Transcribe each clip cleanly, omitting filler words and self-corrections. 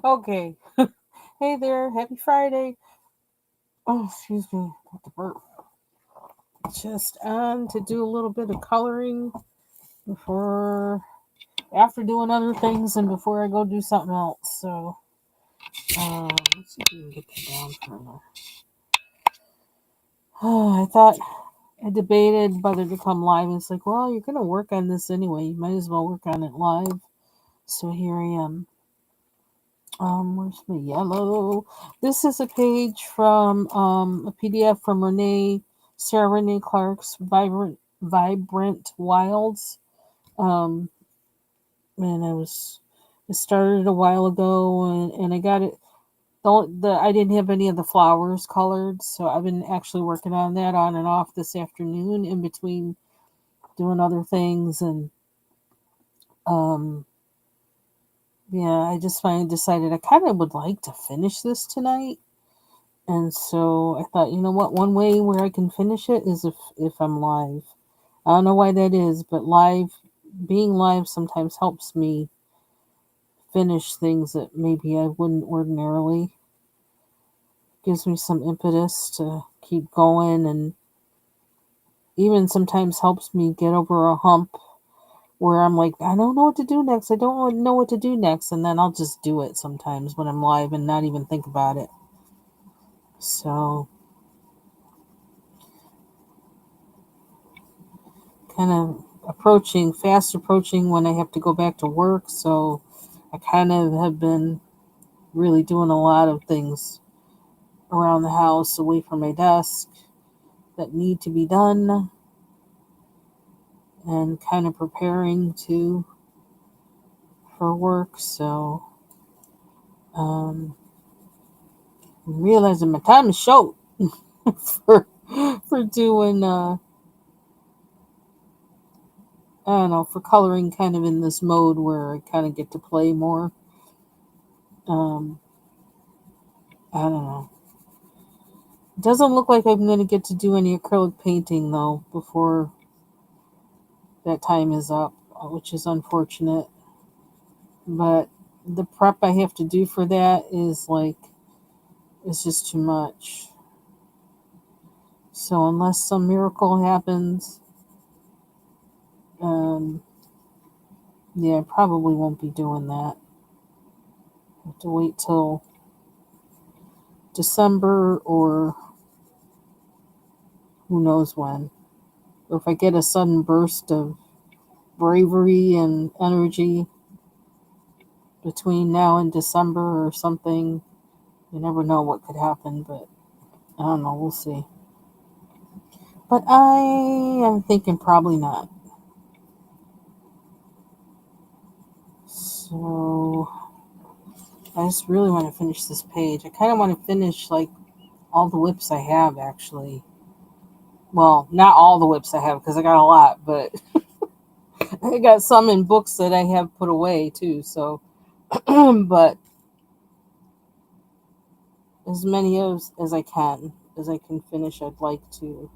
Okay. Hey there. Happy Friday. Oh, excuse me. Got the burp. Just on to do a little bit of coloring before, after doing other things and before I go do something else. So, let's see if we can get that down further. Oh, I thought I debated whether to come live. And it's like, well, you're going to work on this anyway. You might as well work on it live. So here I am. Where's my yellow? This is a page from a PDF from Sarah Renee Clark's Vibrant Wilds. Um, and it started a while ago, and I got it. I didn't have any of the flowers colored, so I've been actually working on that on and off this afternoon in between doing other things, and um, yeah, I just finally decided I kind of would like to finish this tonight. And so I thought, you know what, one way where I can finish it is if I'm live. I don't know why that is, but being live sometimes helps me finish things that maybe I wouldn't ordinarily. Gives me some impetus to keep going, and even sometimes helps me get over a hump where I'm like, I don't know what to do next. I don't know what to do next. And then I'll just do it sometimes when I'm live and not even think about it. So kind of fast approaching when I have to go back to work. So I kind of have been really doing a lot of things around the house away from my desk that need to be done, and kind of preparing for work. So um, I'm realizing my time is short for doing I don't know, for coloring kind of in this mode where I kind of get to play more. Um, I don't know. It doesn't look like I'm going to get to do any acrylic painting though before that time is up, which is unfortunate. But the prep I have to do for that is like, it's just too much. So unless some miracle happens, um, yeah, I probably won't be doing that. I have to wait till December or who knows when. Or if I get a sudden burst of bravery and energy between now and December or something, you never know what could happen, but I don't know, we'll see. But I am thinking probably not. So I just really want to finish this page. I kind of want to finish like all the whips I have actually. Well, not all the whips I have because I got a lot, but I got some in books that I have put away too. So, but as many as I can finish, I'd like to.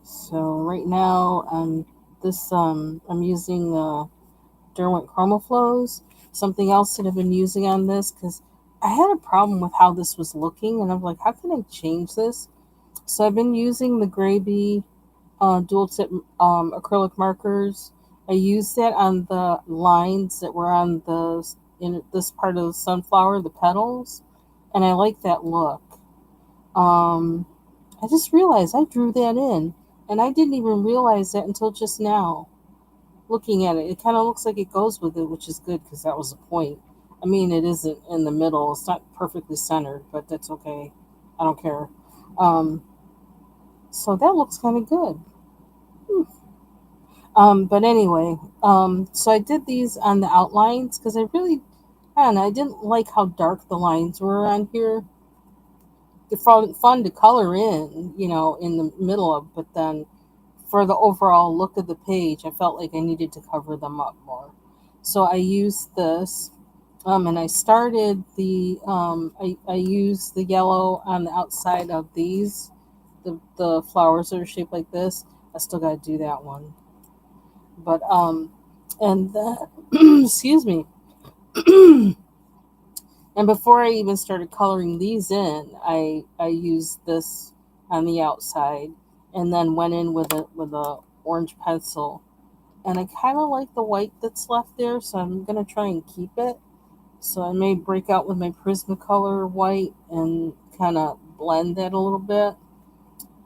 So right now, I'm using Derwent ChromaFlows. Something else that I've been using on this because I had a problem with how this was looking, and I'm like, how can I change this? So I've been using the Graby dual tip acrylic markers. I used that on the lines that were on in this part of the sunflower, the petals, and I like that look. Um, I just realized I drew that in, and I didn't even realize that until just now. Looking at it, it kind of looks like it goes with it, which is good because that was the point. I mean, it isn't in the middle; it's not perfectly centered, but that's okay. I don't care. Um, so that looks kind of good. Hmm. But anyway, so I did these on the outlines because I don't know, I didn't like how dark the lines were on here. They're fun to color in, in the middle of, but then for the overall look of the page, I felt like I needed to cover them up more. So I used this, and I started I used the yellow on the outside of the flowers that are shaped like this. I still got to do that one. But And that, excuse me. And before I even started coloring these in, I used this on the outside, and then went in with a orange pencil. And I kind of like the white that's left there, so I'm gonna try and keep it. So I may break out with my Prismacolor white and kind of blend that a little bit.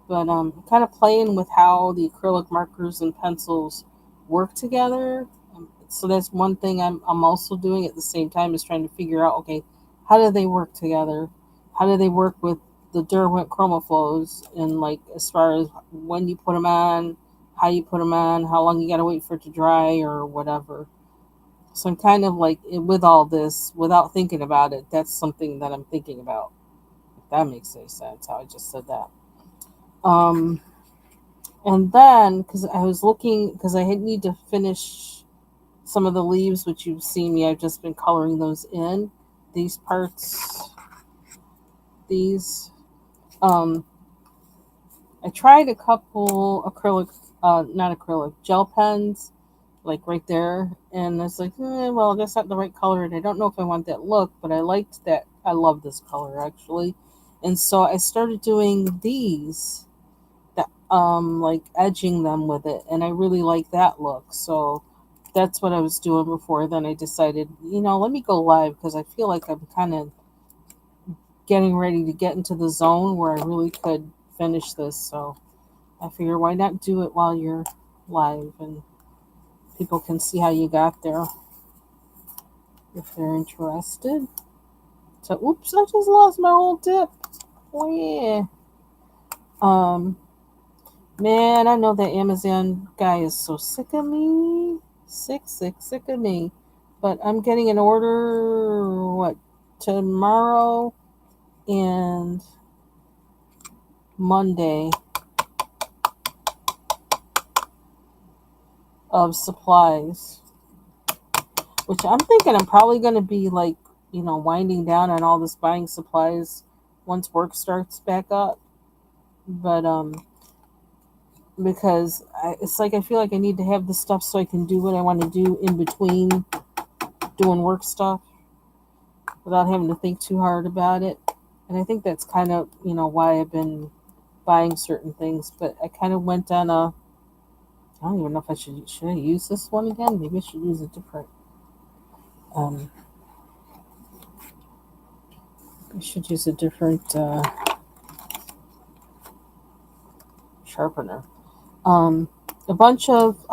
But kind of playing with how the acrylic markers and pencils work together. So that's one thing I'm also doing at the same time, is trying to figure out, okay, how do they work together? How do they work with the Derwent ChromaFlows, and like as far as when you put them on, how you put them on, how long you got to wait for it to dry or whatever. So I'm kind of like, with all this, without thinking about it, that's something that I'm thinking about. If that makes any sense, how I just said that. Um, and then, because I was looking, because I need to finish some of the leaves, which you've seen me, I've just been coloring those in. These parts, these. Um, I tried a couple acrylic, not acrylic, gel pens, like right there, and it's like, well, that's not the right color, and I don't know if I want that look, but I liked that. I love this color actually, and so I started doing these, that like edging them with it, and I really like that look. So that's what I was doing before. Then I decided, let me go live, because I feel like I'm kind of getting ready to get into the zone where I really could finish this. So I figure, why not do it while you're live, and people can see how you got there if they're interested. So, oops, I just lost my whole tip. Oh yeah. Um, Man, I know that Amazon guy is so sick of me. Sick of me. But I'm getting an order, what, tomorrow and Monday of supplies, which I'm thinking I'm probably going to be like, winding down on all this buying supplies once work starts back up. But, because it's like I feel like I need to have the stuff so I can do what I want to do in between doing work stuff, without having to think too hard about it. And I think that's kind of, why I've been buying certain things. But I kind of went on a, I don't even know if should I use this one again? Maybe I should use a different, um, I should use a different sharpener. Um, a bunch of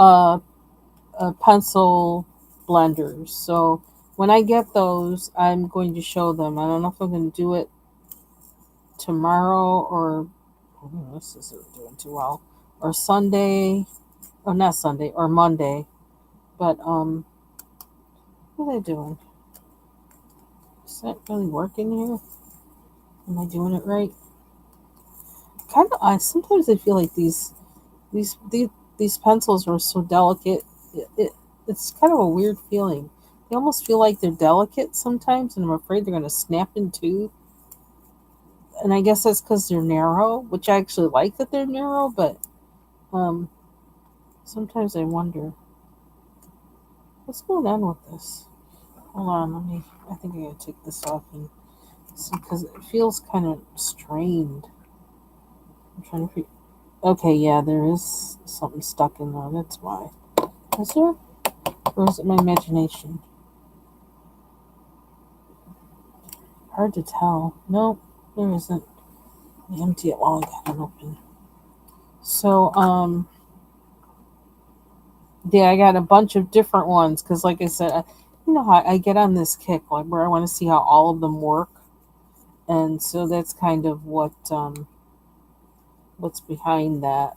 pencil blenders. So when I get those, I'm going to show them. I don't know if I'm going to do it tomorrow or, this isn't doing too well, or Sunday, or not Sunday, or Monday. But what are they doing? Is that really working here? Am I doing it right? Kind of. I sometimes I feel like these these, these pencils are so delicate. It's kind of a weird feeling. They almost feel like they're delicate sometimes, and I'm afraid they're going to snap in two. And I guess that's because they're narrow, which I actually like that they're narrow. But um, sometimes I wonder what's going on with this. Hold on, let me. I think I gotta take this off and see, because it feels kind of strained. I'm trying to figure. Okay, yeah, there is something stuck in there. That's why. Is there? Or is it my imagination? Hard to tell. No, there isn't. I empty it while I got it open. So, yeah, I got a bunch of different ones because, like I said, how I get on this kick, like where I want to see how all of them work, and so that's kind of what's behind that.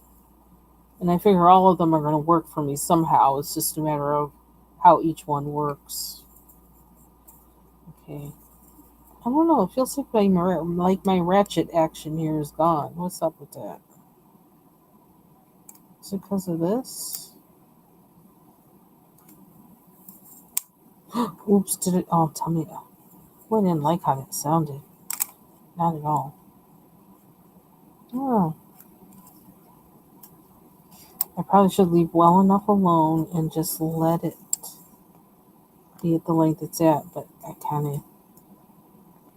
And I figure all of them are going to work for me somehow. It's just a matter of how each one works. Okay. I don't know. It feels like my ratchet action here is gone. What's up with that? Is it because of this? Oops! Did it? Oh, tell me. I didn't like how that sounded. Not at all. Oh, I probably should leave well enough alone and just let it be at the length it's at, but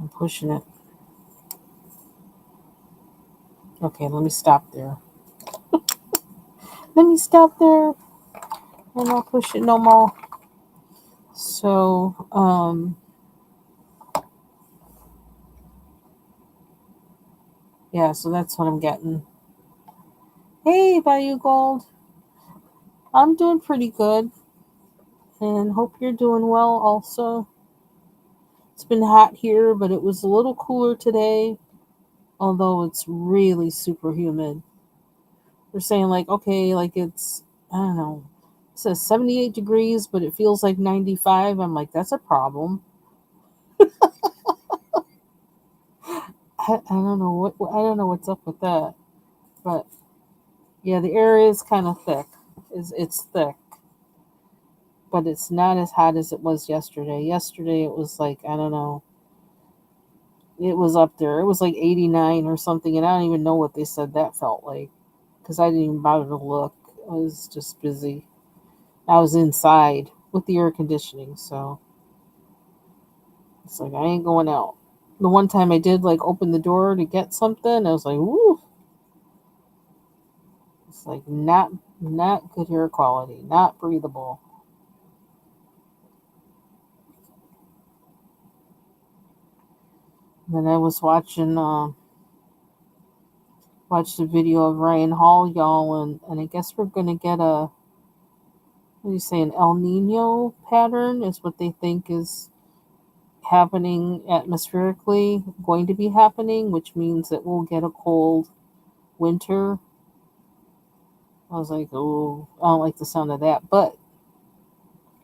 I'm pushing it. Okay, let me stop there. Let me stop there and I'll push it no more. So, yeah, so that's what I'm getting. Hey, Bayou Gold. I'm doing pretty good and hope you're doing well also. It's been hot here, but it was a little cooler today, although it's really super humid. They're saying, like, okay, like I don't know, it says 78 degrees, but it feels like 95. I'm like, that's a problem. I don't know I don't know what's up with that. But yeah, the air is kind of thick. It's thick, but it's not as hot as it was yesterday. Yesterday it was like, I don't know, it was up there. It was like 89 or something, and I don't even know what they said that felt like because I didn't even bother to look. I was just busy. I was inside with the air conditioning, so it's like I ain't going out. The one time I did like open the door to get something, I was like, "Ooh!" It's like not good air quality, not breathable. Then I was watched a video of Ryan Hall, y'all, and I guess we're gonna get what do you say, an El Nino pattern is what they think is happening atmospherically, going to be happening, which means that we'll get a cold winter. I was like, oh, I don't like the sound of that. But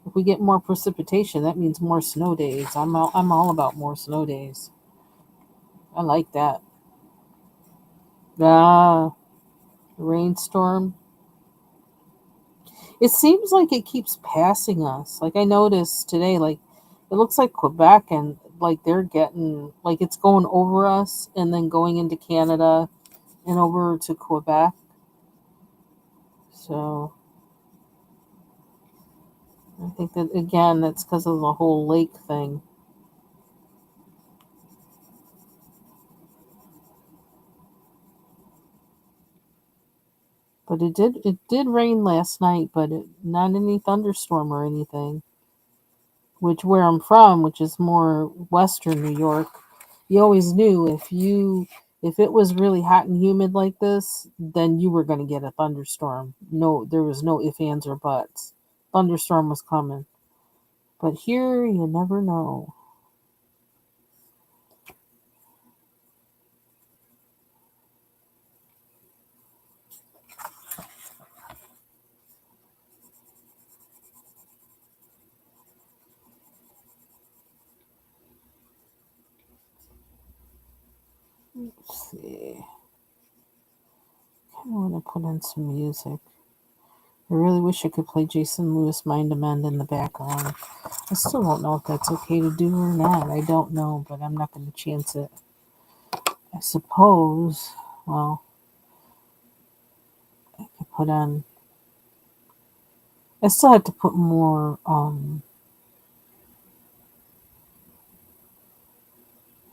if we get more precipitation, that means more snow days. I'm all about more snow days. I like that. Ah, rainstorm. It seems like it keeps passing us. Like I noticed today, like it looks like Quebec and like they're getting like it's going over us and then going into Canada and over to Quebec. So I think that again, that's because of the whole lake thing. But it did rain last night, but not any thunderstorm or anything. Which where I'm from, which is more western New York, you always knew if it was really hot and humid like this, then you were going to get a thunderstorm. No, there was no ifs, ands, or buts. Thunderstorm was coming. But here, you never know. Let's see. I want to put in some music. I really wish I could play Jason Lewis Mind Amend in the background. I still don't know if that's okay to do or not. I don't know, but I'm not going to chance it. I suppose, well, I could put on. I still have to put more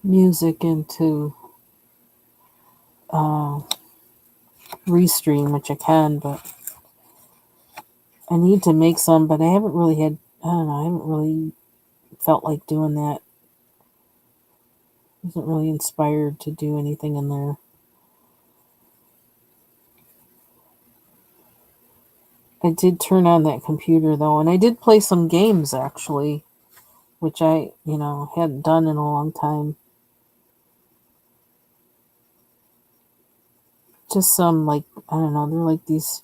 music into uh, Restream, which I can, but I need to make some, but I haven't really had, I don't know, I haven't really felt like doing that. I wasn't really inspired to do anything in there. I did turn on that computer though, and I did play some games actually, which I hadn't done in a long time. Just some, like, I don't know, they're like these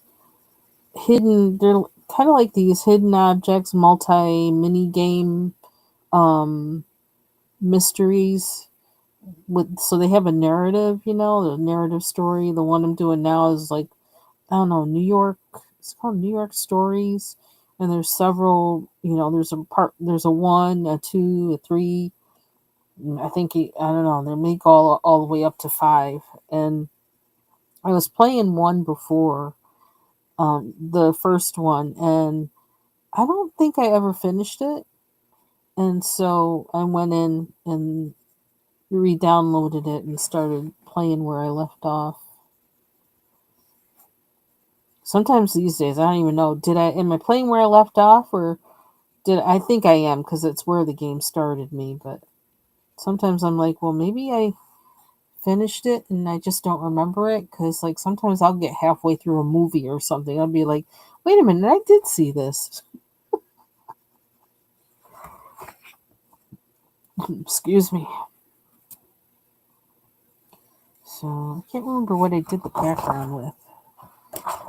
they're kind of like these hidden objects, multi mini game um, mysteries. So they have a narrative, the narrative story. The one I'm doing now is like, I don't know, New York. It's called New York Stories, and there's several. There's a one, a two, a three. I think I don't know. They make all the way up to five. And I was playing one before, the first one, and I don't think I ever finished it. And so I went in and re-downloaded it and started playing where I left off. Sometimes these days I don't even know. Am I playing where I left off, or I think I am, because it's where the game started me, but sometimes I'm like, well, maybe I finished it and I just don't remember it, because like sometimes I'll get halfway through a movie or something. I'll be like, wait a minute, I did see this. Excuse me. So I can't remember what I did the background with.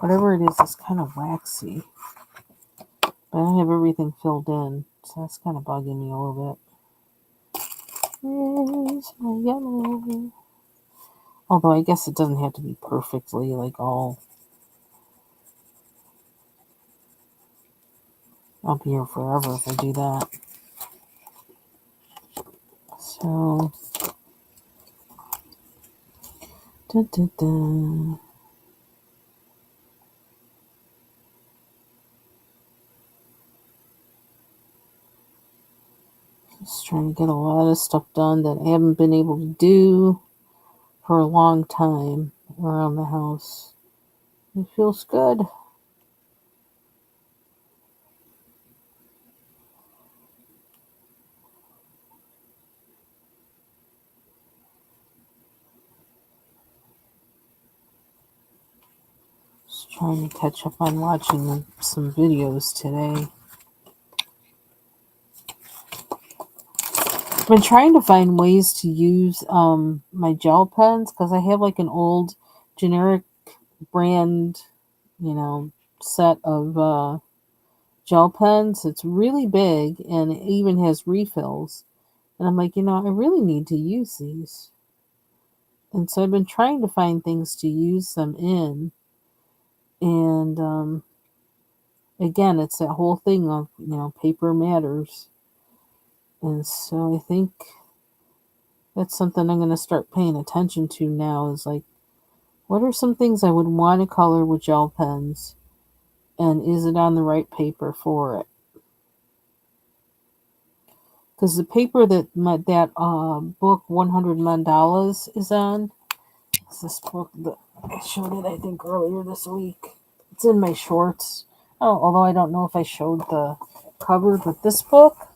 Whatever it is kind of waxy. But I don't have everything filled in, so that's kind of bugging me a little bit. Where's my yellow? Although I guess it doesn't have to be perfectly like all. I'll be here forever if I do that. So, dun, dun, dun. Just trying to get a lot of stuff done that I haven't been able to do for a long time around the house. It feels good. Just trying to catch up on watching some videos today. I've been trying to find ways to use my gel pens, because I have like an old generic brand, set of gel pens. It's really big and it even has refills. And I'm like, I really need to use these. And so I've been trying to find things to use them in. And again, it's that whole thing of, paper matters. And so I think that's something I'm going to start paying attention to now, is like, what are some things I would want to color with gel pens? And is it on the right paper for it? Because the paper that book 100 Mandalas is on, it's this book that I showed it, I think, earlier this week. It's in my shorts. Oh, although I don't know if I showed the cover, but this book,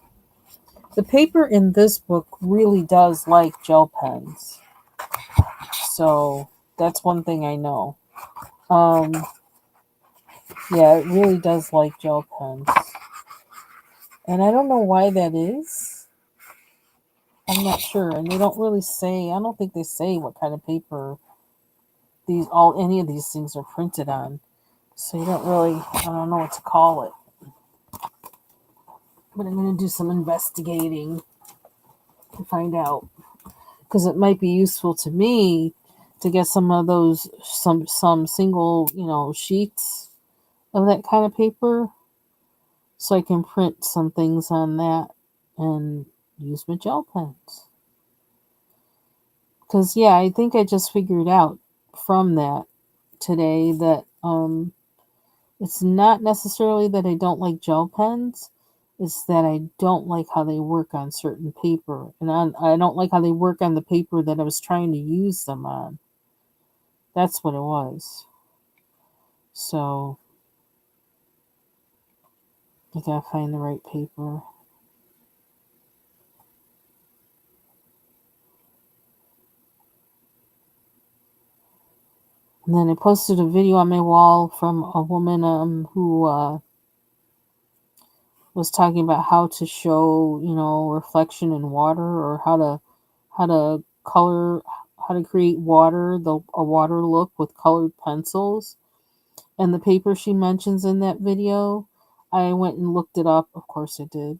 the paper in this book really does like gel pens. So that's one thing I know. Yeah, it really does like gel pens. And I don't know why that is. I'm not sure. And they don't really say, I don't think they say what kind of paper any of these things are printed on. So you don't really, I don't know what to call it. But I'm going to do some investigating to find out. Because it might be useful to me to get some of those, some single, sheets of that kind of paper, so I can print some things on that and use my gel pens. Because, yeah, I think I just figured out from that today that it's not necessarily that I don't like gel pens. It's that I don't like how they work on certain paper. And I don't like how they work on the paper that I was trying to use them on. That's what it was. So, I gotta find the right paper. And then I posted a video on my wall from a woman who was talking about how to show, reflection in water, or how to color, how to create a water look with colored pencils. And the paper she mentions in that video, I went and looked it up. Of course I did.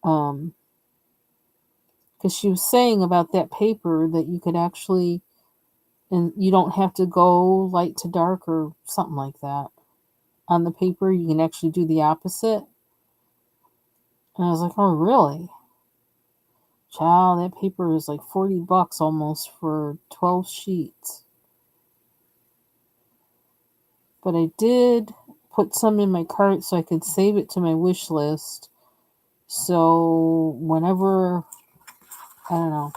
Because she was saying about that paper that you could actually, and you don't have to go light to dark or something like that. On the paper, you can actually do the opposite. And I was like, oh, really? Child, that paper is like $40 almost for 12 sheets. But I did put some in my cart so I could save it to my wish list So whenever, I don't know,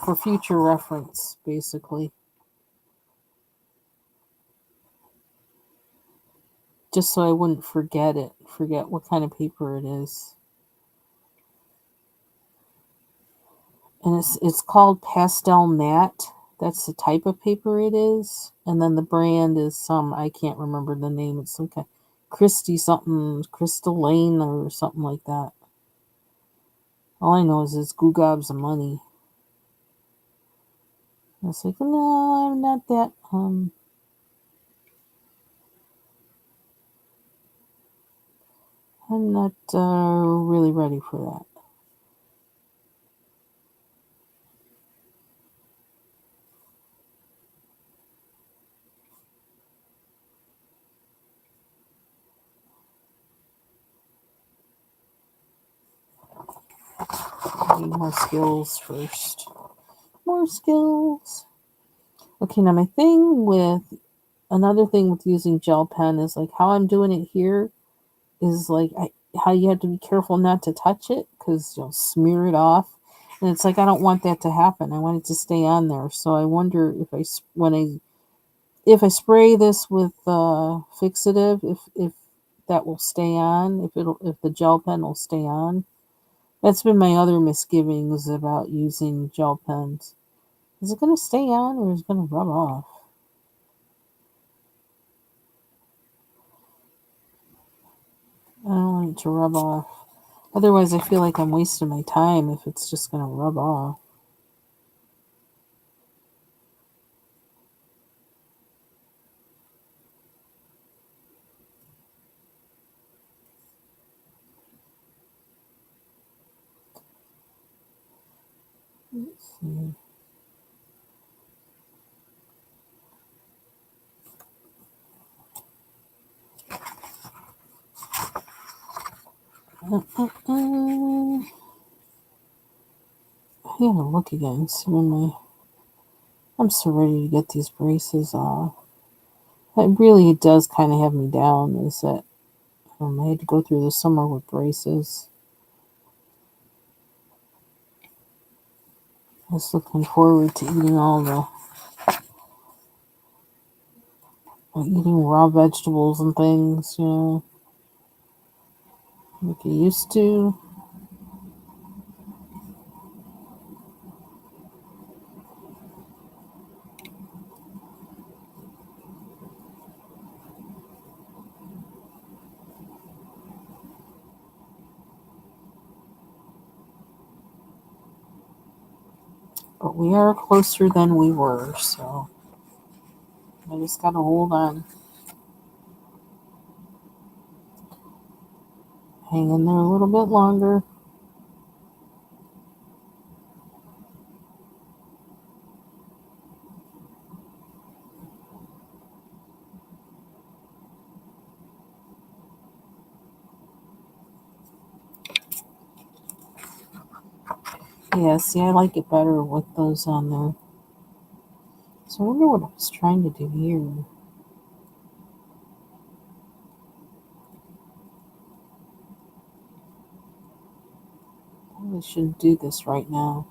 for future reference, basically. Just so I wouldn't forget what kind of paper it is. And it's called Pastel Matte. That's the type of paper it is. And then the brand is I can't remember the name. It's some kind Christy something, Crystal Lane or something like that. All I know is it's Goo Gobs of money. I was like, no, I'm not that. I'm not really ready for that. I need more skills first. More skills. Okay, now another thing with using gel pen is like how I'm doing it here is like how you have to be careful not to touch it because you'll smear it off. And it's like I don't want that to happen. I want it to stay on there. So I wonder if I spray this with fixative, if that will stay on, if the gel pen will stay on. That's been my other misgivings about using gel pens. Is it going to stay on or is it going to rub off? I don't want it to rub off. Otherwise, I feel like I'm wasting my time if it's just going to rub off. Let's see. I gotta look again. See when I'm so ready to get these braces off. It really does kind of have me down. Is that I had to go through the summer with braces. I was looking forward to eating raw vegetables and things, like I used to. But we are closer than we were, so I just gotta hold on. Hang in there a little bit longer. Yeah, see, I like it better with those on there. So I wonder what I was trying to do here. Probably shouldn't do this right now.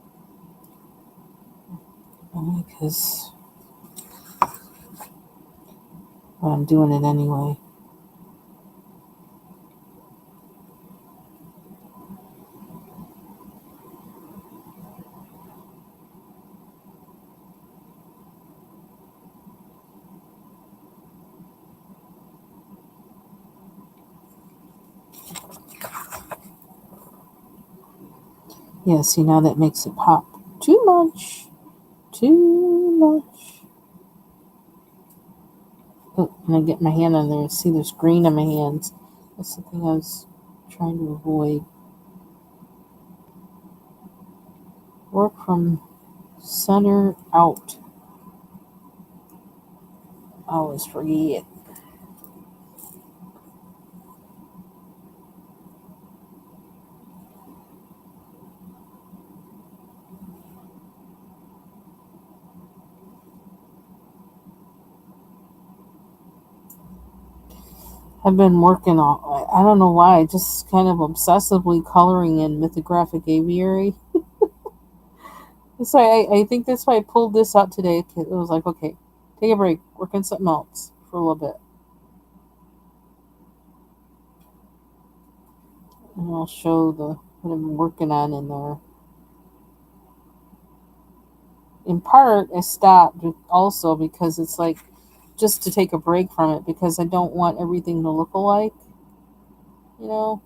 Because I'm doing it anyway. Yeah, see, now that makes it pop. Too much. Too much. Oh, and I get my hand on there. See, there's green on my hands. That's the thing I was trying to avoid. Work from center out. I always forget. I've been working on. I don't know why, just kind of obsessively coloring in Mythographic Aviary. So I think that's why I pulled this out today. It was like, okay, take a break, work on something else for a little bit. And I'll show the what I'm working on in there. In part, I stopped also because it's like just to take a break from it because I don't want everything to look alike. You know,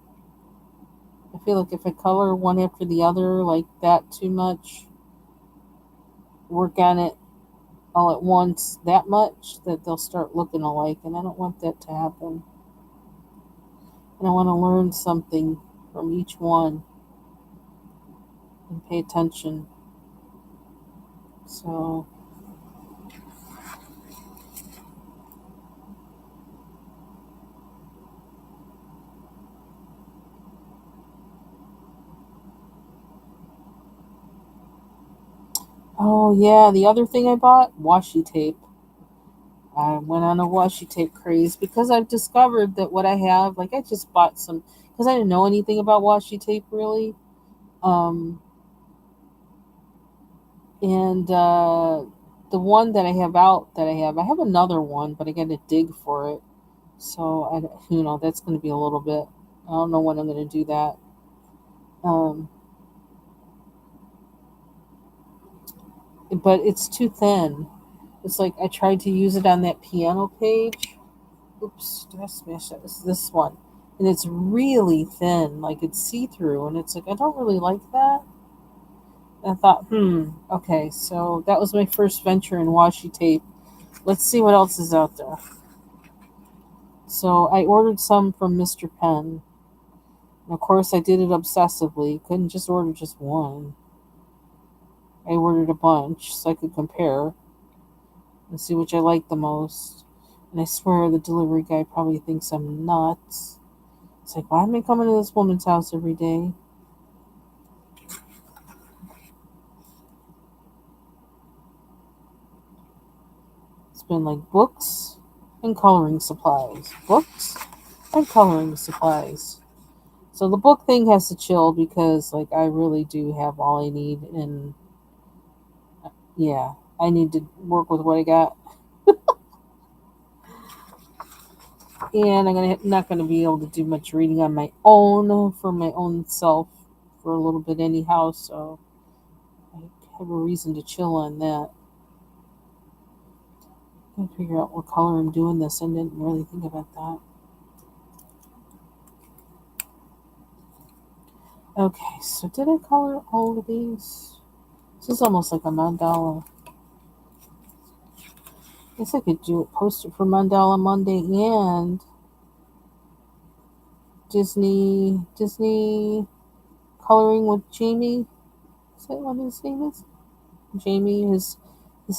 I feel like if I color one after the other like that too much, work on it all at once that much that they'll start looking alike, and I don't want that to happen. And I want to learn something from each one and pay attention. So, oh yeah, the other thing I bought, washi tape. I went on a washi tape craze because I've discovered that what I have, like I just bought some because I didn't know anything about washi tape really. Um, and the one that I have out that I have another one, but I got to dig for it. So that's going to be a little bit. I don't know when I'm going to do that. Um, but it's too thin. It's like I tried to use it on that piano page. Oops, did I smash that? This one, and it's really thin, like it's see through, and it's like I don't really like that. And I thought, okay, so that was my first venture in washi tape. Let's see what else is out there. So I ordered some from Mr. Penn. And of course, I did it obsessively. Couldn't just order just one. I ordered a bunch so I could compare and see which I like the most. And I swear the delivery guy probably thinks I'm nuts. It's like, why am I coming to this woman's house every day? It's been like books and coloring supplies. Books and coloring supplies. So the book thing has to chill because like I really do have all I need, and yeah, I need to work with what I got. And not gonna be able to do much reading on my own for my own self for a little bit anyhow, so I have a reason to chill on that. I gotta figure out what color I'm doing this. I didn't really think about that. Okay, so did I color all of these? This is almost like a mandala. I guess I could do a poster for Mandala Monday and Disney coloring with Jamie. Is that what his name is? Jamie, his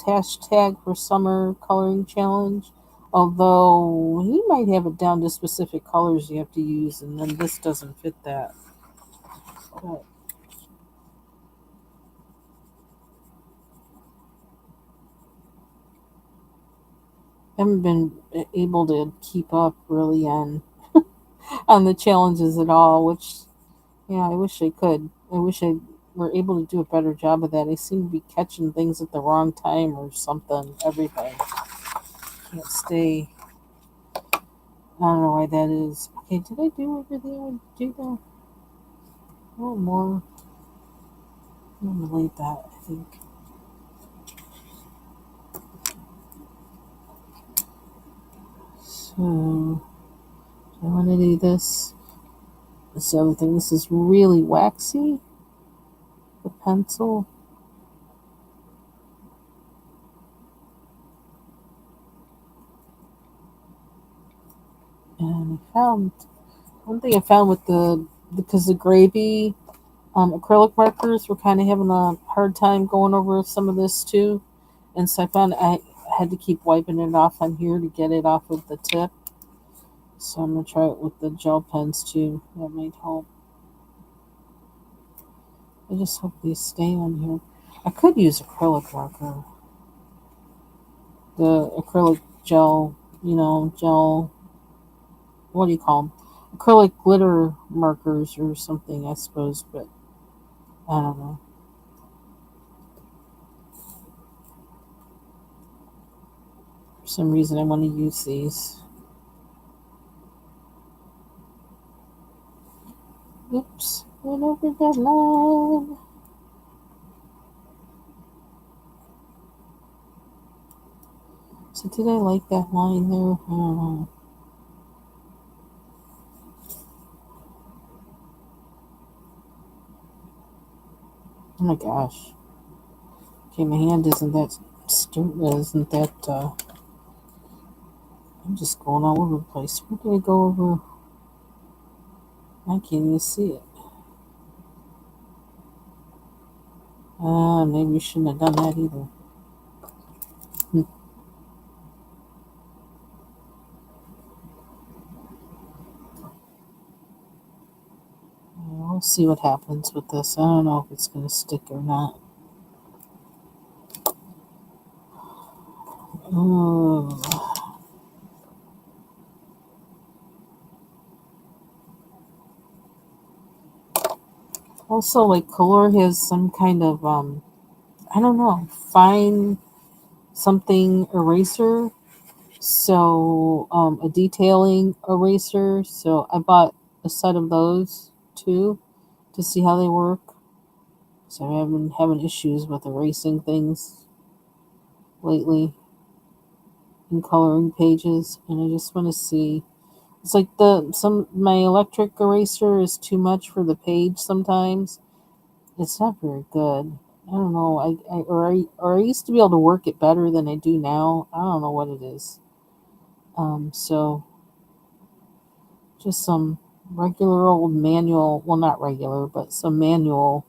hashtag for summer coloring challenge. Although he might have it down to specific colors you have to use, and then this doesn't fit that. But I haven't been able to keep up really on the challenges at all. Which, yeah, I wish I could. I wish I were able to do a better job of that. I seem to be catching things at the wrong time or something. Everything can't stay. I don't know why that is. Okay, did I do everything I would do there? A little more. I'm gonna delete that, I think. So, do I want to do this? This other thing. This is really waxy. The pencil. And I found one thing I found with because the gravy acrylic markers were kind of having a hard time going over some of this too, and so I found I had to keep wiping it off on here to get it off of the tip. So I'm gonna try it with the gel pens too. That might help. I just hope these stay on here. I could use acrylic marker, the acrylic gel. Gel. What do you call them? acrylic glitter markers or something, I suppose, but I don't know. For some reason, I want to use these. Oops, went over that line. So did I like that line there? I don't know. Oh my gosh. Okay, my hand isn't that stupid. Isn't that? I'm just going all over the place. Where did I go over? I can't even see it. Maybe we shouldn't have done that either. Hmm. We'll see what happens with this. I don't know if it's going to stick or not. Oh. Also, like Color has some kind of I don't know, fine something eraser. So a detailing eraser. So I bought a set of those too to see how they work. So I've been having issues with erasing things lately in coloring pages, and I just want to see. It's like my electric eraser is too much for the page sometimes. It's not very good. I don't know. I used to be able to work it better than I do now. I don't know what it is. So just some regular old manual. Well, not regular, but some manual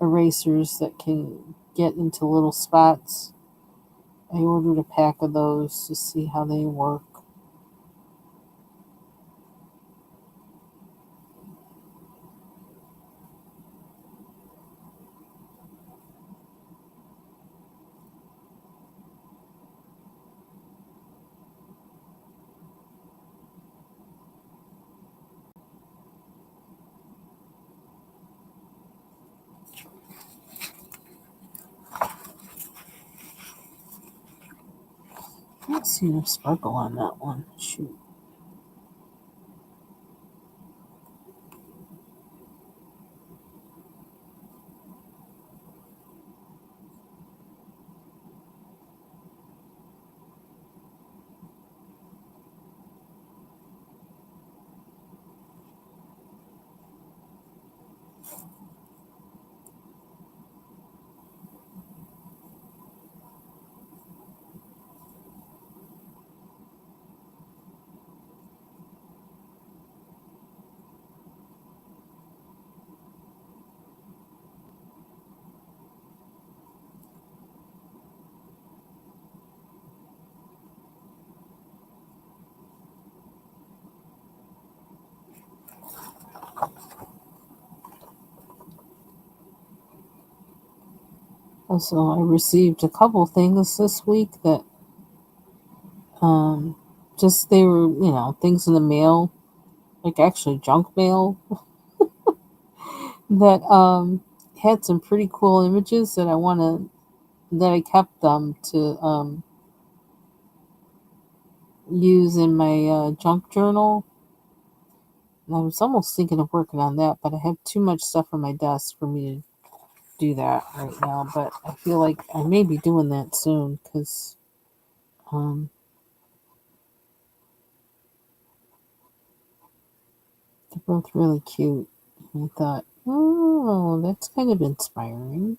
erasers that can get into little spots. I ordered a pack of those to see how they work. I don't see no sparkle on that one. Shoot. Also, I received a couple things this week that um just they were, things in the mail, like actually junk mail that had some pretty cool images that I kept them to use in my junk journal. And I was almost thinking of working on that, but I have too much stuff on my desk for me to do that right now. But I feel like I may be doing that soon because um, they're both really cute. And I thought, oh, that's kind of inspiring.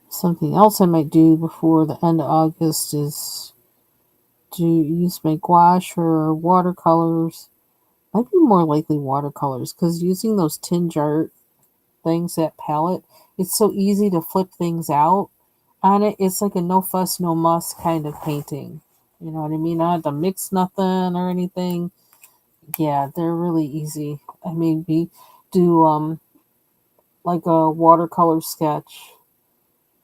Something else I might do before the end of August is to use my gouache or watercolors. Might be more likely watercolors because using those tinge art things, that palette, it's so easy to flip things out on it. It's like a no fuss, no muss kind of painting. You know what I mean? I don't have to mix nothing or anything. Yeah, they're really easy. I maybe do like a watercolor sketch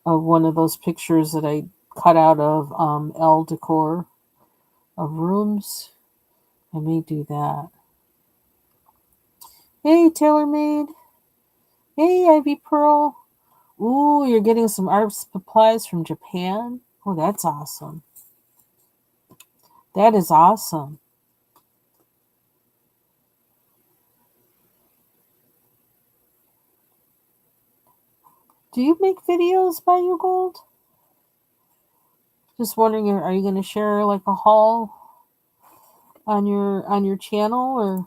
of one of those pictures that I cut out of Elle Decor of rooms. I may do that. Hey, TaylorMade. Hey, Ivy Pearl. Ooh, you're getting some art supplies from Japan? Oh, that's awesome. That is awesome. Do you make videos, Bayou Gold? Just wondering, are you going to share like a haul on your channel, or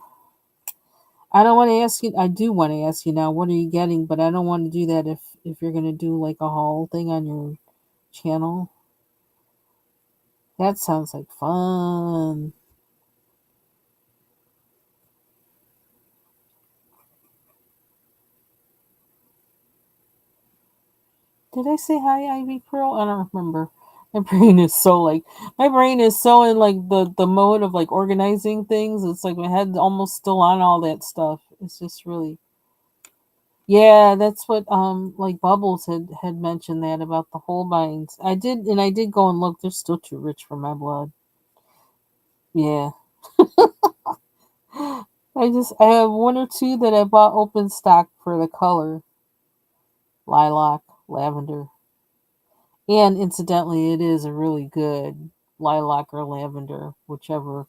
I don't want to ask you. I do want to ask you now. What are you getting? But I don't want to do that if you're going to do like a haul thing on your channel. That sounds like fun. Did I say hi, Ivy Pearl? I don't remember. My brain is so in like the mode of like organizing things. It's like my head's almost still on all that stuff. It's just really, yeah. That's what like Bubbles had mentioned that about the Holbeins. I did go and look. They're still too rich for my blood. Yeah. I have one or two that I bought open stock for the color lilac, lavender. And incidentally, it is a really good lilac or lavender, whichever.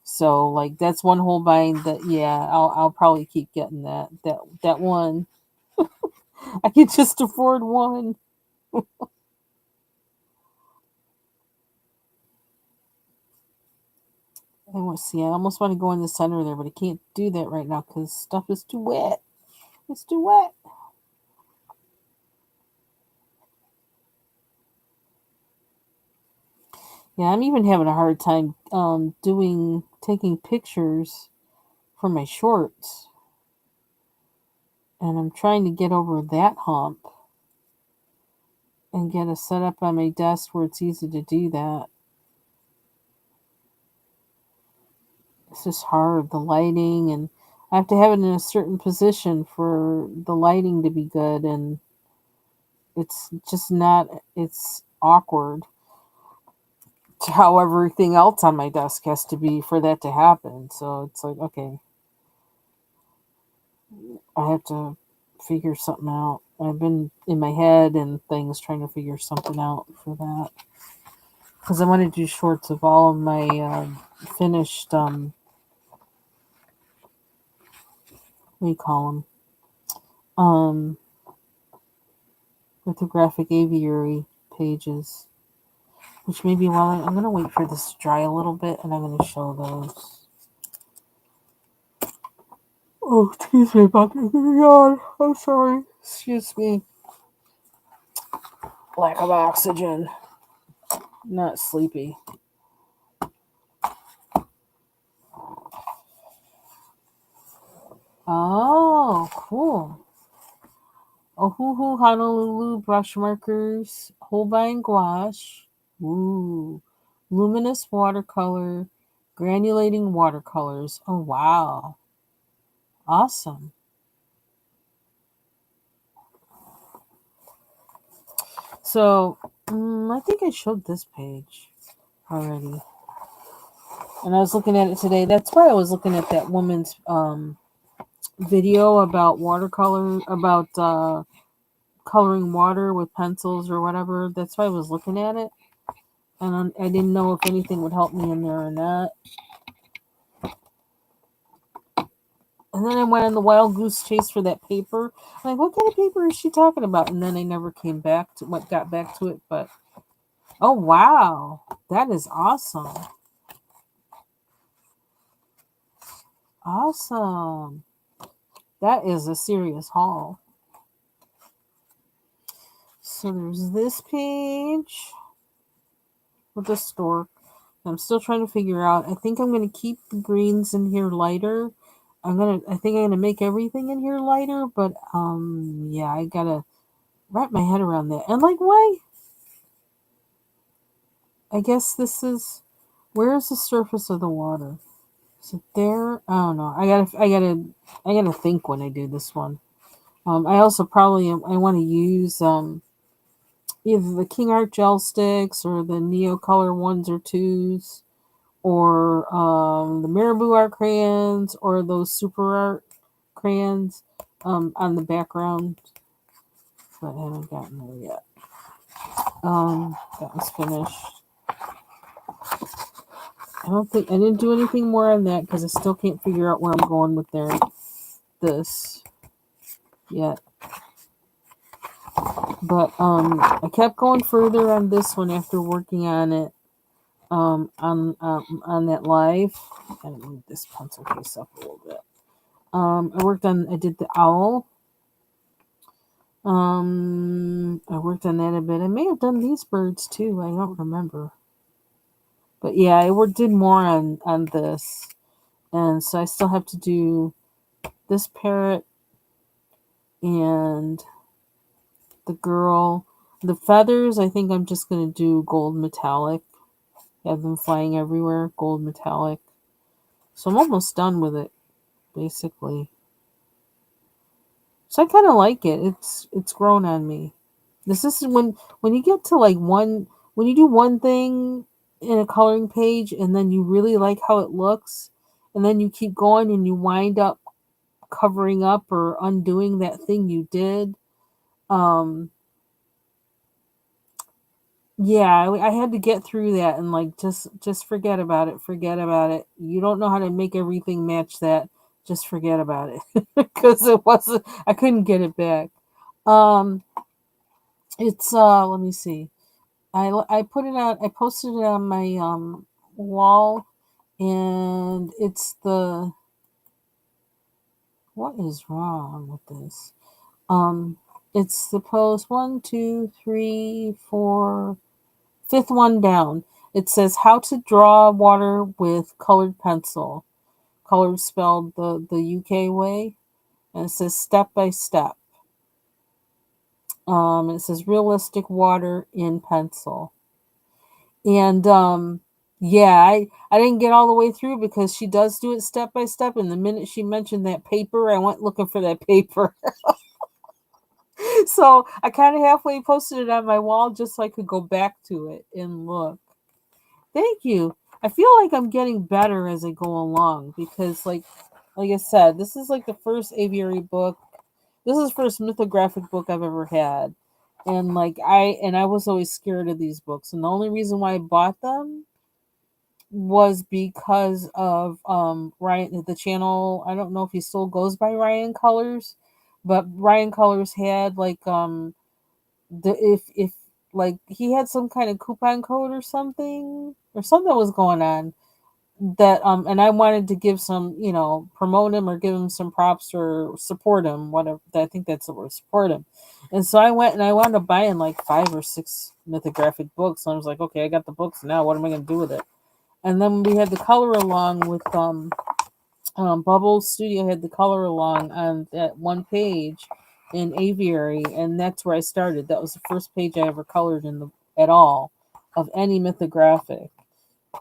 So like that's one whole vine that yeah, I'll probably keep getting that one. I can just afford one. I want to see. I almost want to go in the center there, but I can't do that right now because stuff is too wet. It's too wet. Yeah, I'm even having a hard time doing taking pictures for my shorts, and I'm trying to get over that hump and get a setup on my desk where it's easy to do that. It's just hard, the lighting, and I have to have it in a certain position for the lighting to be good, and it's just not, it's awkward to how everything else on my desk has to be for that to happen. So it's like, okay, I have to figure something out. I've been in my head and things trying to figure something out for that. Because I want to do shorts of all of my finished, what do you call them? Lithographic aviary pages. Which maybe while I'm going to wait for this to dry a little bit and I'm going to show those. Oh, excuse me about the yawn. I'm sorry. Excuse me. Lack of oxygen. Not sleepy. Oh, cool. Ohuhu Honolulu brush markers. Holbein gouache. Ooh. Luminous watercolor. Granulating watercolors. Oh, wow. Awesome. So, I think I showed this page already. And I was looking at it today. That's why I was looking at that woman's video about watercolor, about coloring water with pencils or whatever. That's why I was looking at it. And I didn't know if anything would help me in there or not. And then I went on the wild goose chase for that paper. I'm like, what kind of paper is she talking about? And then I never came back to what got back to it. But oh wow, that is awesome. Awesome. That is a serious haul. So there's this page with the stork. I'm still trying to figure out. I think I'm gonna keep the greens in here lighter. I think I'm gonna make everything in here lighter, but yeah, I gotta wrap my head around that. And like why? I guess this is where is the surface of the water? Is it there? I don't know. I gotta think when I do this one. I also probably I want to use either the King Art gel sticks or the Neo Color ones or twos, or the Marabou art crayons, or those super art crayons on the background. But I haven't gotten there yet. That was finished. I didn't do anything more on that because I still can't figure out where I'm going with this yet. But I kept going further on this one after working on it on that live. Gotta move this pencil case up a little bit. I did the owl. I worked on that a bit. I may have done these birds too. I don't remember. But yeah, did more on this, and so I still have to do this parrot and the girl. The feathers, I think I'm just gonna do gold metallic. Have them flying everywhere, gold metallic. So I'm almost done with it, basically. So I kind of like it. It's grown on me. This is when you get to like when you do one thing in a coloring page and then you really like how it looks, and then you keep going and you wind up covering up or undoing that thing you did. Um, yeah, I had to get through that and like just forget about it. Forget about it. You don't know how to make everything match that. Just forget about it because it wasn't. I couldn't get it back. Um, it's let me see. I put it out. I posted it on my wall, and it's the what is wrong with this? Um, it's the post one, two, three, four, fifth one down. It says how to draw water with colored pencil. Colored spelled the UK way, and it says step by step. It says realistic water in pencil. And yeah, I didn't get all the way through because she does do it step by step. And the minute she mentioned that paper, I went looking for that paper. So I kind of halfway posted it on my wall just so I could go back to it and look. Thank you. I feel like I'm getting better as I go along because, like I said, this is like the first aviary book. This is the first mythographic book I've ever had, and I was always scared of these books. And the only reason why I bought them was because of Ryan, the channel. I don't know if he still goes by Ryan Colors, but Ryan Colors had the if like he had some kind of coupon code or something was going on that and I wanted to give some, promote him or give him some props or support him, whatever. I think that's the word, support him. And so I went and I wound up buying like 5 or 6 mythographic books, and I was like, okay, I got the books now, what am I going to do with it? And then we had the color along with Bubble Studio had the color along on that one page in Aviary, and that's where I started. That was the first page I ever colored at all of any mythographic.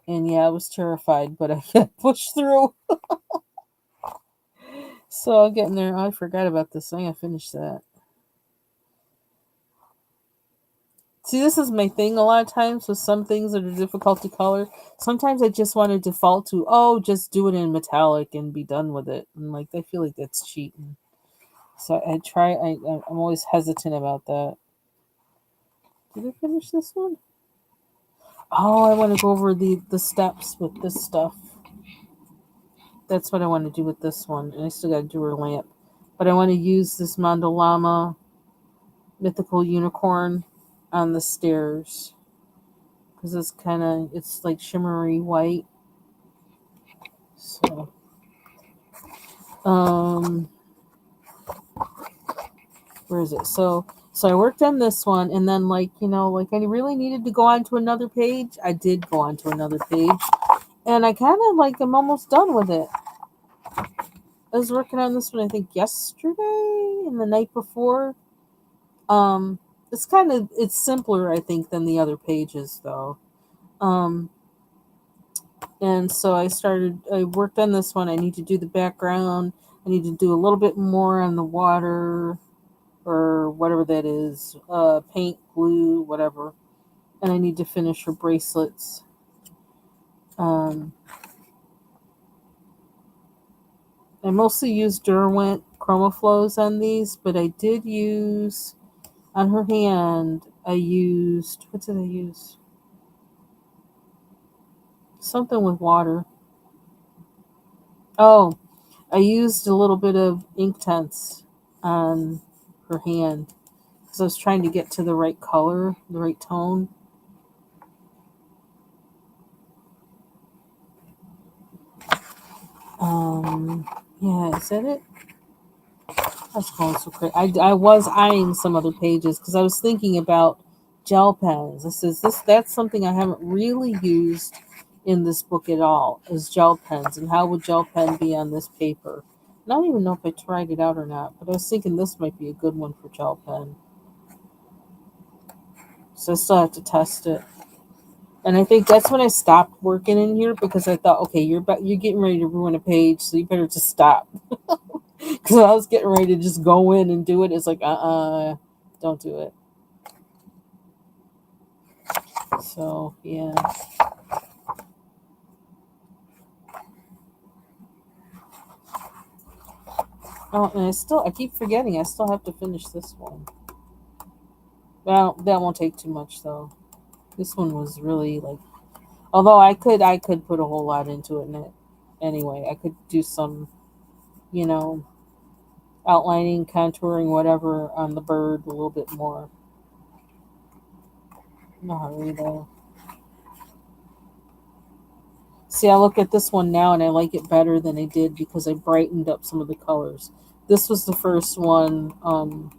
And yeah, I was terrified, but I pushed through. So I'm getting there. Oh, I forgot about this. I gotta finish that. See, this is my thing a lot of times with some things that are difficult to color. Sometimes I just want to default to, oh, just do it in metallic and be done with it. And like, I feel like that's cheating. So I'm always hesitant about that. Did I finish this one? Oh, I want to go over the steps with this stuff. That's what I want to do with this one. And I still got to do her lamp. But I want to use this Mandalama mythical unicorn on the stairs. Because it's like shimmery white. So, um, where is it? So I worked on this one, and then like I really needed to go on to another page. I did go on to another page, and I kind of like I'm almost done with it. I was working on this one I think yesterday and the night before. Um, it's simpler I think than the other pages though. Um, and so I worked on this one. I need to do the background. I need to do a little bit more on the water. or whatever that is, paint, glue, whatever. And I need to finish her bracelets. Um, I mostly use Derwent Chromaflows on these, but I did use on her hand. I used, what did I use? Something with water. Oh, I used a little bit of Inktense on her hand because I was trying to get to the right color, the right tone. Yeah, is that it? That's going so crazy. I was eyeing some other pages because I was thinking about gel pens. This is this that's something I haven't really used in this book at all is gel pens and how would gel pen be on this paper. And I don't even know if I tried it out or not, but I was thinking this might be a good one for gel pen. So I still have to test it. And I think that's when I stopped working in here because I thought, okay, you're getting ready to ruin a page, so you better just stop. Because I was getting ready to just go in and do it. It's like, don't do it. So yeah. Oh, and I keep forgetting. I still have to finish this one. Well, that won't take too much though. This one was really like, although I could put a whole lot into it. Anyway, I could do some, you know, outlining, contouring, whatever on the bird a little bit more. No hurry though. See, I look at this one now and I like it better than I did because I brightened up some of the colors. This was the first one from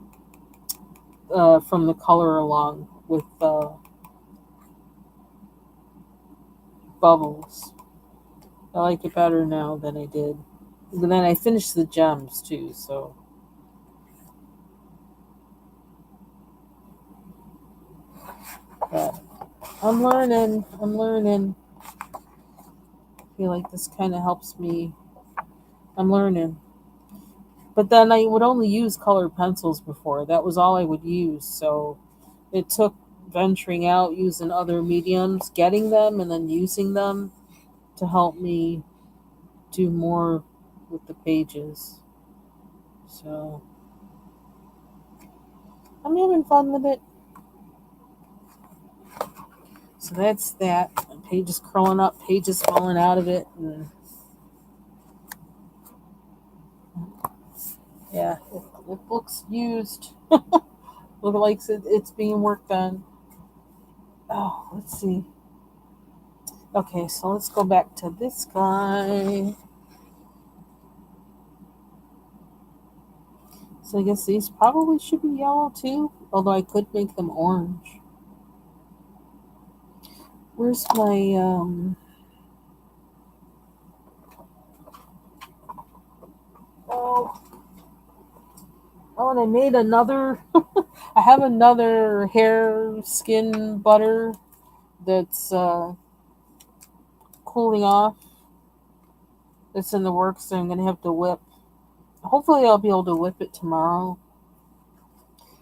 the color along with bubbles. I like it better now than I did. And then I finished the gems too, so but I'm learning. I'm learning. I feel like this kind of helps me. I'm learning. But then I would only use colored pencils before. That was all I would use. So it took venturing out, using other mediums, getting them, and then using them to help me do more with the pages. So I'm having fun with it. So that's that. Pages curling up, pages falling out of it. And yeah, it looks used. Looks like it's being worked on. Oh, let's see. Okay, so let's go back to this guy. So I guess these probably should be yellow too, although I could make them orange. Where's my oh oh and I made another I have another hair skin butter that's cooling off. It's in the works, so I'm gonna have to whip. Hopefully I'll be able to whip it tomorrow.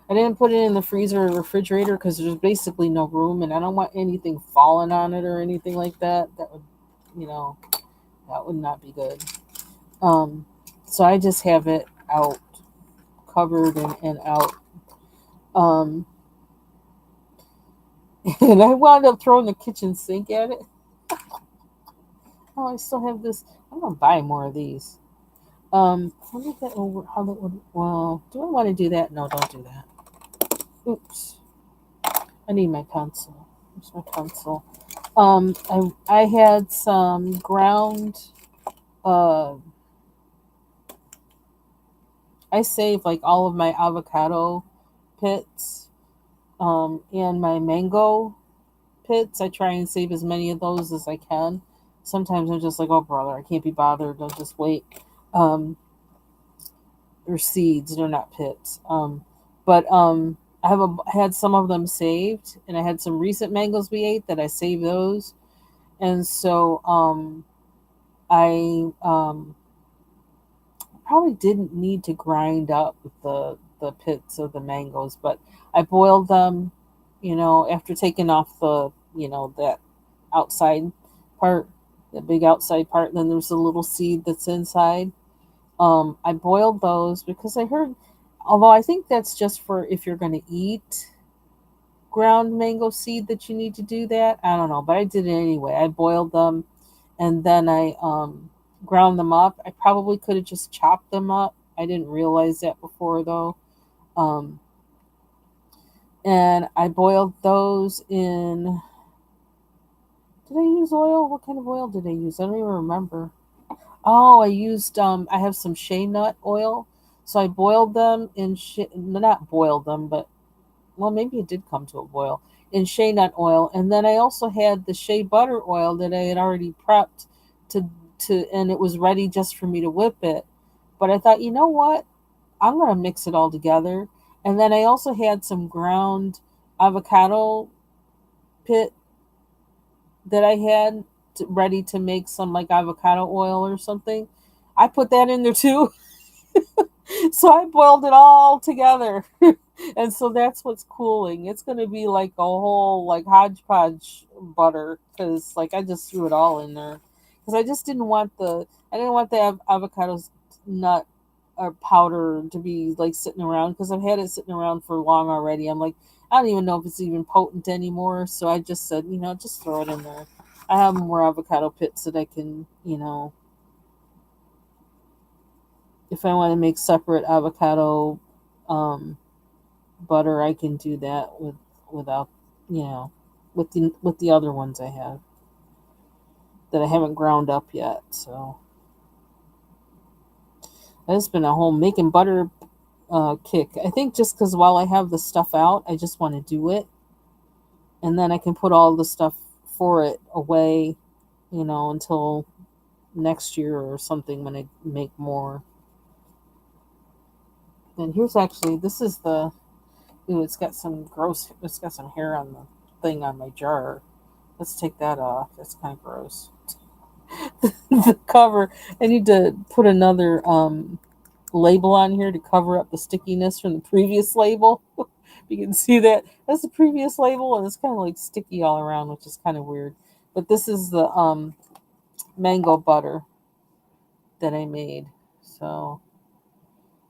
I didn't put it in the freezer or refrigerator because there's basically no room and I don't want anything falling on it or anything like that. That would you know, that would not be good. Um, so I just have it out, covered and out. Um, and I wound up throwing the kitchen sink at it. Oh, I still have this. I'm gonna buy more of these. I wonder if that will, how that would. Well, do I want to do that? No, don't do that. Oops, I need my pencil. Where's my pencil? I had some ground. Uh, I saved like all of my avocado pits. And my mango pits. I try and save as many of those as I can. Sometimes I'm just like, oh brother, I can't be bothered. I'll just wait. Um, they're seeds, they're not pits. But I had some of them saved, and I had some recent mangoes we ate that I saved those, and so I probably didn't need to grind up the the pits of the mangoes, but I boiled them, after taking off that outside part, the big outside part, and then there's a little seed that's inside. I boiled those because I heard, although I think that's just for if you're going to eat ground mango seed that you need to do that. I don't know, but I did it anyway. I boiled them and then I ground them up. I probably could have just chopped them up. I didn't realize that before though. Um, and I boiled those in. Did I use oil? What kind of oil did I use? I don't even remember. Oh, I used I have some shea nut oil. So I boiled them in not boiled them, but well, maybe it did come to a boil in shea nut oil, and then I also had the shea butter oil that I had already prepped to and it was ready just for me to whip it. But I thought, you know what? I'm gonna mix it all together, and then I also had some ground avocado pit that I had ready to make some like avocado oil or something. I put that in there too. So I boiled it all together. And so that's what's cooling. It's going to be like a whole like hodgepodge butter cuz like I just threw it all in there cuz I didn't want the avocado nut or powder to be like sitting around cuz I've had it sitting around for long already. I'm like I don't even know if it's even potent anymore, so I just said, just throw it in there. I have more avocado pits that I can, if I want to make separate avocado um, butter, I can do that without you know with the other ones I have that I haven't ground up yet. So it's been a whole making butter kick. I think just because while I have the stuff out, I just want to do it, and then I can put all the stuff for it away, until next year or something when I make more. And here's actually this is the ooh, it's got some hair on the thing on my jar. Let's take that off. That's kind of gross. The cover. I need to put another label on here to cover up the stickiness from the previous label. You can see that that's the previous label, and it's kind of like sticky all around, which is kind of weird. But this is the mango butter that I made. So,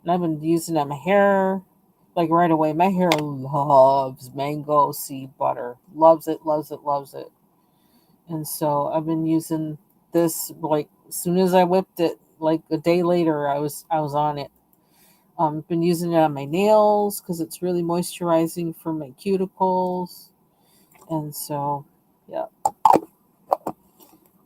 and I've been using it on my hair like right away. My hair loves mango seed butter. Loves it, loves it, loves it. And so I've been using this like as soon as I whipped it, like a day later, I was on it. Been using it on my nails because it's really moisturizing for my cuticles, and so yeah.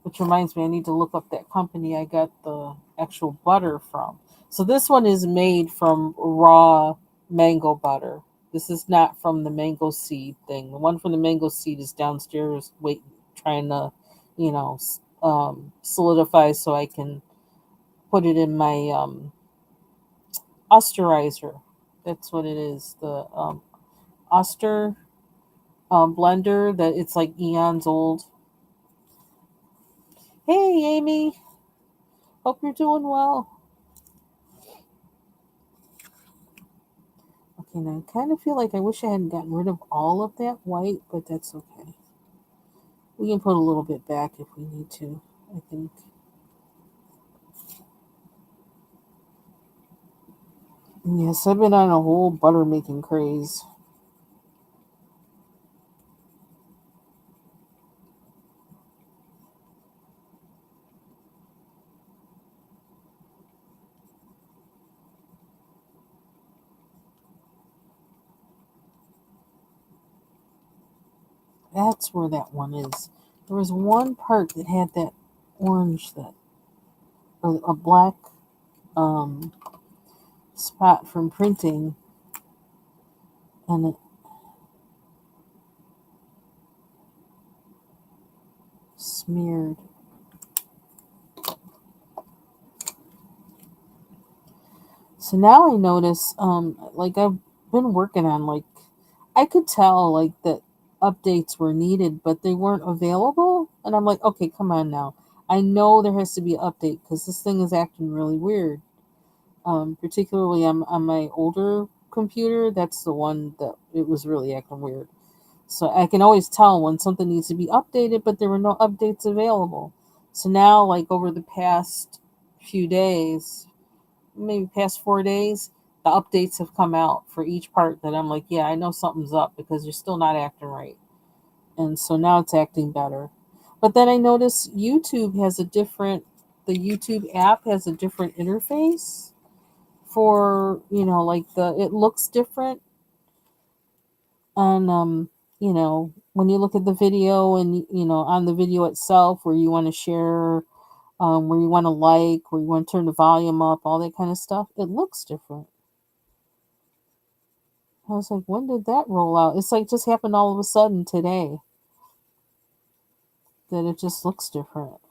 Which reminds me, I need to look up that company I got the actual butter from. So this one is made from raw mango butter. This is not from the mango seed thing. The one from the mango seed is downstairs, waiting, trying to, solidify so I can put it in my osterizer. That's what it is. The Oster blender that it's like eons old. Hey, Amy. Hope you're doing well. Okay, now I kind of feel like I wish I hadn't gotten rid of all of that white, but that's okay. We can put a little bit back if we need to, I think. Yes, I've been on a whole butter making craze. That's where that one is. There was one part that had that orange or a black um, spot from printing, and it smeared. So now I notice, like I've been working on like I could tell like that updates were needed, but they weren't available, and I'm like, okay, come on now. I know there has to be an update because this thing is acting really weird. Particularly on my older computer, that's the one that it was really acting weird. So I can always tell when something needs to be updated, but there were no updates available. So now, like over the past few days, maybe past 4 days, the updates have come out for each part that I'm like, yeah, I know something's up because you're still not acting right. And so now it's acting better. But then I notice the YouTube app has a different interface for, like it looks different on, when you look at the video and, on the video itself where you want to share, where you want to like, where you want to turn the volume up, all that kind of stuff, it looks different. I was like, when did that roll out? It's like just happened all of a sudden today that it just looks different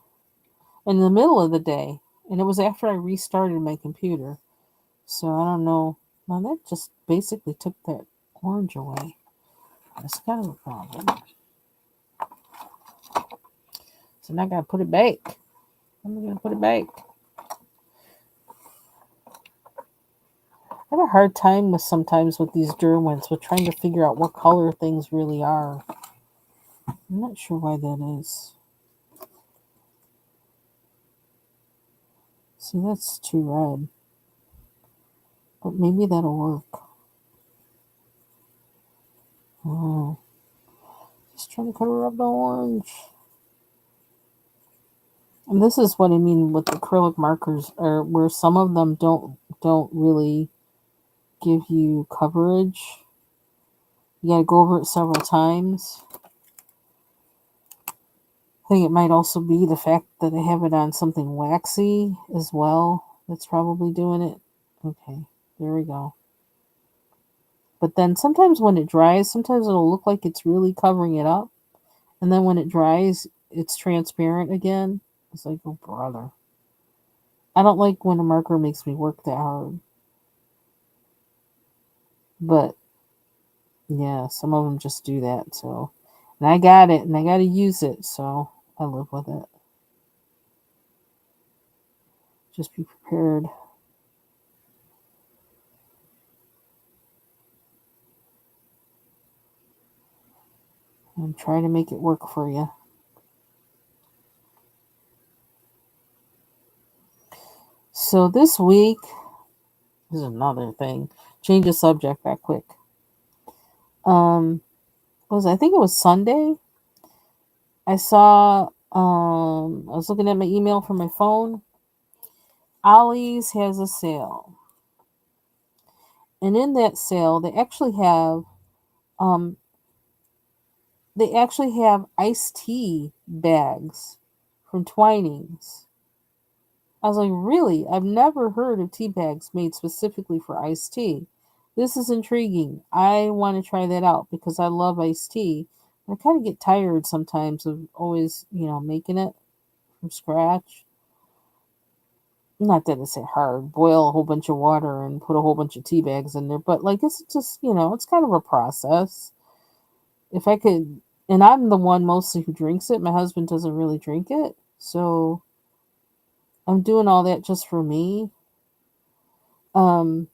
in the middle of the day. And it was after I restarted my computer. So I don't know. Now that just basically took that orange away. That's kind of a problem. So now I gotta put it back. I'm gonna put it back. I have a hard time sometimes with these Derwents with trying to figure out what color things really are. I'm not sure why that is. See, that's too red. But maybe that'll work. Oh. Just trying to cover up the orange. And this is what I mean with acrylic markers, or where some of them don't really give you coverage. You got to go over it several times. I think it might also be the fact that I have it on something waxy as well. That's probably doing it. Okay, there we go. But then sometimes when it dries, sometimes it'll look like it's really covering it up. And then when it dries, it's transparent again. It's like, oh, brother. I don't like when a marker makes me work that hard. But, yeah, some of them just do that. So, and I got it, and I got to use it. So, I live with it. Just be prepared. And try to make it work for you. So this week, this is another thing. Change the subject that quick. I think it was Sunday. I saw, I was looking at my email from my phone. Ollie's has a sale. And in that sale, they actually have iced tea bags from Twinings. I was like, really? I've never heard of tea bags made specifically for iced tea. This is intriguing. I want to try that out because I love iced tea. I kind of get tired sometimes of always, making it from scratch. Not that it's hard. Boil a whole bunch of water and put a whole bunch of tea bags in there. But, it's just, it's kind of a process. If I could, and I'm the one mostly who drinks it. My husband doesn't really drink it. So I'm doing all that just for me. And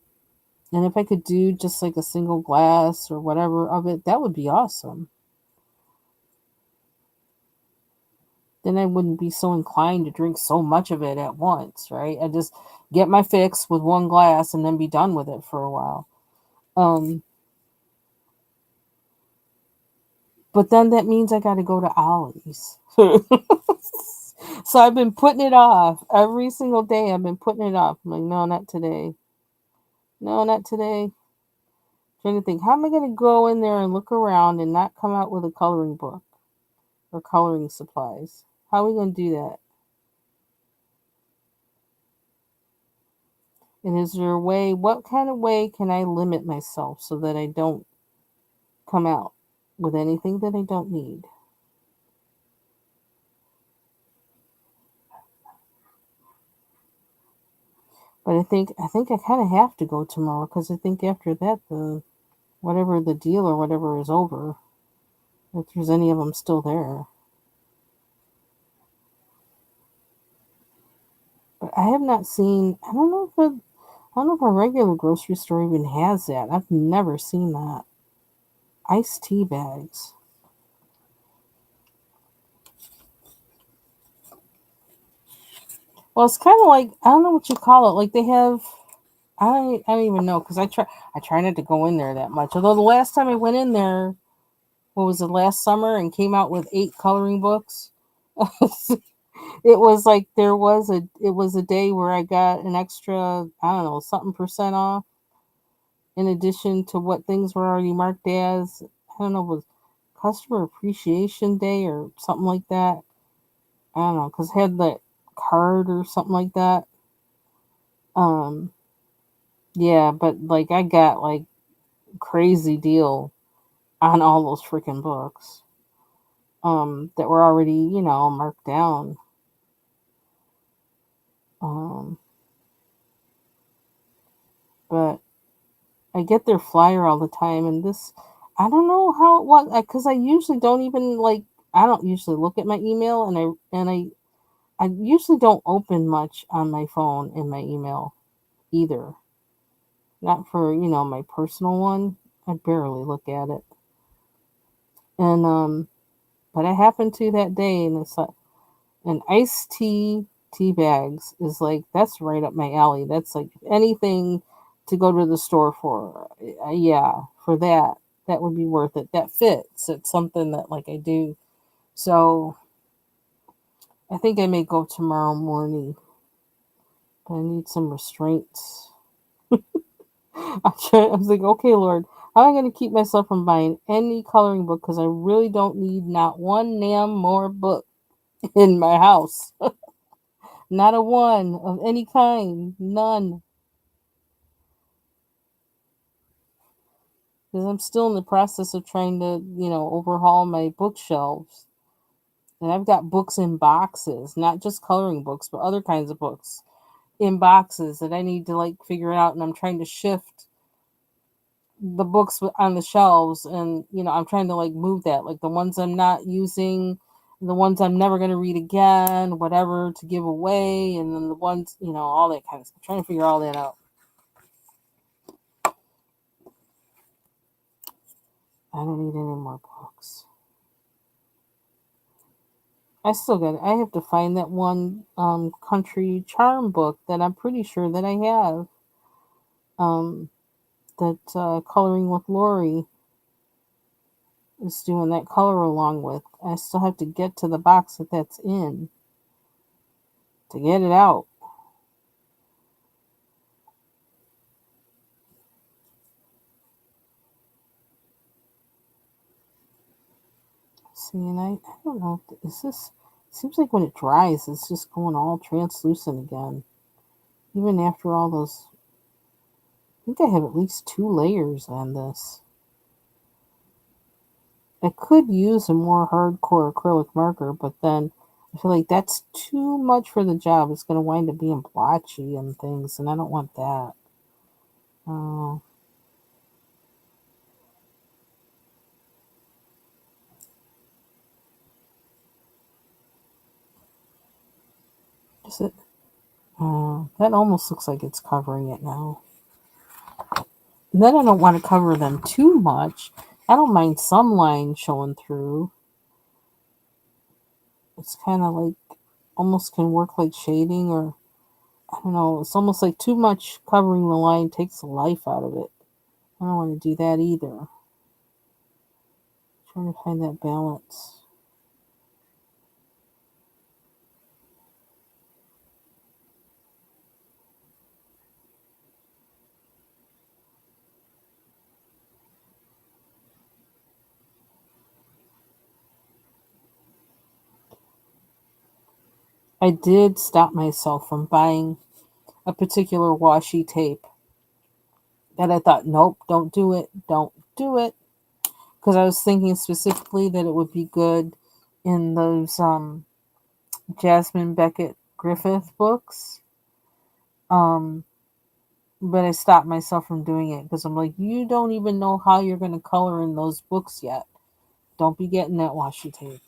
if I could do just like a single glass or whatever of it, that would be awesome. Then I wouldn't be so inclined to drink so much of it at once, right? I just get my fix with one glass and then be done with it for a while. But then that means I got to go to Ollie's. So I've been putting it off every single day. I've been putting it off. I'm like, no, not today. No, not today. Trying to think, how am I going to go in there and look around and not come out with a coloring book or coloring supplies? How are we going to do that? And is there a way, what kind of way can I limit myself so that I don't come out with anything that I don't need? But I think I kind of have to go tomorrow because I think after that, whatever the deal or whatever is over, if there's any of them still there. But I have not seen, I don't know if I don't know if a regular grocery store even has that. I've never seen that. Iced tea bags. Well, it's kind of like, I don't know what you call it. Like they have, I don't even know because I try not to go in there that much. Although the last time I went in there, what was it, last summer, and came out with 8 coloring books. It was like it was a day where I got an extra, I don't know, something percent off in addition to what things were already marked as, I don't know, was customer appreciation day or something like that. I don't know, because it had the card or something like that. Um, yeah, but like I got like crazy deal on all those freaking books. That were already, marked down. Um, but I get their flyer all the time, and this, I don't know how it was, because I usually don't even like, I don't usually look at my email, and I usually don't open much on my phone in my email either. Not for, my personal one. I barely look at it. And but I happened to that day, and it's like an iced tea bags is like, that's right up my alley. That's like anything to go to the store for. Yeah, for that would be worth it. That fits. It's something that like I do. So I think I may go tomorrow morning, but I need some restraints. I was like, okay, Lord, how am I going to keep myself from buying any coloring book? Because I really don't need not one damn more book in my house. Not a one of any kind. None. Because I'm still in the process of trying to, overhaul my bookshelves. And I've got books in boxes, not just coloring books, but other kinds of books in boxes that I need to like figure out. And I'm trying to shift the books on the shelves, and I'm trying to like move that, like the ones I'm not using, the ones I'm never going to read again, whatever, to give away, and then the ones, all that kind of stuff. I'm trying to figure all that out. I don't need any more books. I have to find that one country charm book that I'm pretty sure that I have, um that Coloring with Lori is doing that color along with. I still have to get to the box that's in to get it out. See, and I don't know, is this, seems like when it dries, it's just going all translucent again. Even after all those, I think I have at least 2 layers on this. I could use a more hardcore acrylic marker, but then I feel like that's too much for the job. It's going to wind up being blotchy and things, and I don't want that. Uh, is it? That almost looks like it's covering it now. And then I don't want to cover them too much. I don't mind some lines showing through. It's kind of like, almost can work like shading, or I don't know. It's almost like too much covering the line takes the life out of it. I don't want to do that either. Trying to find that balance. I did stop myself from buying a particular washi tape that I thought, nope, don't do it, don't do it, because I was thinking specifically that it would be good in those Jasmine Beckett Griffith books. Um, but I stopped myself from doing it because I'm like, you don't even know how you're going to color in those books yet. Don't be getting that washi tape.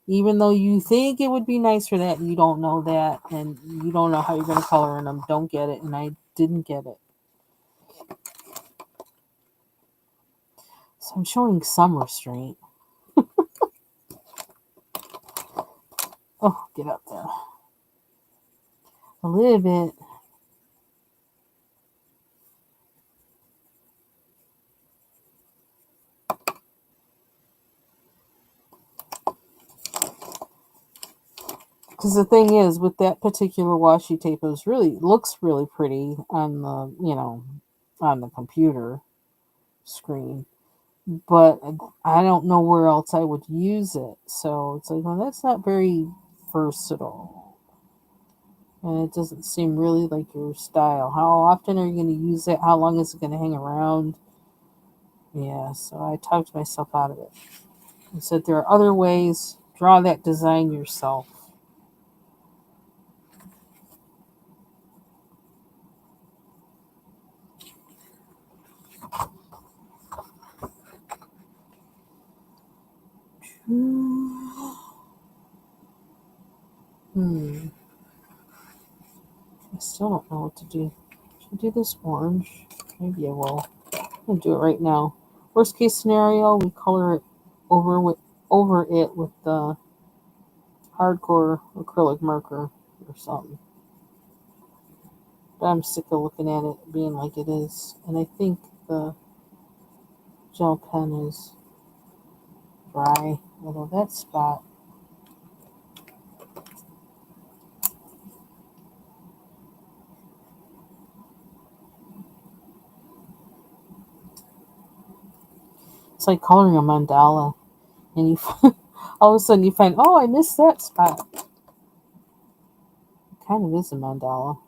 Even though you think it would be nice for that, you don't know that, and you don't know how you're going to color in them. Don't get it, and I didn't get it. So I'm showing some restraint. Oh, get up there. A little bit. Because the thing is, with that particular washi tape, looks really pretty on on the computer screen. But I don't know where else I would use it. So it's like, well, that's not very versatile. And it doesn't seem really like your style. How often are you going to use it? How long is it going to hang around? Yeah, so I talked myself out of it. I said there are other ways. Draw that design yourself. Hmm. I still don't know what to do. Should I do this orange? Maybe I will. I'm gonna do it right now. Worst case scenario, we color it over it with the hardcore acrylic marker or something. But I'm sick of looking at it being like it is. And I think the gel pen is dry. Although that spot. It's like coloring a mandala. And you all of a sudden you find, oh, I missed that spot. It kind of is a mandala.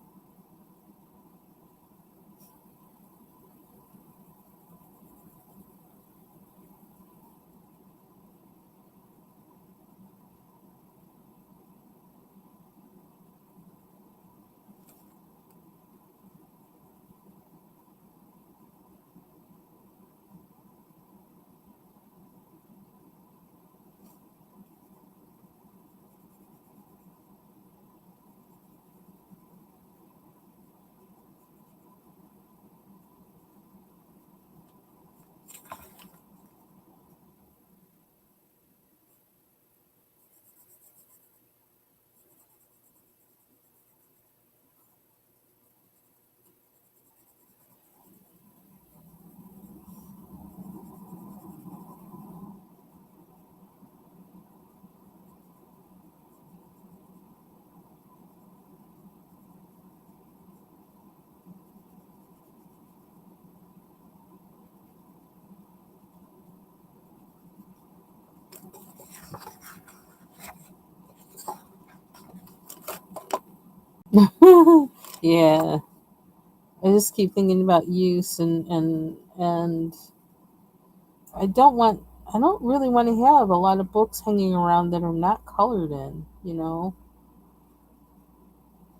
Yeah. I just keep thinking about use and I don't really want to have a lot of books hanging around that are not colored in.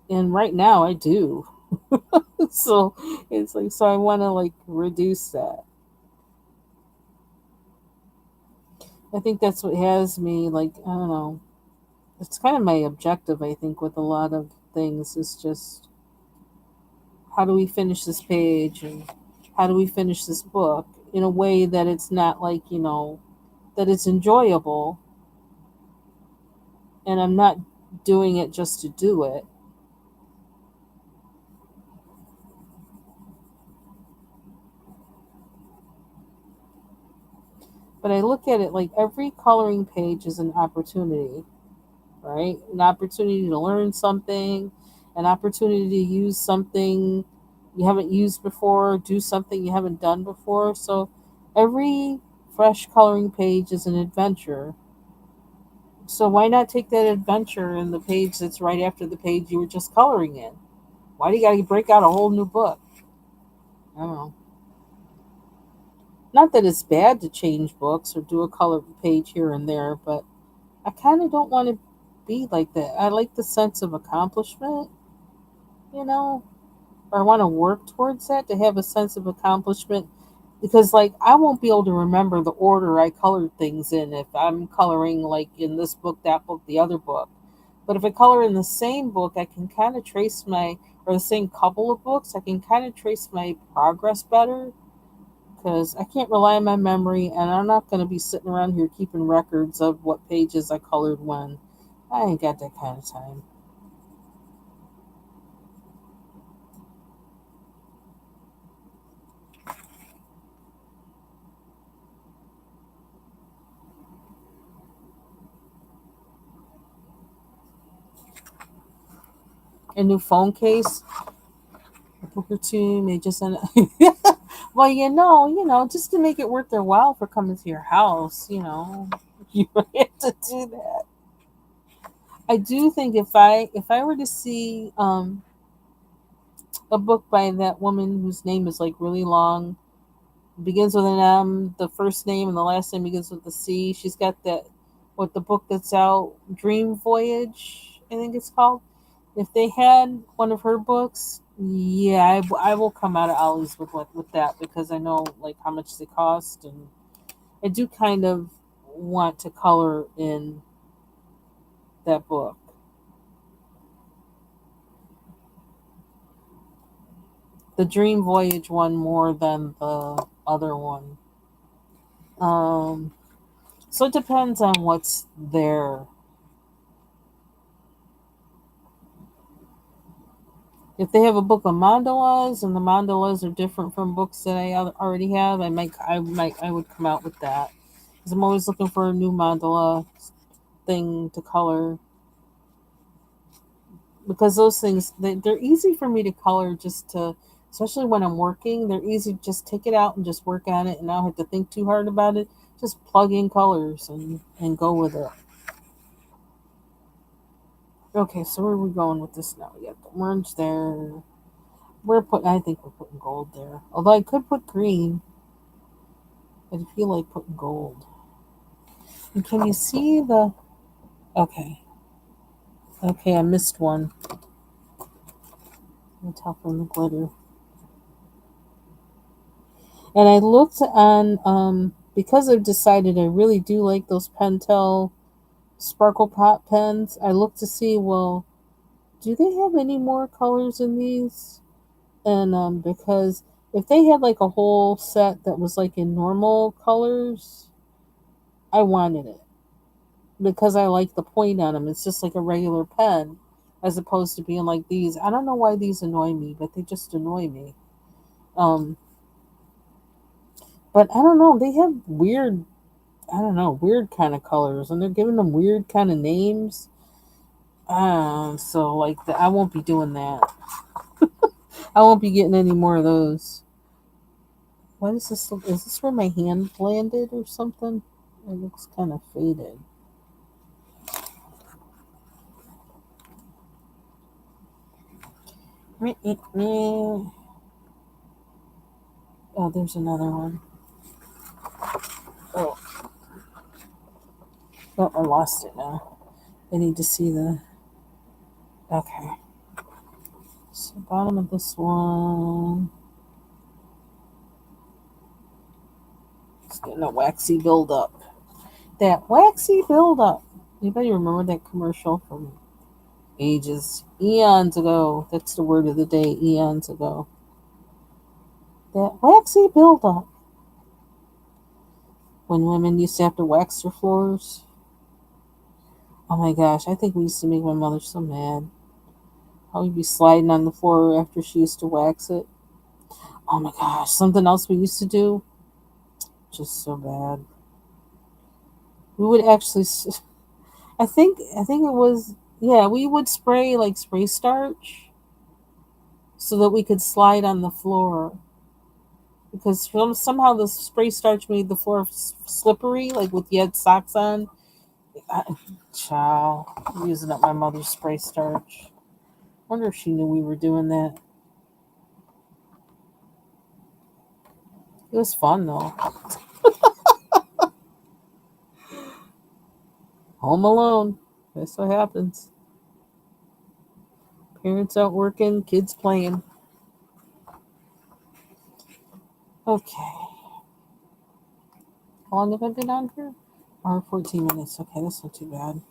And right now I do. So it's like so I want to like reduce that. I think that's what has me like I don't know. It's kind of my objective I think with a lot of things is just how do we finish this page and how do we finish this book in a way that it's not like, that it's enjoyable and I'm not doing it just to do it. But I look at it like every coloring page is an opportunity, right? An opportunity to learn something, an opportunity to use something you haven't used before, do something you haven't done before. So every fresh coloring page is an adventure. So why not take that adventure in the page that's right after the page you were just coloring in? Why do you got to break out a whole new book? I don't know. Not that it's bad to change books or do a color page here and there, but I kind of don't want to be like that. I like the sense of accomplishment, you know, or I want to work towards that to have a sense of accomplishment because, like, I won't be able to remember the order I colored things in if I'm coloring, like, in this book, that book, the other book. But if I color in the same book, I can kind of or the same couple of books, I can kind of trace my progress better because I can't rely on my memory, and I'm not going to be sitting around here keeping records of what pages I colored when. I ain't got that kind of time. A new phone case, a book or two may just end up. Well, just to make it worth their while for coming to your house, you have to do that. I do think if I were to see a book by that woman whose name is like really long, begins with an M, the first name and the last name begins with the C. She's got that what the book that's out, Dream Voyage, I think it's called. If they had one of her books, yeah, I will come out of Ollie's with that because I know like how much they cost, and I do kind of want to color in that book. The Dream Voyage one more than the other one. Um, so it depends on what's there. If they have a book of mandalas and the mandalas are different from books that I already have, I would come out with that. Because I'm always looking for a new mandala thing to color. Because those things they're easy for me to color just to, especially when I'm working. They're easy to just take it out and just work on it, and I don't have to think too hard about it. Just plug in colors and go with it. Okay, so where are we going with this now? We got the orange there. I think we're putting gold there. Although I could put green. I feel like putting gold. And can you see the? Okay, okay, I missed one. On top of the glitter. And I looked on because I've decided I really do like those Pentel Sparkle Pop pens. I looked to see, well, do they have any more colors in these? And because if they had like a whole set that was like in normal colors, I wanted it because I like the point on them. It's just like a regular pen as opposed to being like these. I don't know why these annoy me, but they just annoy me. Um, but I don't know. They have weird, I don't know, weird kind of colors, and they're giving them weird kind of names. So like I won't be doing that. I won't be getting any more of those. What is this? Is this where my hand landed or something? It looks kind of faded. Oh, there's another one. Oh, oh, I lost it now. I need to see the. Okay. So bottom of this one. It's getting a waxy buildup. That waxy buildup. Anybody remember that commercial from ages, eons ago? That's the word of the day, eons ago. That waxy buildup. When women used to have to wax their floors. Oh my gosh, I think we used to make my mother so mad. How we'd be sliding on the floor after she used to wax it. Oh my gosh, something else we used to do. Just so bad. We would actually. I think it was, yeah. We would spray like spray starch so that we could slide on the floor because somehow the spray starch made the floor slippery, like with you had socks on. I, Child, I'm using up my mother's spray starch. Wonder if she knew we were doing that. It was fun though. Home alone. That's what happens. Parents out working, kids playing. Okay. How long have I been on here? 14 minutes. Okay, that's not too bad.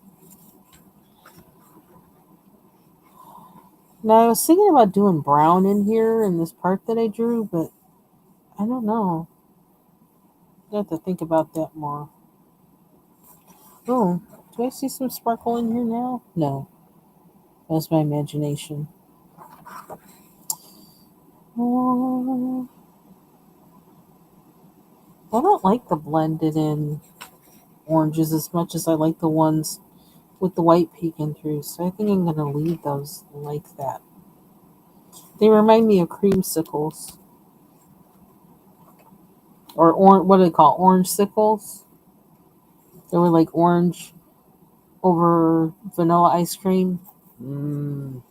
Now, I was thinking about doing brown in here in this part that I drew, but I don't know. I have to think about that more. Oh, do I see some sparkle in here now? No, that's my imagination. Oh, I don't like the blended in oranges as much as I like the ones with the white peeking through. So I think I'm going to leave those like that. They remind me of creamsicles. Or what do they call orange sickles? They were like orange over vanilla ice cream. Mm.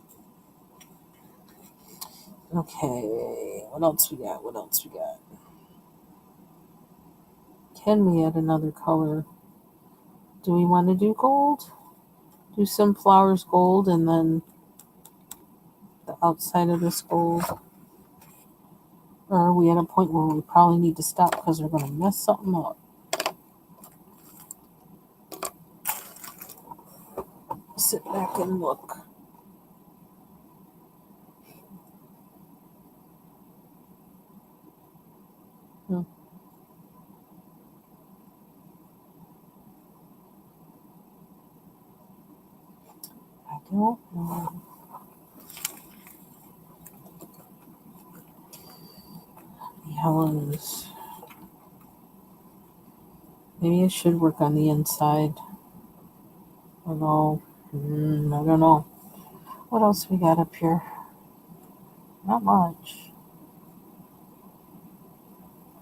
Okay, what else we got? What else we got? Can we add another color? Do we want to do gold? Do some flowers gold and then the outside of this gold? Or are we at a point where we probably need to stop because we're going to mess something up? Sit back and look. Hmm. I don't know. Yellows. Maybe I should work on the inside. Although, I don't know. What else we got up here? Not much.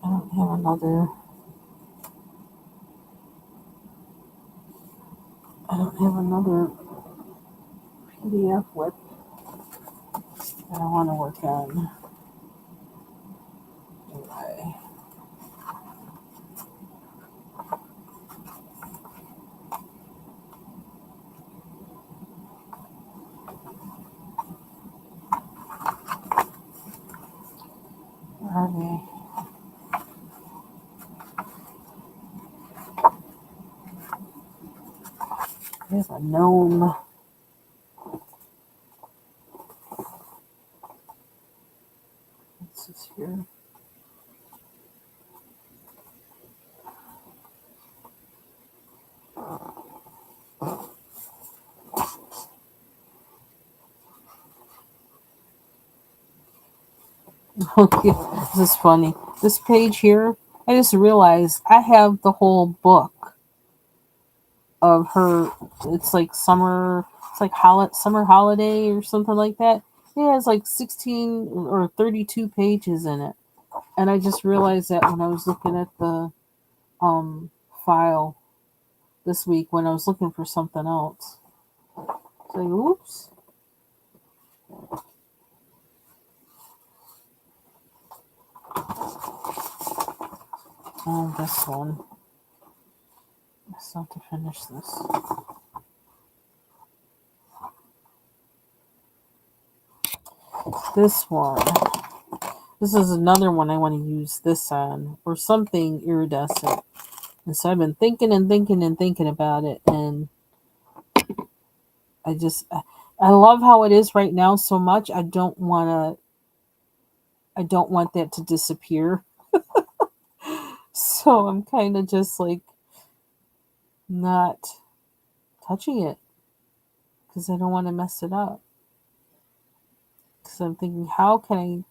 I don't have another. I don't have another PDF with that I want to work on. Okay. Where are they? There's a gnome. What's this here? Okay, this is funny. This page here, I just realized I have the whole book of her. It's like summer. It's like summer holiday or something like that. It has like 16 or 32 pages in it, and I just realized that when I was looking at the um file this week when I was looking for something else. So, oops. Oh, this one. I still have to finish this. This one. This is another one I want to use this on, or something iridescent. And so I've been thinking and thinking and thinking about it, and I love how it is right now so much. I don't want that to disappear. So I'm kind of just like not touching it because I don't want to mess it up. Because I'm thinking, how can I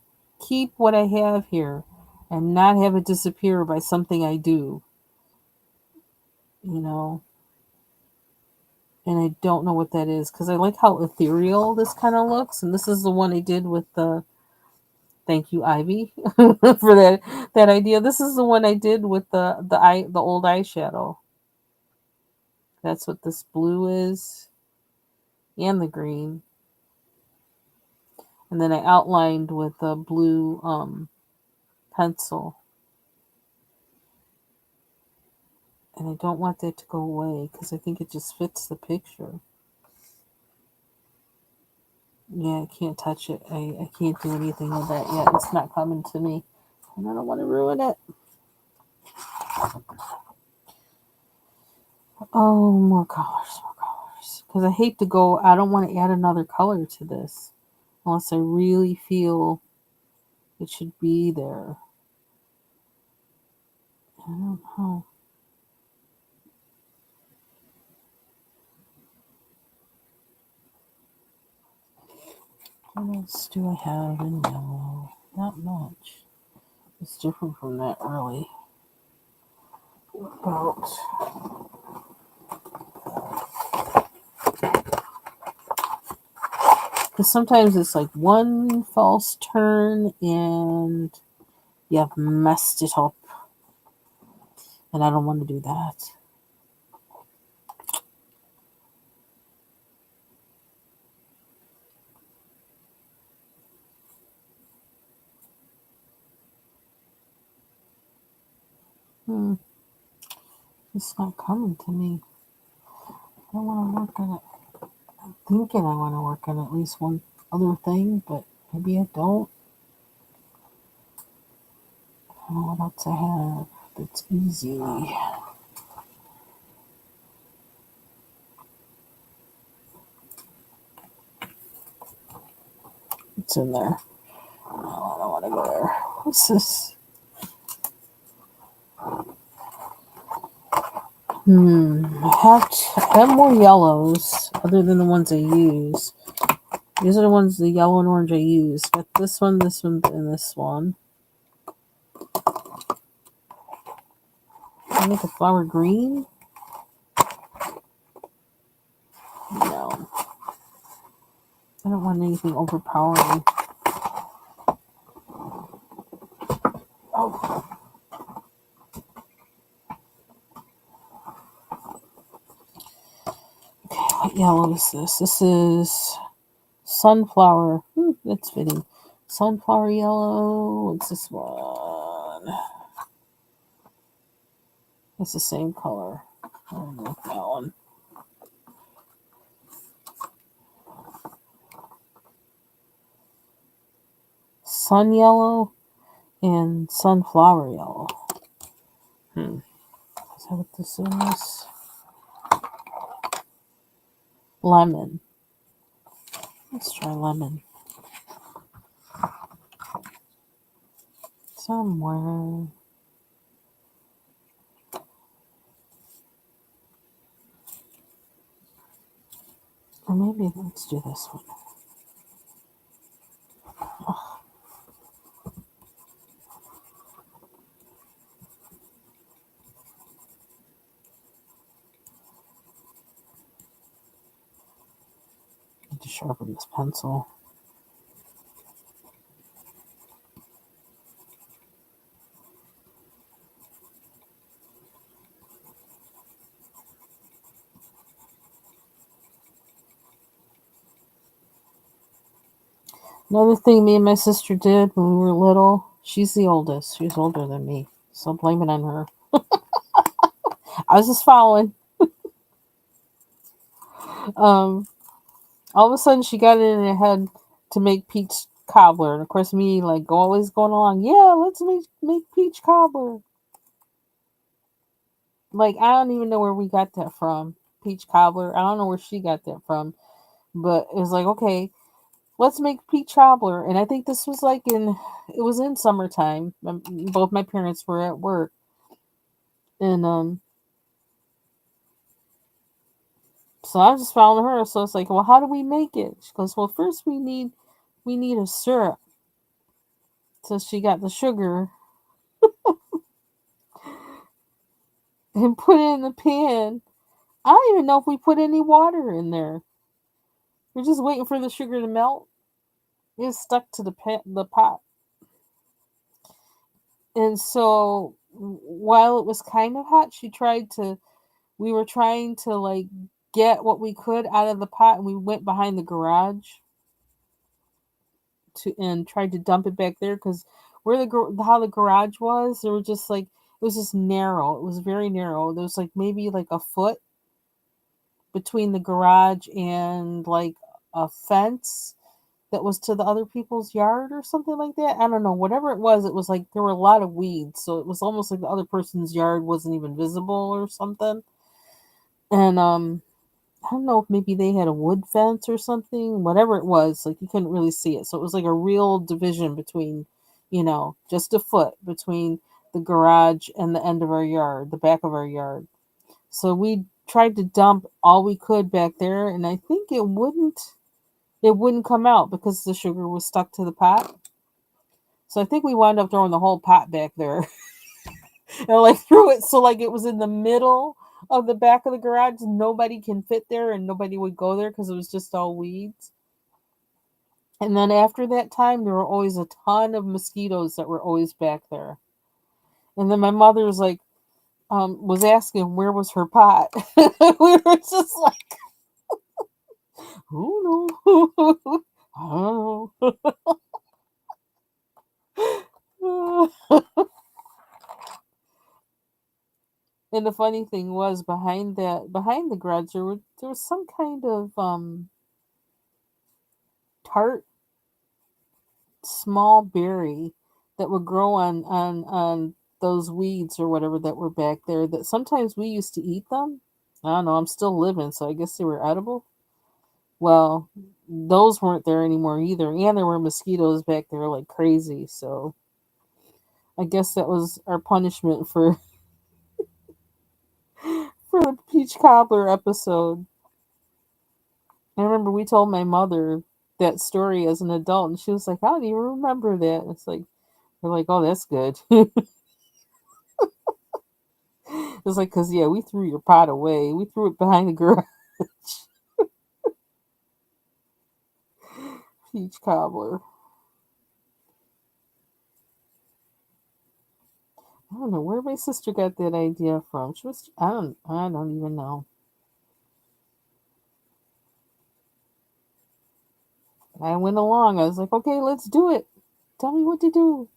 keep what I have here and not have it disappear by something I do, you know? And I don't know what that is because I like how ethereal this kind of looks. And this is the one I did with the thank you, Ivy, for that idea. This is the one I did with the old eyeshadow. That's what this blue is, and the green. And then I outlined with a blue pencil. And I don't want that to go away because I think it just fits the picture. Yeah, I can't touch it. I can't do anything with that yet. It's not coming to me. And I don't want to ruin it. Oh, more colors, more colors. Because I hate to go, I don't want to add another color to this unless I really feel it should be there. I don't know. What else do I have in yellow? Not much. It's different from that really. About because sometimes it's like one false turn and you have messed it up, and I don't want to do that. It's not coming to me. I want to work on it. I'm thinking I want to work on at least one other thing, but maybe I don't. I don't know what else I have that's easy. It's in there. Oh, I don't want to go there. What's this? I have more yellows other than the ones I use. These are the ones, the yellow and orange I use. Got this one, and this one. Can I make a flower green? No. I don't want anything overpowering. Oh. Okay, what yellow is this? This is sunflower. That's fitting. Sunflower yellow. What's this one? It's the same color. I don't like that one. Sun yellow and sunflower yellow. Is that what this is? Lemon. Let's try lemon. Somewhere. Or maybe let's do this one. Oh. I need to sharpen this pencil. Another thing me and my sister did when we were little, she's the oldest. She's older than me. So blame it on her. I was just following. All of a sudden she got it in her head to make peach cobbler. And of course me like always going along, yeah, let's make peach cobbler. Like I don't even know where we got that from. Peach cobbler. I don't know where she got that from. But it was like, okay, let's make peach cobbler. And I think this was like it was in summertime. Both my parents were at work. And so I was just following her. So it's like, well, how do we make it? She goes, well, first we need a syrup. So she got the sugar and put it in the pan. I don't even know if we put any water in there. We're just waiting for the sugar to melt. It stuck to the pot. And so while it was kind of hot, we were trying to like get what we could out of the pot, and we went behind the garage and tried to dump it back there because where how the garage was, there were just like it was just narrow. It was very narrow. There was like maybe like a foot between the garage and like a fence that was to the other people's yard or something like that. I don't know. Whatever it was like there were a lot of weeds, so it was almost like the other person's yard wasn't even visible or something. And I don't know if maybe they had a wood fence or something. Whatever it was, like you couldn't really see it. So it was like a real division between, just a foot between the garage and the end of our yard, the back of our yard. So we tried to dump all we could back there, and I think it wouldn't come out because the sugar was stuck to the pot. So I think we wound up throwing the whole pot back there. And like threw it so like it was in the middle of the back of the garage. Nobody can fit there and nobody would go there because it was just all weeds. And then after that time, there were always a ton of mosquitoes that were always back there. And then my mother was asking where was her pot. We were just like, who knows? I don't know. And the funny thing was behind the garage there was some kind of tart small berry that would grow on those weeds or whatever that were back there that sometimes we used to eat them. I don't know, I'm still living, so I guess they were edible. Well, those weren't there anymore either, and there were mosquitoes back there like crazy, so I guess that was our punishment for the peach cobbler episode. I remember we told my mother that story as an adult, and she was like, I don't even remember that. It's like, we're like, oh, that's good. It's like, because, yeah, we threw your pot away. We threw it behind the garage. Peach cobbler. I don't know where my sister got that idea from. I don't even know. I went along. I was like, okay, let's do it. Tell me what to do.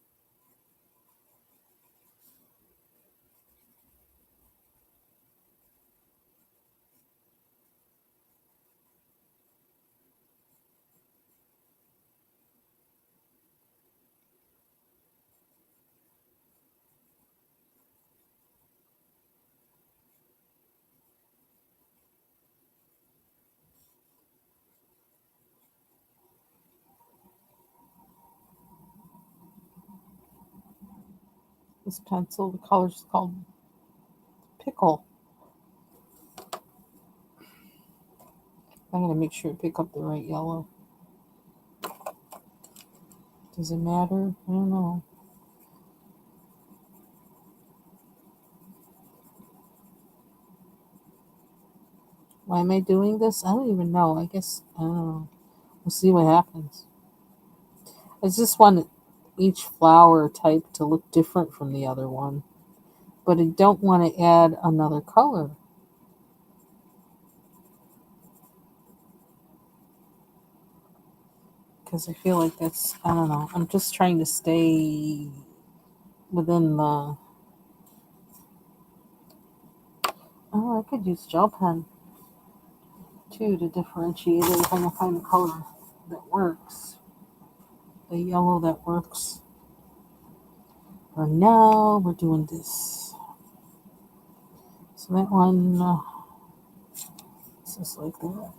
This pencil, the color is called pickle. I gotta make sure to pick up the right yellow. Does it matter? I don't know. Why am I doing this? I don't even know. I guess, I don't know. We'll see what happens. I just want each flower type to look different from the other one, but I don't want to add another color because I feel like I don't know. I'm just trying to stay within the. Oh, I could use gel pen too to differentiate it if I can find a color that works. The yellow that works. For now, we're doing this. So that one, it's just like that.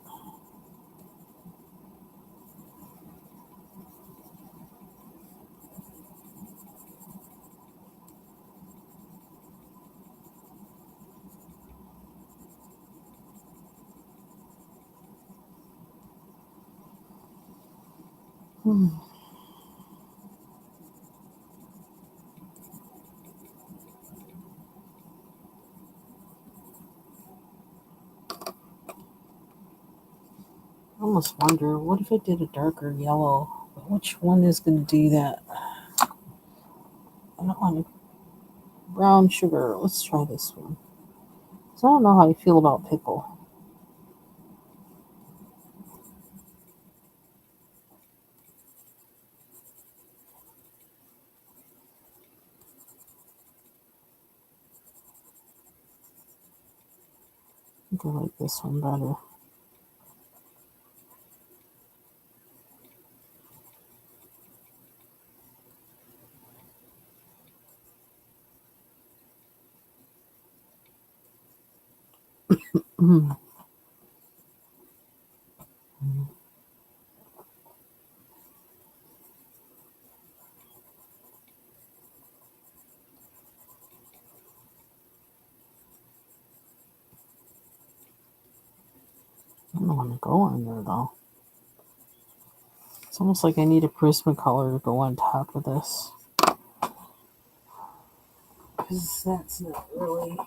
Hmm. I almost wonder, what if I did a darker yellow? Which one is going to do that? I don't want brown sugar. Let's try this one. So I don't know how I feel about pickle. I think I like this one better. Mm. I don't want to go on there though. It's almost like I need a Prismacolor to go on top of this. Because that's not really...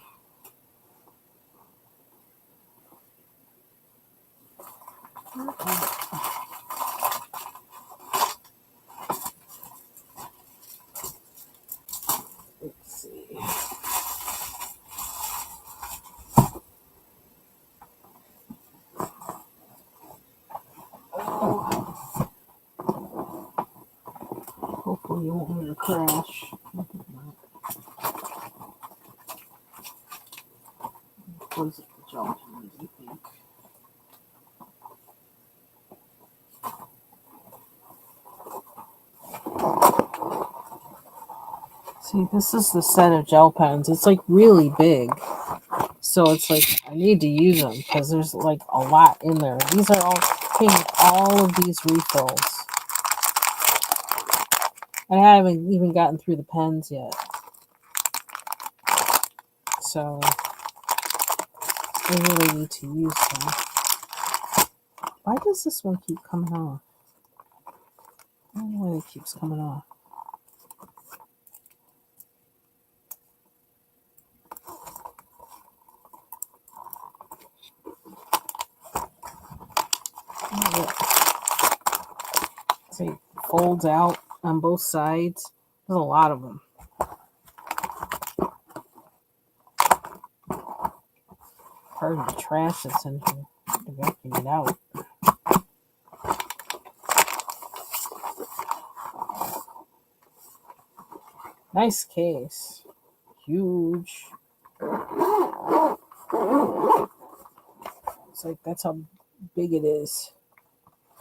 Let's see. Hopefully you won't hear a crash. Close up the gel pens, I think. See, this is the set of gel pens. It's like really big. So it's like I need to use them because there's like a lot in there. These are all of these refills. I haven't even gotten through the pens yet. So I really need to use them. Why does this one keep coming off? I don't know why it keeps coming off. So it folds out on both sides. There's a lot of them. Part of the trash that's in here. To vacuum it out. Nice case. Huge. It's like that's how big it is.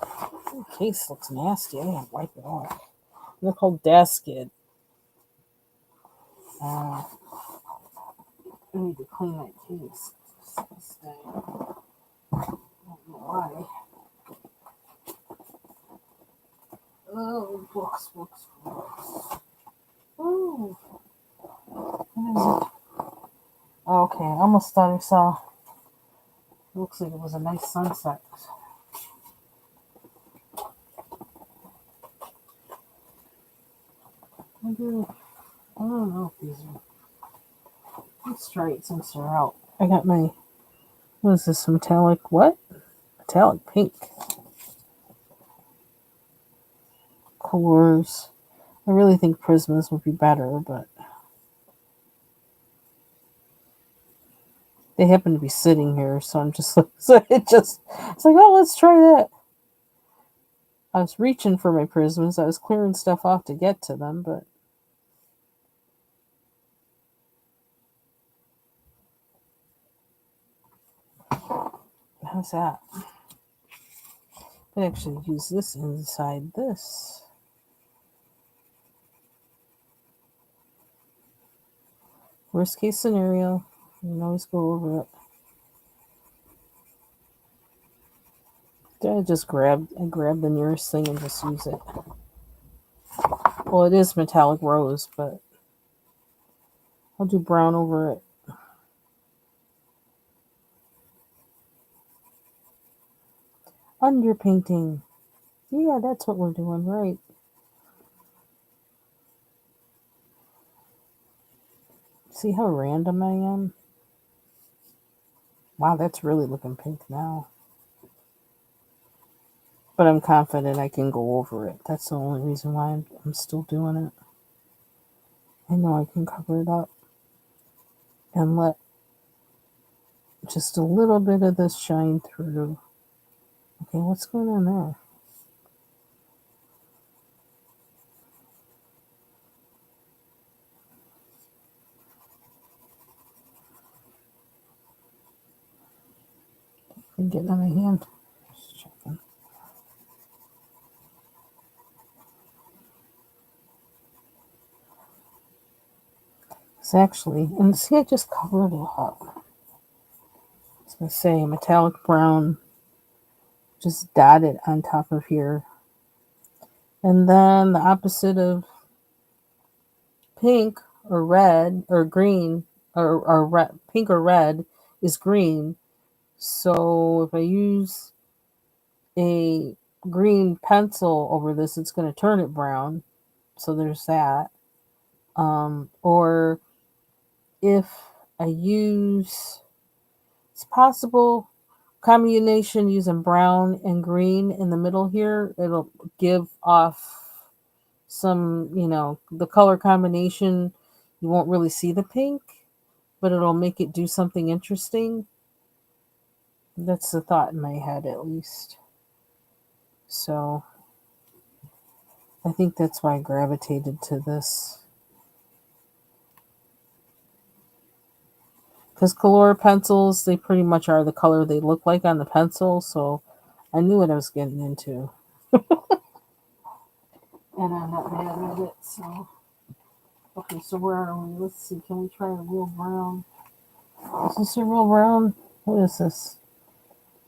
The case looks nasty. I gotta wipe it off. Look how Daskid. I need to clean that case. I don't know why. Oh, books. Oh, what is it? Okay, I almost thought I saw. Looks like it was a nice sunset. I don't know if these are. Let's try it since they're out. I got my. What is this? Metallic what? Metallic pink. Colors. I really think Prismas would be better, but they happen to be sitting here, so I'm just like, it's like, oh, let's try that. I was reaching for my Prismas. I was clearing stuff off to get to them, but how's that? I actually use this inside this. Worst case scenario, you can always go over it. I grabbed the nearest thing and just use it. Well, it is metallic rose, but I'll do brown over it. Underpainting. Yeah, that's what we're doing, right? See how random I am? Wow, that's really looking pink now. But I'm confident I can go over it. That's the only reason why I'm still doing it. I know I can cover it up and let just a little bit of this shine through. Okay, what's going on there? I'm getting on my hand. Just checking. It's actually, and see, I just covered it up. I was going to say metallic brown, just dotted on top of here. And then the opposite of pink or red or green or red, pink or red is green. So if I use a green pencil over this, it's going to turn it brown. So there's that. Or if I use, it's possible combination using brown and green in the middle here, it'll give off some, the color combination. You won't really see the pink, but it'll make it do something interesting. That's the thought in my head, at least. So I think that's why I gravitated to this. Because color pencils, they pretty much are the color they look like on the pencil, so I knew what I was getting into. And I'm not mad at it, so. Okay, so where are we? Let's see, can we try a real brown? Is this a real brown? What is this?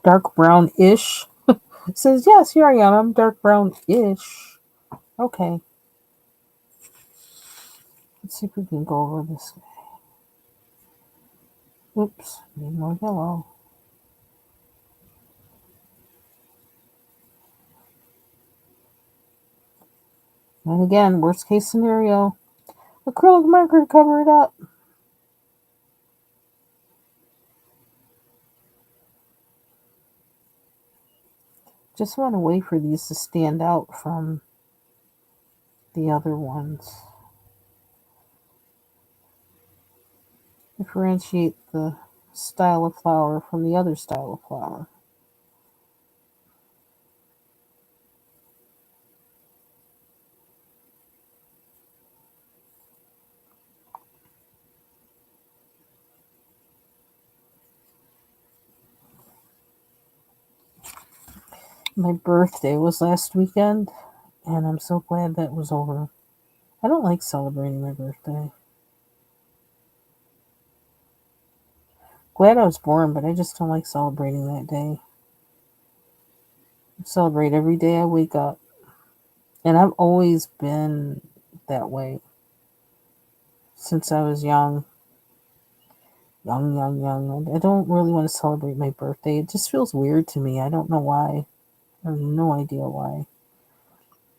Dark brown-ish? It says, yes, here I am. I'm dark brown-ish. Okay. Let's see if we can go over this guy. Oops, need more yellow. And again, worst case scenario, acrylic marker to cover it up. Just want a way for these to stand out from the other ones. Differentiate the style of flower from the other style of flower. My birthday was last weekend, and I'm so glad that was over. I don't like celebrating my birthday. Glad I was born, but I just don't like celebrating that day. I celebrate every day I wake up. And I've always been that way since I was young. Young. I don't really want to celebrate my birthday. It just feels weird to me. I don't know why. I have no idea why.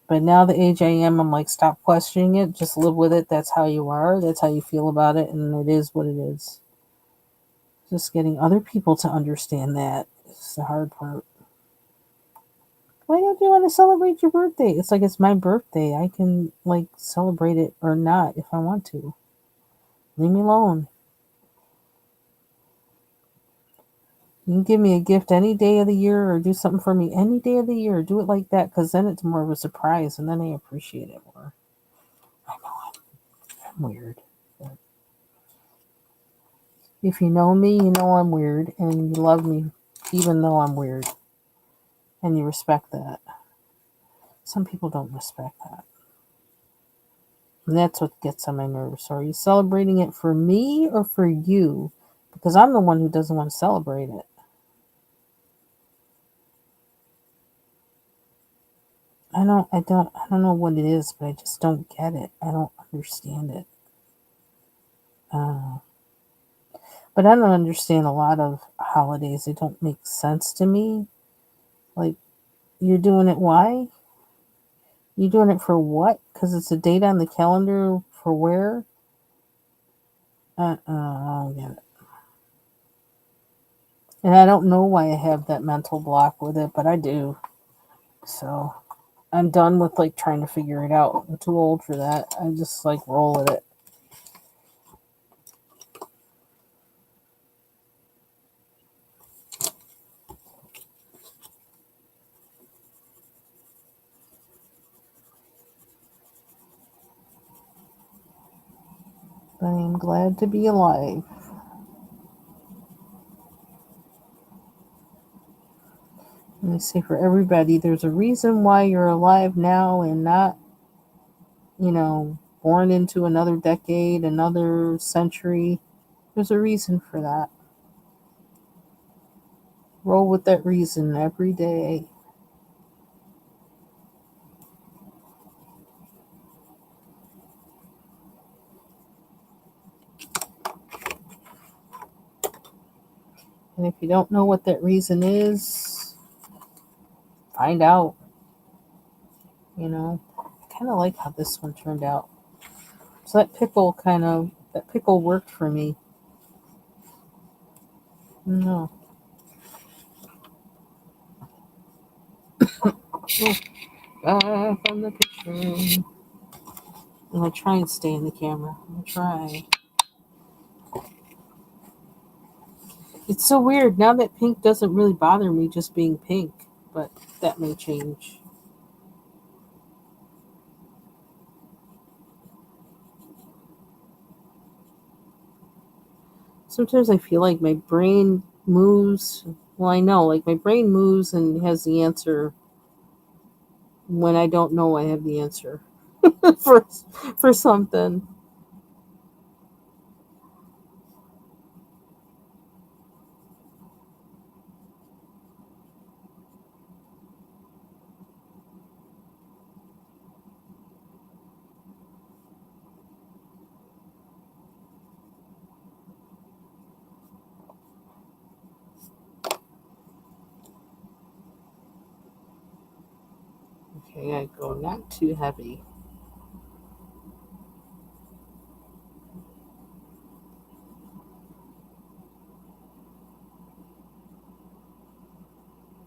But now the age I am, I'm like, stop questioning it. Just live with it. That's how you are. That's how you feel about it. And it is what it is. Just getting other people to understand that is the hard part. Why don't you want to celebrate your birthday? It's like it's my birthday. I can like celebrate it or not if I want to. Leave me alone. You can give me a gift any day of the year or do something for me any day of the year. Do it like that because then it's more of a surprise and then I appreciate it more. I know I'm weird. But if you know me, you know I'm weird and you love me even though I'm weird. And you respect that. Some people don't respect that. And that's what gets on my nerves. So are you celebrating it for me or for you? Because I'm the one who doesn't want to celebrate it. I don't know what it is, but I just don't get it. I don't understand it. But I don't understand a lot of holidays. They don't make sense to me. Like, you're doing it, why? You're doing it for what? Because it's a date on the calendar for where? I don't get it. And I don't know why I have that mental block with it, but I do. So I'm done with like trying to figure it out. I'm too old for that. I just like roll with it. But I'm glad to be alive. And I say for everybody, there's a reason why you're alive now and not, born into another decade, another century. There's a reason for that. Roll with that reason every day. And if you don't know what that reason is, find out. You know, I kind of like how this one turned out. So that pickle worked for me. No. Back on the picture. I'm gonna try and stay in the camera. I'm gonna try. It's so weird now that pink doesn't really bother me just being pink, but that may change. Sometimes I feel like my brain moves. Well, I know, like my brain moves and has the answer when I don't know I have the answer for for something. Okay, I go not too heavy.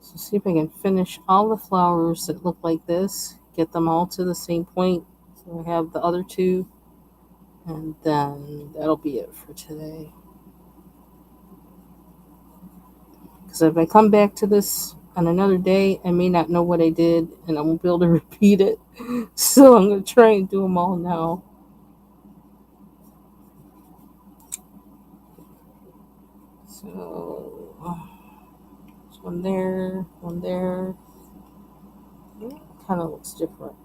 So see if I can finish all the flowers that look like this, get them all to the same point. So I have the other two, and then that'll be it for today. Because if I come back to this on another day, I may not know what I did, and I won't be able to repeat it. So I'm going to try and do them all now. So there's one there, one there. Kind of looks different.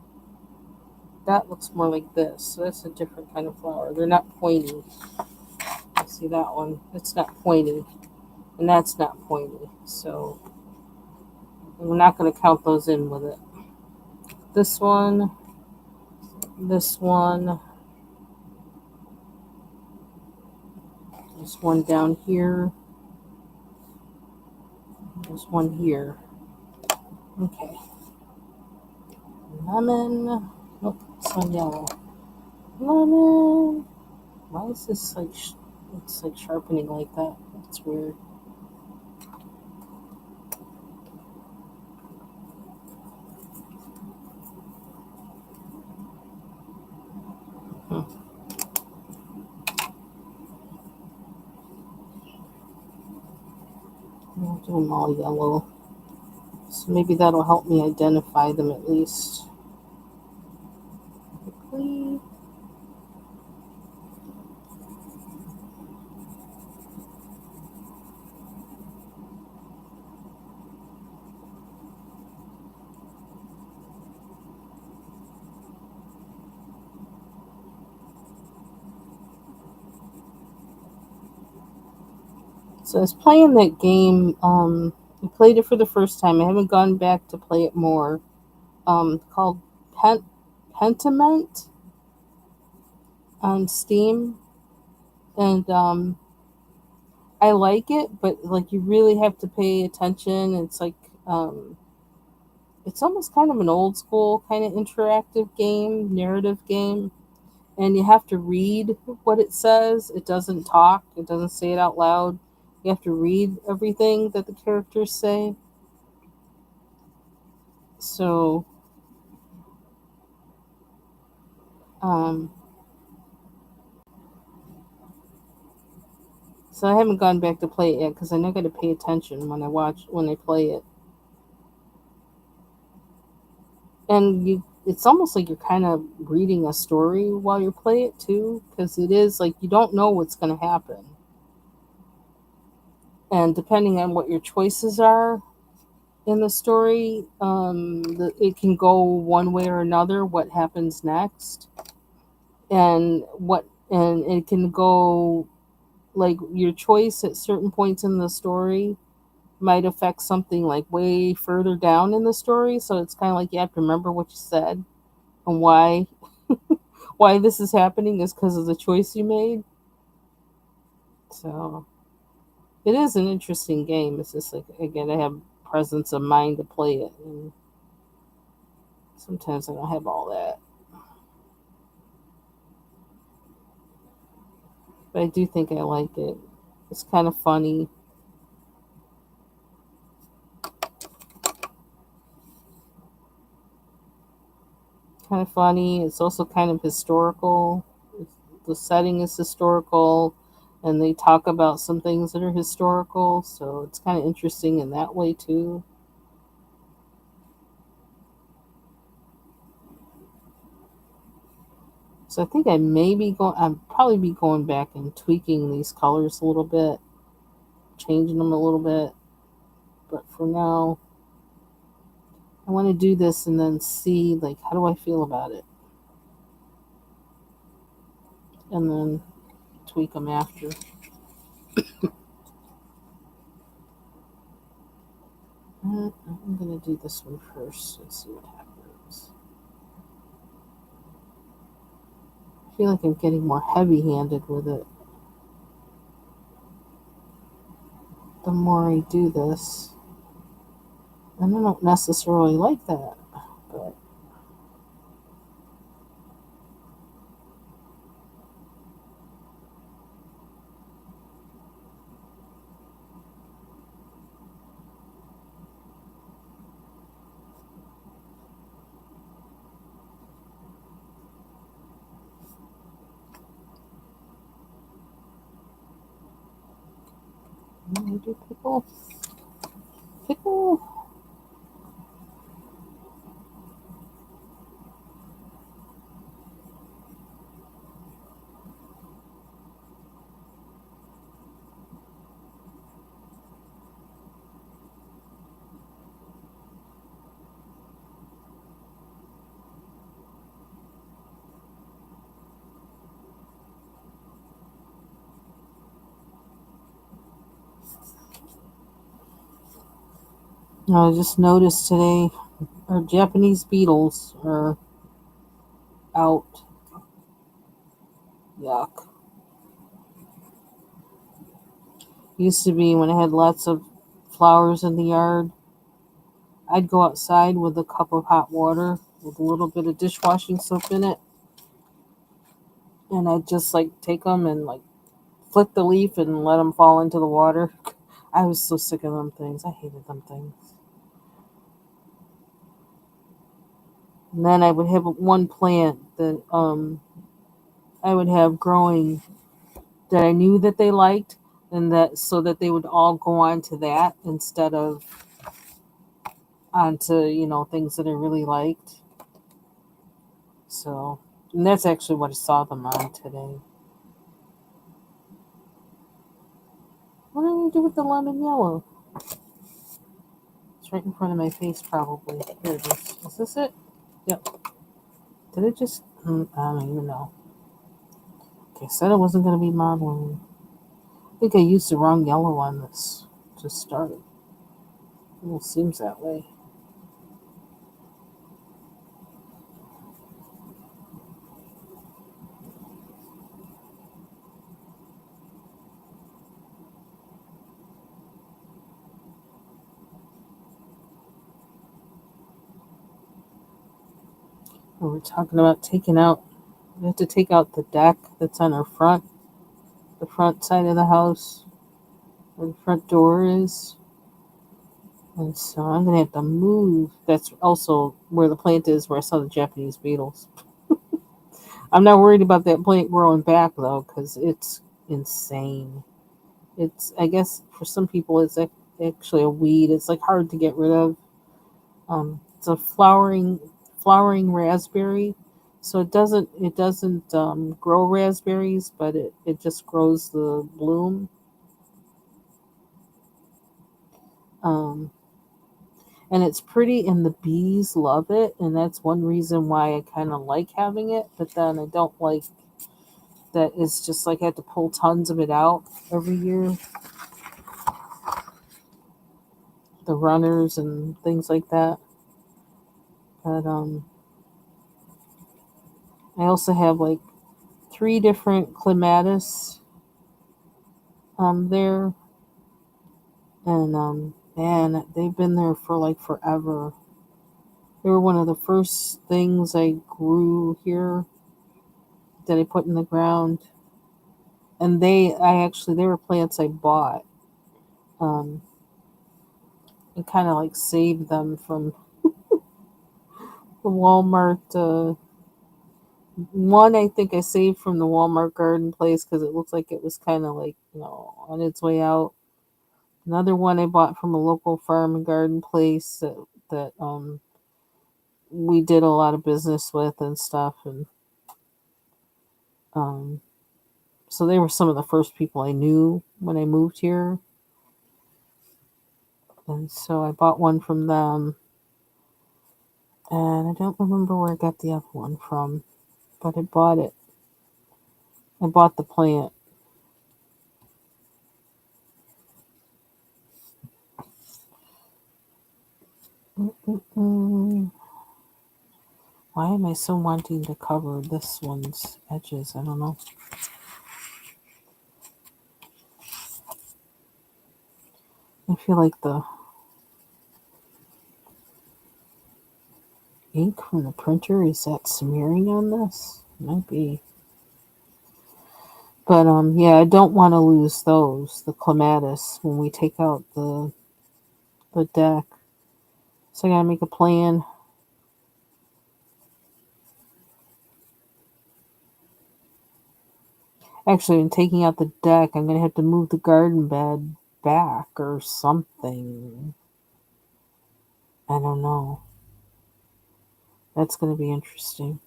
That looks more like this. So that's a different kind of flower. They're not pointy. See that one? It's not pointy. And that's not pointy. So we're not going to count those in with it. This one, this one, there's one down here, there's one here. Okay. Lemon. Nope, it's on yellow. Lemon. Why is this like, it's like sharpening like that? That's weird. Hmm. I'll do them all yellow. So maybe that'll help me identify them at least. Quickly. So I was playing that game. I played it for the first time. I haven't gone back to play it more. Called Pentiment on Steam, and I like it, but like you really have to pay attention. It's like um, it's almost kind of an old school kind of interactive game, narrative game, and you have to read what it says. It doesn't talk. It doesn't say it out loud. You have to read everything that the characters say. So um, so I haven't gone back to play it yet because I know I got to pay attention when I play it. And it's almost like you're kind of reading a story while you play it too, because it is like you don't know what's going to happen, and depending on what your choices are in the story, it can go one way or another. What happens next, and it can go like your choice at certain points in the story might affect something like way further down in the story. So it's kind of like you have to remember what you said and why this is happening is because of the choice you made. So It is an interesting game. It's just like, again, I have presence of mind to play it, and sometimes I don't have all that. But I do think I like it. It's kind of funny. Kind of funny. It's also kind of historical. The setting is historical, and they talk about some things that are historical, so it's kind of interesting in that way too. So I think I may be going. I'd probably be going back and tweaking these colors a little bit, changing them a little bit. But for now, I want to do this and then see like how do I feel about it, and then tweak them after. I'm gonna do this one first and see what happens. I feel like I'm getting more heavy-handed with it the more I do this, and I don't necessarily like that. But I'm gonna do pickle, pickle. I just noticed today our Japanese beetles are out. Yuck. Used to be when I had lots of flowers in the yard, I'd go outside with a cup of hot water with a little bit of dishwashing soap in it, and I'd just like take them and like flick the leaf and let them fall into the water. I was so sick of them things. I hated them things. And then I would have one plant that I would have growing that I knew that they liked, and that so that they would all go on to that instead of onto things that I really liked. So, and that's actually what I saw them on today. What do I do with the lemon yellow? It's right in front of my face, probably. Here it is. Is this it? Yep. Did it just? I don't even know. Okay, said it wasn't going to be modeling. I think I used the wrong yellow on this to start. It almost seems that way. We're talking about taking out. We have to take out the deck that's on our the front side of the house, where the front door is. And so I'm gonna have to move. That's also where the plant is, where I saw the Japanese beetles. I'm not worried about that plant growing back though, because it's insane. It's, I guess for some people it's actually a weed. It's like hard to get rid of. It's a flowering raspberry, so it doesn't grow raspberries, but it just grows the bloom. Um, and it's pretty, and the bees love it, and that's one reason why I kind of like having it. But then I don't like that it's just like I have to pull tons of it out every year, the runners and things like that. But I also have like three different clematis there. and they've been there for like forever. They were one of the first things I grew here that I put in the ground, and they were plants I bought, um, and kind of like saved them from the Walmart. One I think I saved from the Walmart garden place because it looked like it was kind of like on its way out. Another one I bought from a local farm and garden place that we did a lot of business with and stuff, and um, so they were some of the first people I knew when I moved here, and so I bought one from them, and I don't remember where I got the other one from, but I bought it. I bought the plant. Mm-mm-mm. Why am I so wanting to cover this one's edges? I don't know. I feel like the ink from the printer is that smearing on this? Might be. But yeah, I don't want to lose those, the clematis, when we take out the deck. So I gotta make a plan. Actually, in taking out the deck, I'm gonna have to move the garden bed back or something. I don't know. That's gonna be interesting.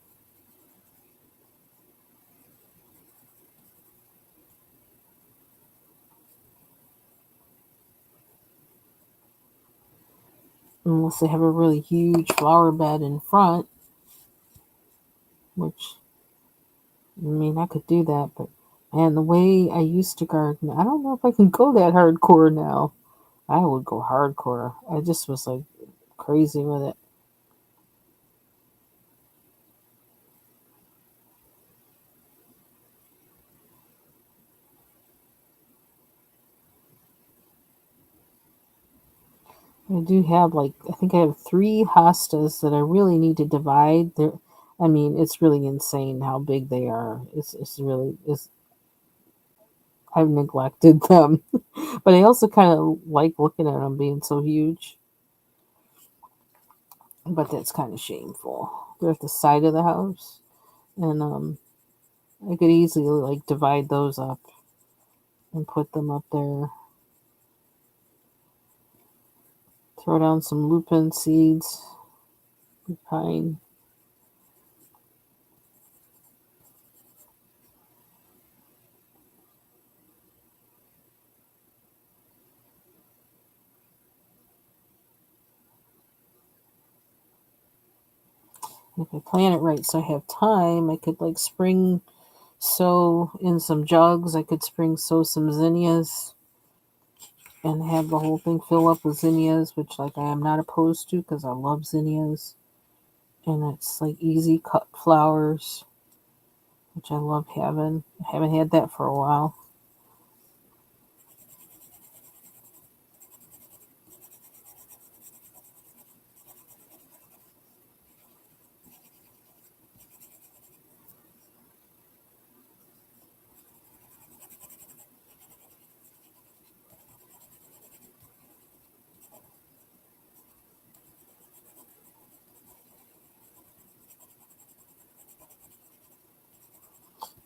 Unless they have a really huge flower bed in front, which I mean I could do that, but man, the way I used to garden, I don't know if I can go that hardcore now. I would go hardcore. I just was like crazy with it. I do have I think I have three hostas that I really need to divide. I mean, it's really insane how big they are. It's I've neglected them, but I also kind of like looking at them being so huge. But that's kind of shameful. They're at the side of the house, and I could easily like divide those up and put them up there. Throw down some lupin seeds, pine. If I plan it right, so I have time, I could like spring sow in some jugs. I could spring sow some zinnias and have the whole thing fill up with zinnias, which like I am not opposed to because I love zinnias. And it's like easy cut flowers, which I love having. I haven't had that for a while.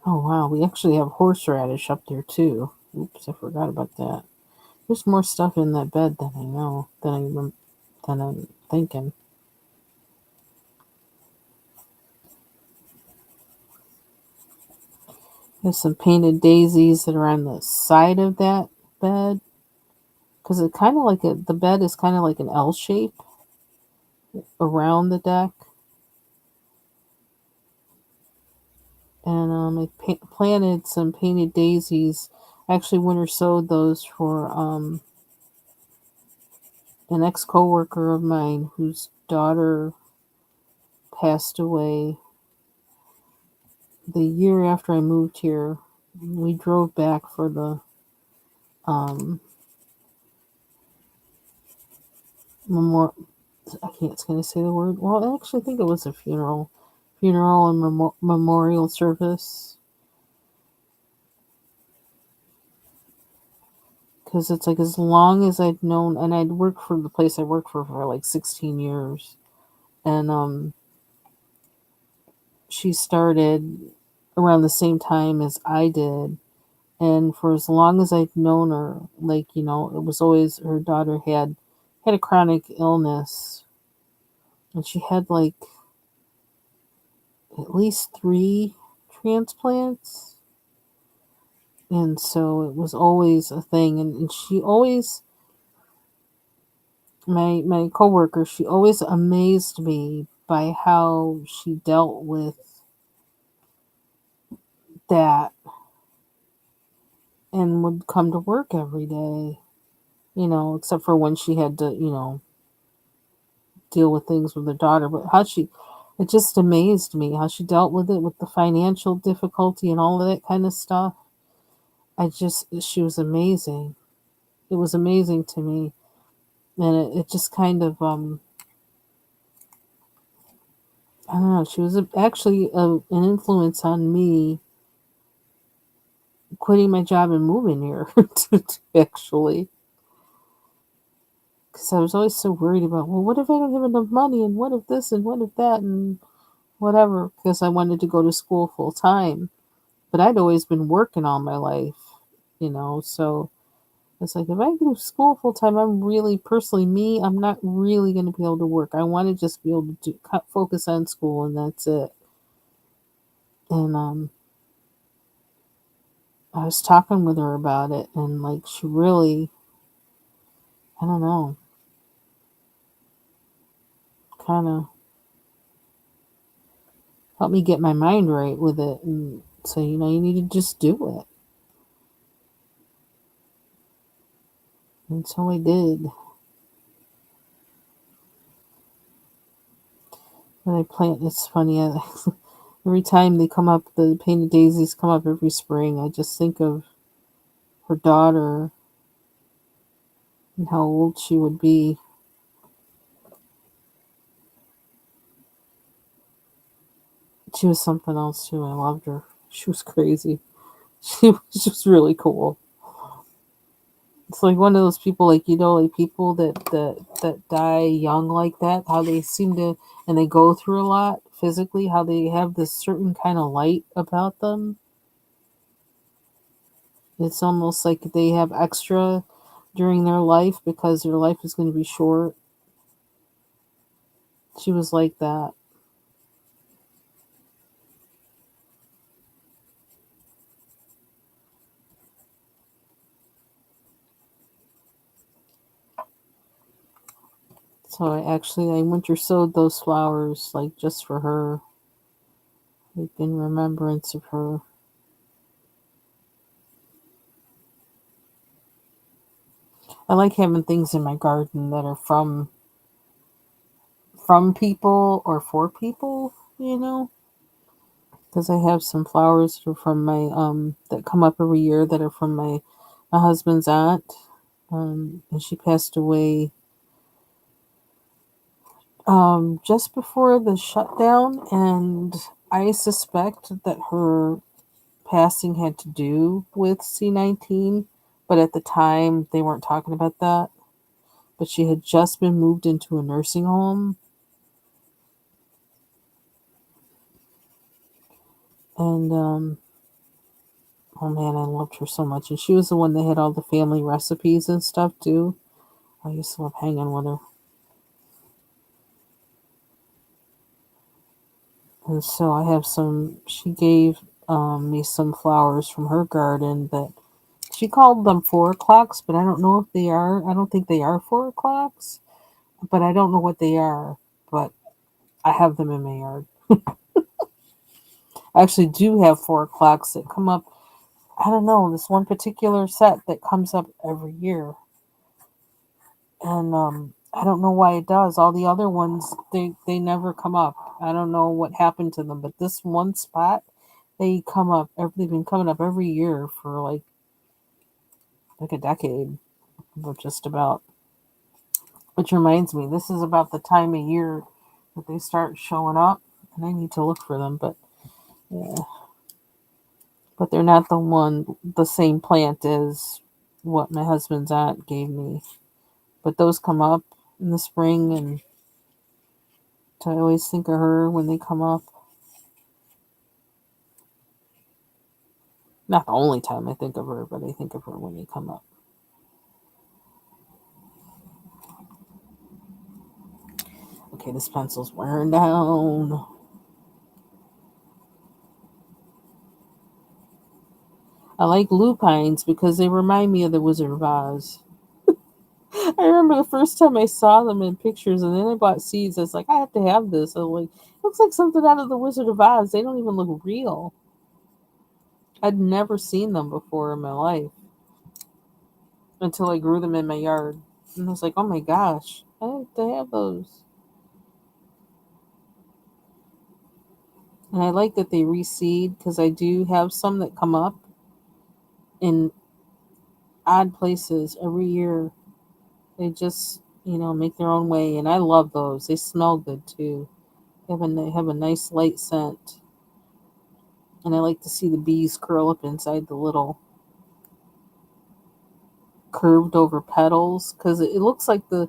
Oh wow, we actually have horseradish up there too. Oops, I forgot about that. There's more stuff in that bed than I know than I'm thinking. There's some painted daisies that are on the side of that bed because it kind of the bed is kind of like an L shape around the deck, and planted some painted daisies. Actually, winter sowed those for an ex coworker of mine whose daughter passed away the year after I moved here. We drove back for the um I can't gonna say the word. Well, I actually think it was a funeral and memorial service. Because it's like as long as I'd known, and I'd worked for the place I worked for like 16 years, and she started around the same time as I did, and for as long as I'd known her, like it was always her daughter had a chronic illness, and she had like at least 3 transplants. And so it was always a thing. And she always, my coworker, she always amazed me by how she dealt with that and would come to work every day, except for when she had to, deal with things with her daughter. But it just amazed me how she dealt with it, with the financial difficulty and all of that kind of stuff. She was amazing. It was amazing to me. And it just kind of, I don't know, she was actually an influence on me quitting my job and moving here, actually. Because I was always so worried about, well, what if I don't have enough money? And what if this? And what if that? And whatever. Because I wanted to go to school full time. But I'd always been working all my life, so it's like, if I go to school full time, I'm really, personally, me, I'm not really going to be able to work. I want to just be able to focus on school, and that's it. And I was talking with her about it, and like, she really, I don't know, kind of helped me get my mind right with it, and say, you need to just do it. And so I did. And I plant, it's funny, every time they come up, the painted daisies come up every spring, I just think of her daughter and how old she would be. She was something else too. I loved her. She was crazy. She was just really cool. It's like one of those people, like like people that die young like that. How they seem to, and they go through a lot physically. How they have this certain kind of light about them. It's almost like they have extra during their life because their life is going to be short. She was like that. So I winter sowed those flowers like just for her, like in remembrance of her. I like having things in my garden that are from people or for people, because I have some flowers that are from my that come up every year that are from my husband's aunt, and she passed away just before the shutdown, and I suspect that her passing had to do with C-19, but at the time they weren't talking about that. But she had just been moved into a nursing home, and oh man, I loved her so much. And she was the one that had all the family recipes and stuff too. I used to love hanging with her. And so I have she gave me some flowers from her garden that she called them 4 o'clocks, but I don't know if they are. I don't think they are 4 o'clocks, but I don't know what they are. But I have them in my yard. I actually do have 4 o'clocks that come up. I don't know, this one particular set that comes up every year. And I don't know why it does. All the other ones, they never come up. I don't know what happened to them, but this one spot, they come up. They've been coming up every year for like a decade, but just about. Which reminds me, this is about the time of year that they start showing up, and I need to look for them. But yeah, but they're not the same plant as what my husband's aunt gave me. But those come up in the spring, and I always think of her when they come up. Not the only time I think of her, but I think of her when they come up. Okay, this pencil's wearing down. I like lupines because they remind me of the Wizard of Oz. I remember the first time I saw them in pictures, and then I bought seeds. I was like, I have to have this. I'm like, looks like something out of the Wizard of Oz. They don't even look real. I'd never seen them before in my life until I grew them in my yard. And I was like, oh my gosh, I have to have those. And I like that they reseed because I do have some that come up in odd places every year. They just, make their own way. And I love those. They smell good too. They have a nice light scent. And I like to see the bees curl up inside the little curved over petals because it looks like the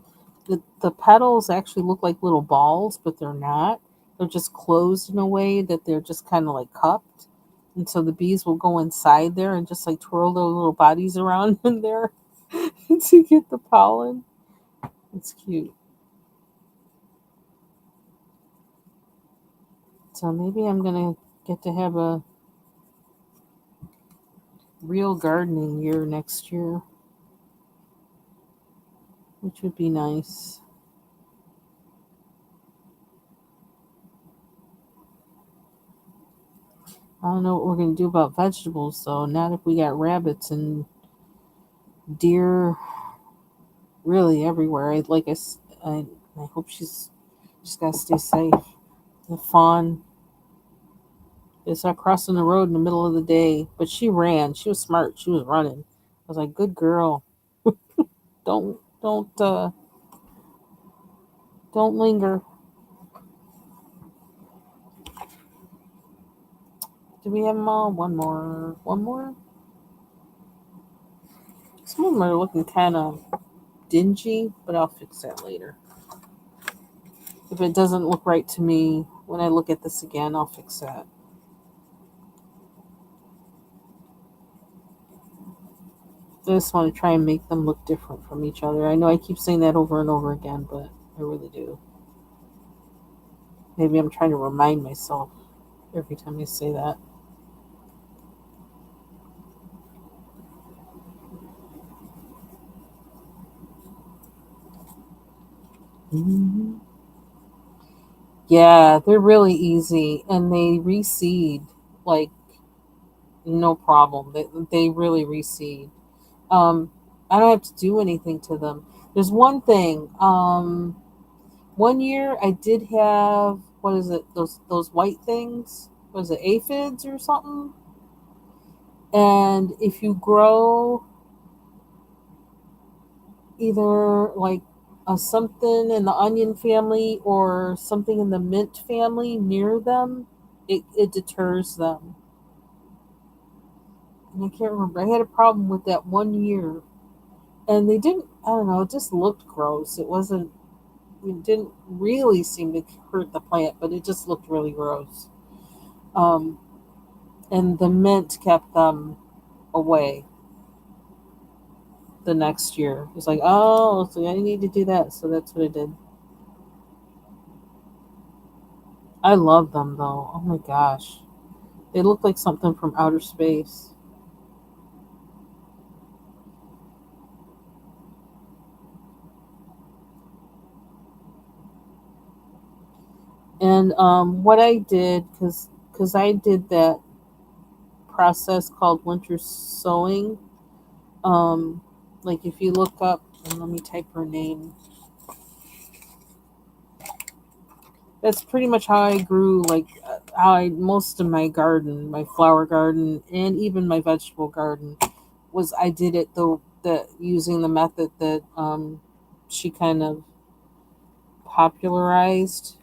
petals actually look like little balls, but they're not. They're just closed in a way that they're just kind of like cupped. And so the bees will go inside there and just like twirl their little bodies around in there to get the pollen. It's cute. So maybe I'm going to get to have a real gardening year next year, which would be nice. I don't know what we're going to do about vegetables, though. Not if we got rabbits and deer really everywhere. I hope she's got to stay safe. The fawn is not crossing the road in the middle of the day, but she ran. She was smart. She was running. I was like, good girl. Don't linger. Do we have them all? One more. One more. Some of them are looking kind of dingy, but I'll fix that later. If it doesn't look right to me when I look at this again, I'll fix that. I just want to try and make them look different from each other. I know I keep saying that over and over again, but I really do. Maybe I'm trying to remind myself every time I say that. Mhm. Yeah, they're really easy and they reseed like no problem. They really reseed. Um, I don't have to do anything to them. There's one thing. One year I did have what is it? Those white things. Was it aphids or something? And if you grow either like a something in the onion family or something in the mint family near them, it deters them. And I can't remember. I had a problem with that one year. And they didn't, I don't know, it just looked gross. It didn't really seem to hurt the plant, but it just looked really gross. Um, and the mint kept them away the next year. It was like, oh, so I need to do that. So that's what I did. I love them though. Oh my gosh. They look like something from outer space. And what I did, because I did that process called winter sowing. Um, like if you look up, and let me type her name. That's pretty much how I grew, like how I most of my garden, my flower garden, and even my vegetable garden was I did it the using the method that she kind of popularized.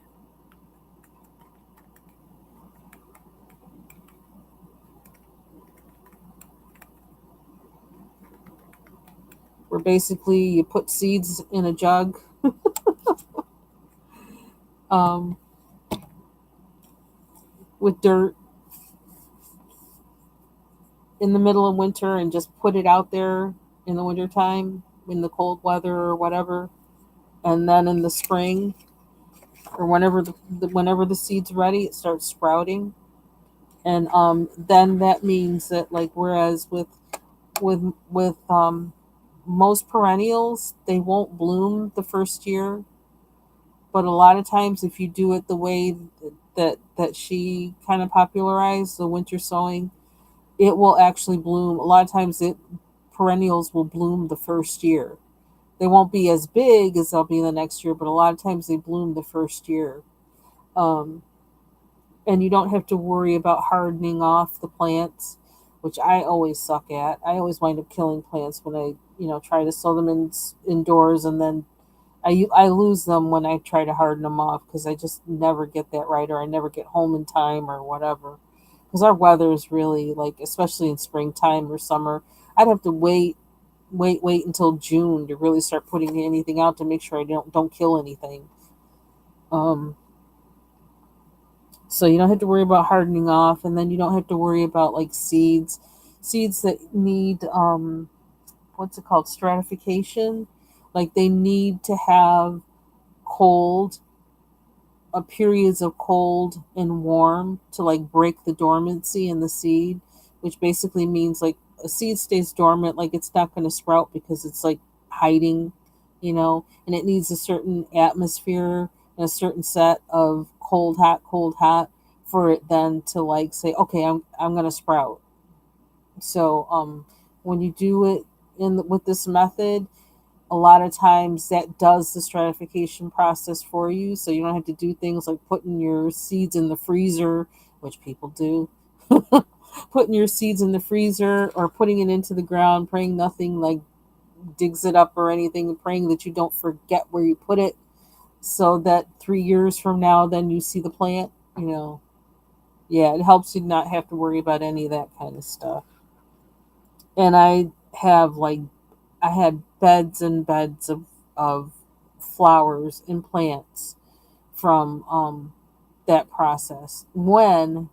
Where basically you put seeds in a jug, um, with dirt in the middle of winter and just put it out there in the wintertime in the cold weather or whatever. And then in the spring or whenever whenever the seed's ready, it starts sprouting. And then that means that, like, whereas with most perennials, they won't bloom the first year, but a lot of times if you do it the way that she kind of popularized the winter sowing, it will actually bloom. A lot of times it perennials will bloom the first year. They won't be as big as they'll be the next year, but a lot of times they bloom the first year. Um, and you don't have to worry about hardening off the plants, which I always suck at. I always wind up killing plants when I, try to sow them indoors, and then I lose them when I try to harden them off because I just never get that right, or I never get home in time or whatever. Because our weather is really, like, especially in springtime or summer, I'd have to wait until June to really start putting anything out to make sure I don't kill anything. Um, so you don't have to worry about hardening off, and then you don't have to worry about, like, seeds that need, what's it called, stratification. Like, they need to have cold periods of cold and warm to, like, break the dormancy in the seed, which basically means, like, a seed stays dormant, like it's not going to sprout because it's, like, hiding, and it needs a certain atmosphere and a certain set of cold hot for it then to, like, say, okay, I'm going to sprout. So when you do it with this method, a lot of times that does the stratification process for you, so you don't have to do things like putting your seeds in the freezer, which people do. Putting your seeds in the freezer or putting it into the ground, praying nothing, like, digs it up or anything, praying that you don't forget where you put it, so that 3 years from now then you see the plant. Yeah, it helps you not have to worry about any of that kind of stuff. And have like I had beds and beds of flowers and plants from that process. When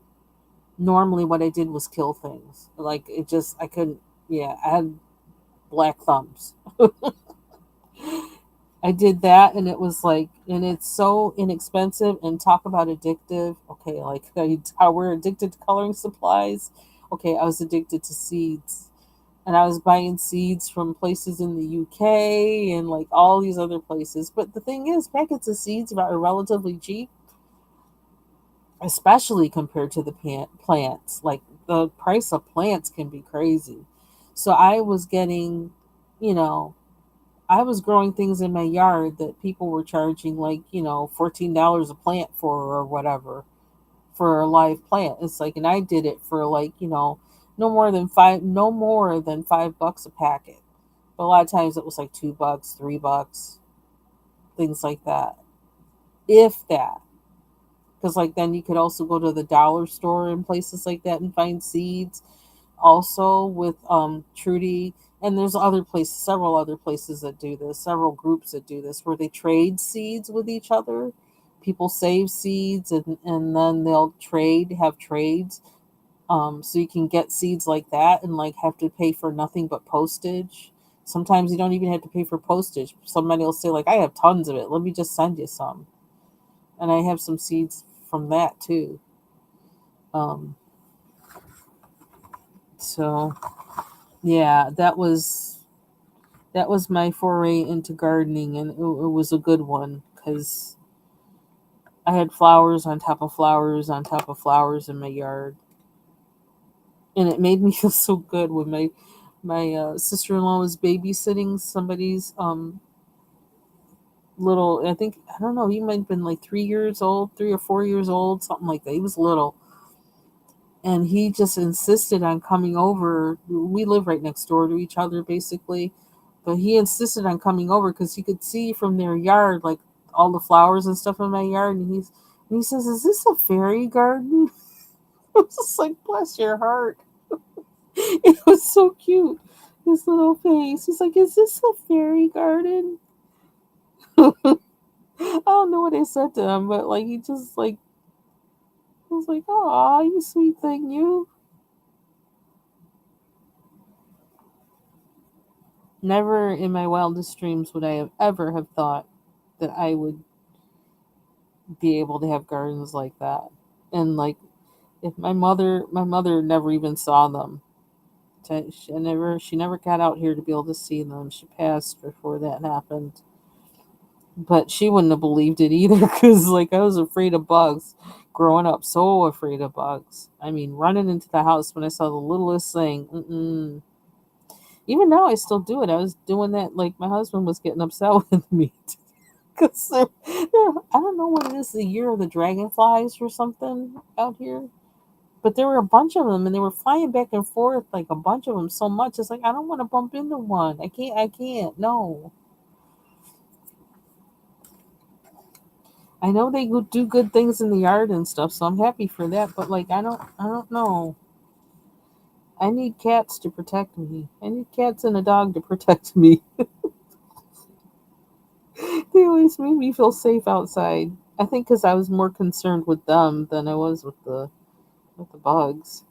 normally what I did was kill things. Like, it just, I couldn't, yeah, I had black thumbs. I did that, and it was like, and it's so inexpensive, and talk about addictive. Okay, like, how we're addicted to coloring supplies. Okay, I was addicted to seeds, and I was buying seeds from places in the UK and, like, all these other places. But the thing is, packets of seeds are relatively cheap, especially compared to the plants. Like, the price of plants can be crazy. So I was getting, you know, I was growing things in my yard that people were charging, like, $14 a plant for, or whatever, for a live plant. It's like, and I did it for, like, no more than $5 a packet. But a lot of times it was like $2, $3, things like that. If that. Because, like, then you could also go to the dollar store and places like that and find seeds. Also with Trudy, and there's several other places that do this, several groups that do this, where they trade seeds with each other. People save seeds, and then they'll have trades. So you can get seeds like that and, like, have to pay for nothing but postage. Sometimes you don't even have to pay for postage. Somebody will say, like, I have tons of it. Let me just send you some. And I have some seeds from that too. Um, so yeah, that was my foray into gardening, and it was a good one because I had flowers on top of flowers on top of flowers in my yard, and it made me feel so good when my sister-in-law was babysitting somebody's little. I think, I don't know, he might have been like 3 years old, 3 or 4 years old, something like that. He was little, and he just insisted on coming over. We live right next door to each other, basically, but he insisted on coming over because he could see from their yard, like, all the flowers and stuff in my yard, and he says, "Is this a fairy garden?" I was just like, "Bless your heart." It was so cute. His little face. He's like, "Is this a fairy garden?" I don't know what I said to him, but like he just like was like, "Oh, you sweet thing, you." Never in my wildest dreams would I have ever have thought that I would be able to have gardens like that. And like if my mother never even saw them. She never got out here to be able to see them. She passed before that happened. But she wouldn't have believed it either because like I was afraid of bugs growing up, so afraid of bugs. I mean, running into the house when I saw the littlest thing. Mm-mm. Even now, I still do it. I was doing that. Like my husband was getting upset with me because I don't know what it is. The year of the dragonflies or something out here. But there were a bunch of them, and they were flying back and forth like a bunch of them so much. It's like I don't want to bump into one. I can't. I can't. No. I know they do good things in the yard and stuff, so I'm happy for that. But like, I don't know. I need cats to protect me. I need cats and a dog to protect me. They always made me feel safe outside. I think because I was more concerned with them than I was with the bugs,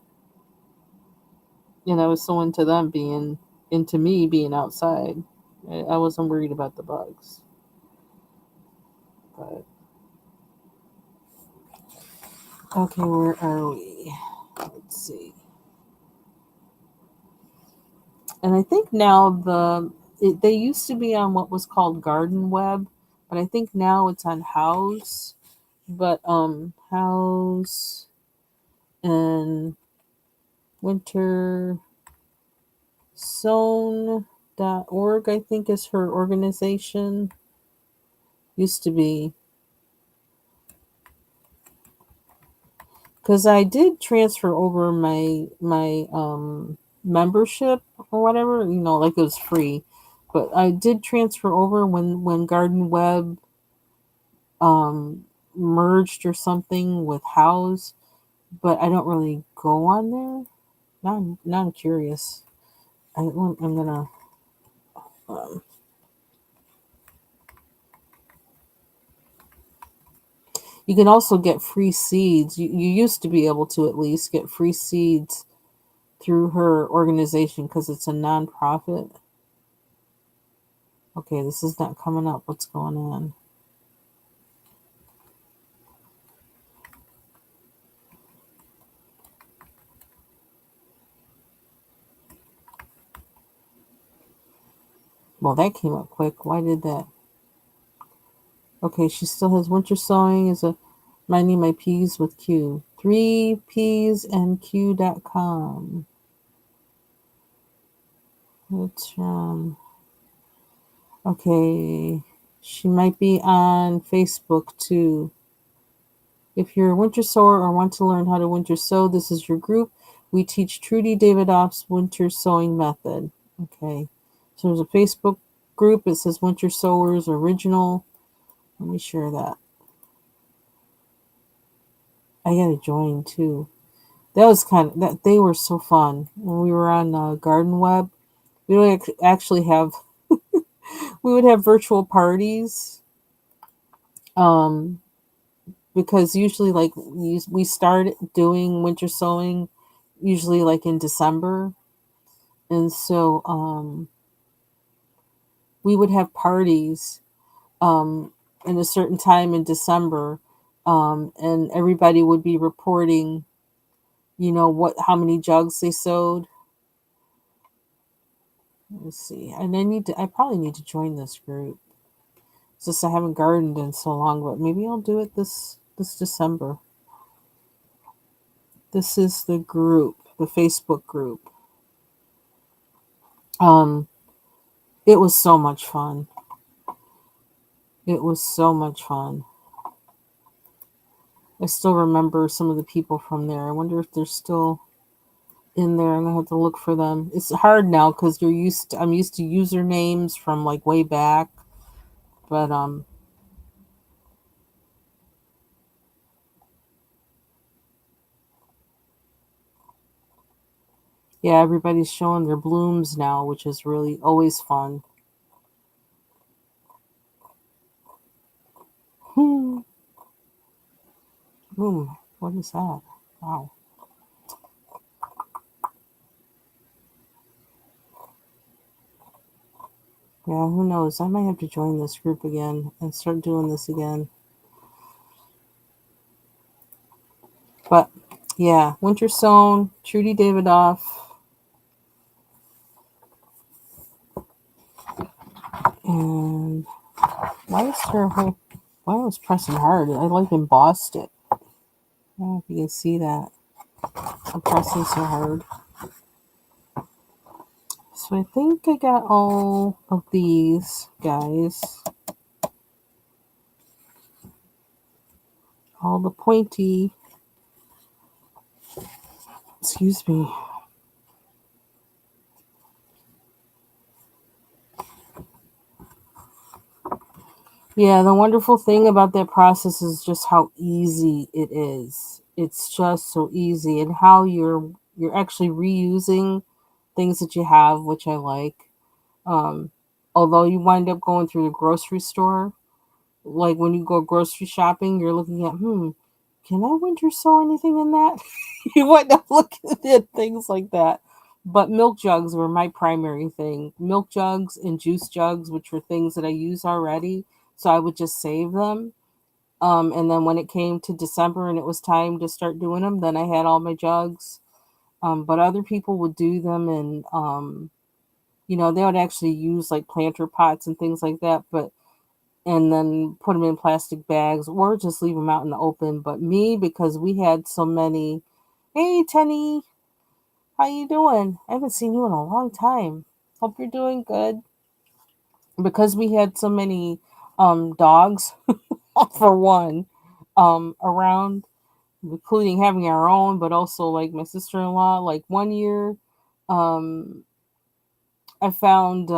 and I was so into them being into me being outside. I wasn't worried about the bugs. But okay, where are we? Let's see. And I think now they used to be on what was called Garden Web, but I think now it's on House. But House and wintersown.org, I think, is her organization. Used to be, because I did transfer over my membership or whatever, like it was free. But I did transfer over when Garden Web um merged or something with House, but I don't really go on there. Now I'm curious. I'm gonna. Um, you can also get free seeds. You used to be able to at least get free seeds through her organization because it's a nonprofit. Okay, this is not coming up. What's going on? Well, that came up quick. Why did that? Okay, she still has winter sewing is a minding my P's with Q. 3psandq.com. It's okay. She might be on Facebook too. If you're a winter sewer or want to learn how to winter sew, this is your group. We teach Trudy Davidoff's winter sewing method. Okay. So there's a Facebook group. It says Winter Sewers Original. Let me share that. I gotta join too. That was kind of that. They were so fun when we were on Garden Web. We would actually have we would have virtual parties. Um, because usually like we start doing winter sewing usually like in December, and so we would have parties in a certain time in December, and everybody would be reporting, what how many jugs they sewed. Let's see, and I probably need to join this group. It's just I haven't gardened in so long, but maybe I'll do it this December. This is the group, the Facebook group. Um, it was so much fun. It was so much fun. I still remember some of the people from there. I wonder if they're still in there. I'm gonna have to look for them. It's hard now because I'm used to usernames from like way back, but Yeah, everybody's showing their blooms now, which is really always fun. Hmm. Bloom. What is that? Wow. Yeah, who knows? I might have to join this group again and start doing this again. But yeah, Winter Sown, Trudy Davidoff, and why is her whole? Why was pressing hard? I like embossed it. I don't know if you can see that. I'm pressing so hard. So I think I got all of these guys. All the pointy. Excuse me. Yeah, the wonderful thing about that process is just how easy it is. It's just so easy, and how you're actually reusing things that you have, which I like. Um, Although you wind up going through the grocery store, like when you go grocery shopping, you're looking at, can I winter sew anything in that? You wind up looking at things like that. But milk jugs were my primary thing. Milk jugs and juice jugs, which were things that I use already. So I would just save them. And then when it came to December and it was time to start doing them, then I had all my jugs. But other people would do them, and they would actually use like planter pots and things like that. But and then put them in plastic bags or just leave them out in the open. But me, because we had so many, hey Tenny, how you doing? I haven't seen you in a long time. Hope you're doing good. Because we had so many dogs, for one, around, including having our own, but also like my sister-in-law. Like one year, um, I found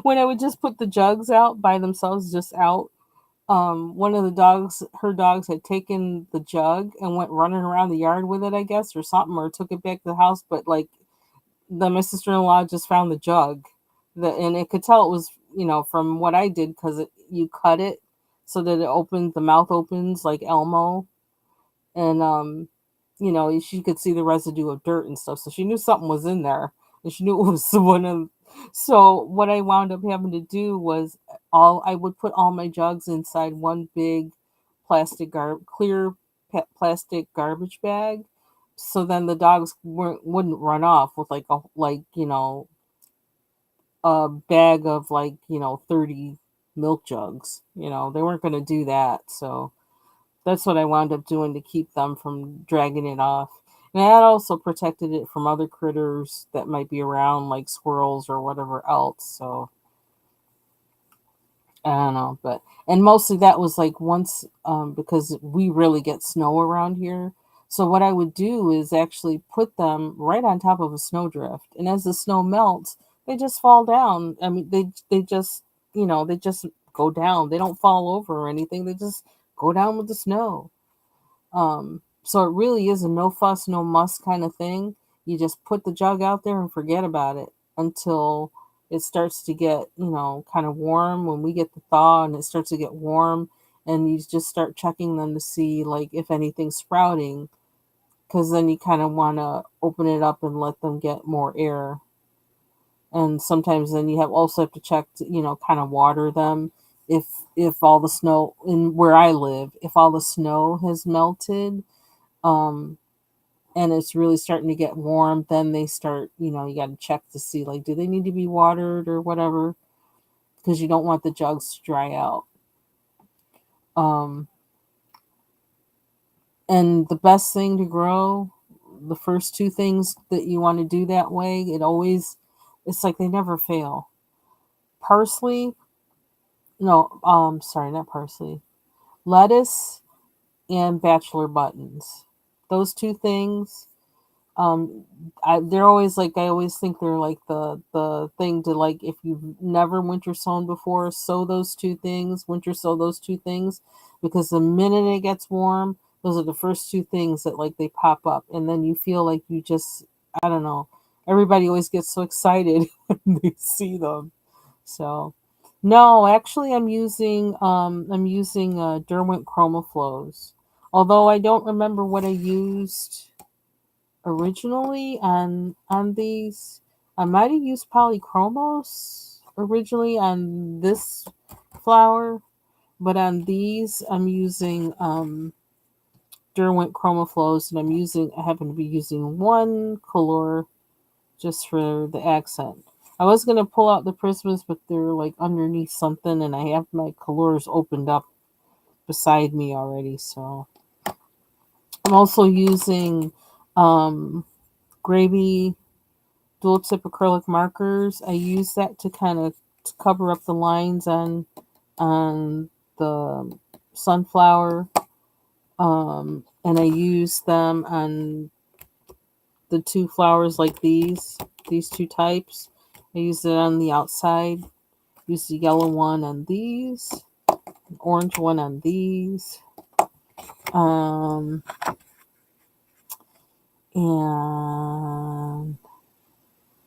when I would just put the jugs out by themselves, just out. One of the dogs, her dogs, had taken the jug and went running around the yard with it, I guess, or something, or took it back to the house. But like, my sister-in-law just found the jug, and it could tell it was, from what I did, because you cut it so that it opens, the mouth opens like Elmo, and she could see the residue of dirt and stuff, so she knew something was in there, and she knew it was one of. So what I wound up having to do was, all I would put all my jugs inside one big clear plastic garbage bag, so then the dogs wouldn't run off with like a bag of 30 milk jugs. They weren't going to do that, so that's what I wound up doing to keep them from dragging it off. And that also protected it from other critters that might be around, like squirrels or whatever else. So I don't know, but and mostly that was like once, because we really get snow around here. So what I would do is actually put them right on top of a snowdrift, and as the snow melts, they just fall down. I mean, they just they just go down. They don't fall over or anything. They just go down with the snow. So it really is a no fuss, no muss kind of thing. You just put the jug out there and forget about it until it starts to get, kind of warm. When we get the thaw and it starts to get warm, and you just start checking them to see like if anything's sprouting, because then you kind of want to open it up and let them get more air. And sometimes then you have to check to, kind of water them if all the snow in where I live, if all the snow has melted, um and it's really starting to get warm, then they start, you got to check to see like, do they need to be watered or whatever, because you don't want the jugs to dry out. um and the best thing to grow, the first two things that you want to do that way, it's like they never fail. Parsley, no, sorry, not parsley, lettuce and bachelor buttons. Those two things, um they're always like, I always think they're like the thing to, like, if you've never winter sown before, sow those two things, winter sow those two things, because the minute it gets warm, Those are the first two things that like they pop up, and then you feel like you just, I don't know. Everybody always gets so excited when they see them. So, no, actually, I'm using Derwent Chromaflows. Although I don't remember what I used originally on these. I might have used Polychromos originally on this flower, but on these I'm using Derwent Chromaflows, and I happen to be using one color just for the accent. I was gonna pull out the prismas, but they're like underneath something, and I have my colors opened up beside me already. So I'm also using um, Gravy dual tip acrylic markers. I use that to kind of cover up the lines on the sunflower, and I use them on the two flowers like these two types. I use it on the outside. Use the yellow one on these, orange one on these. Um, and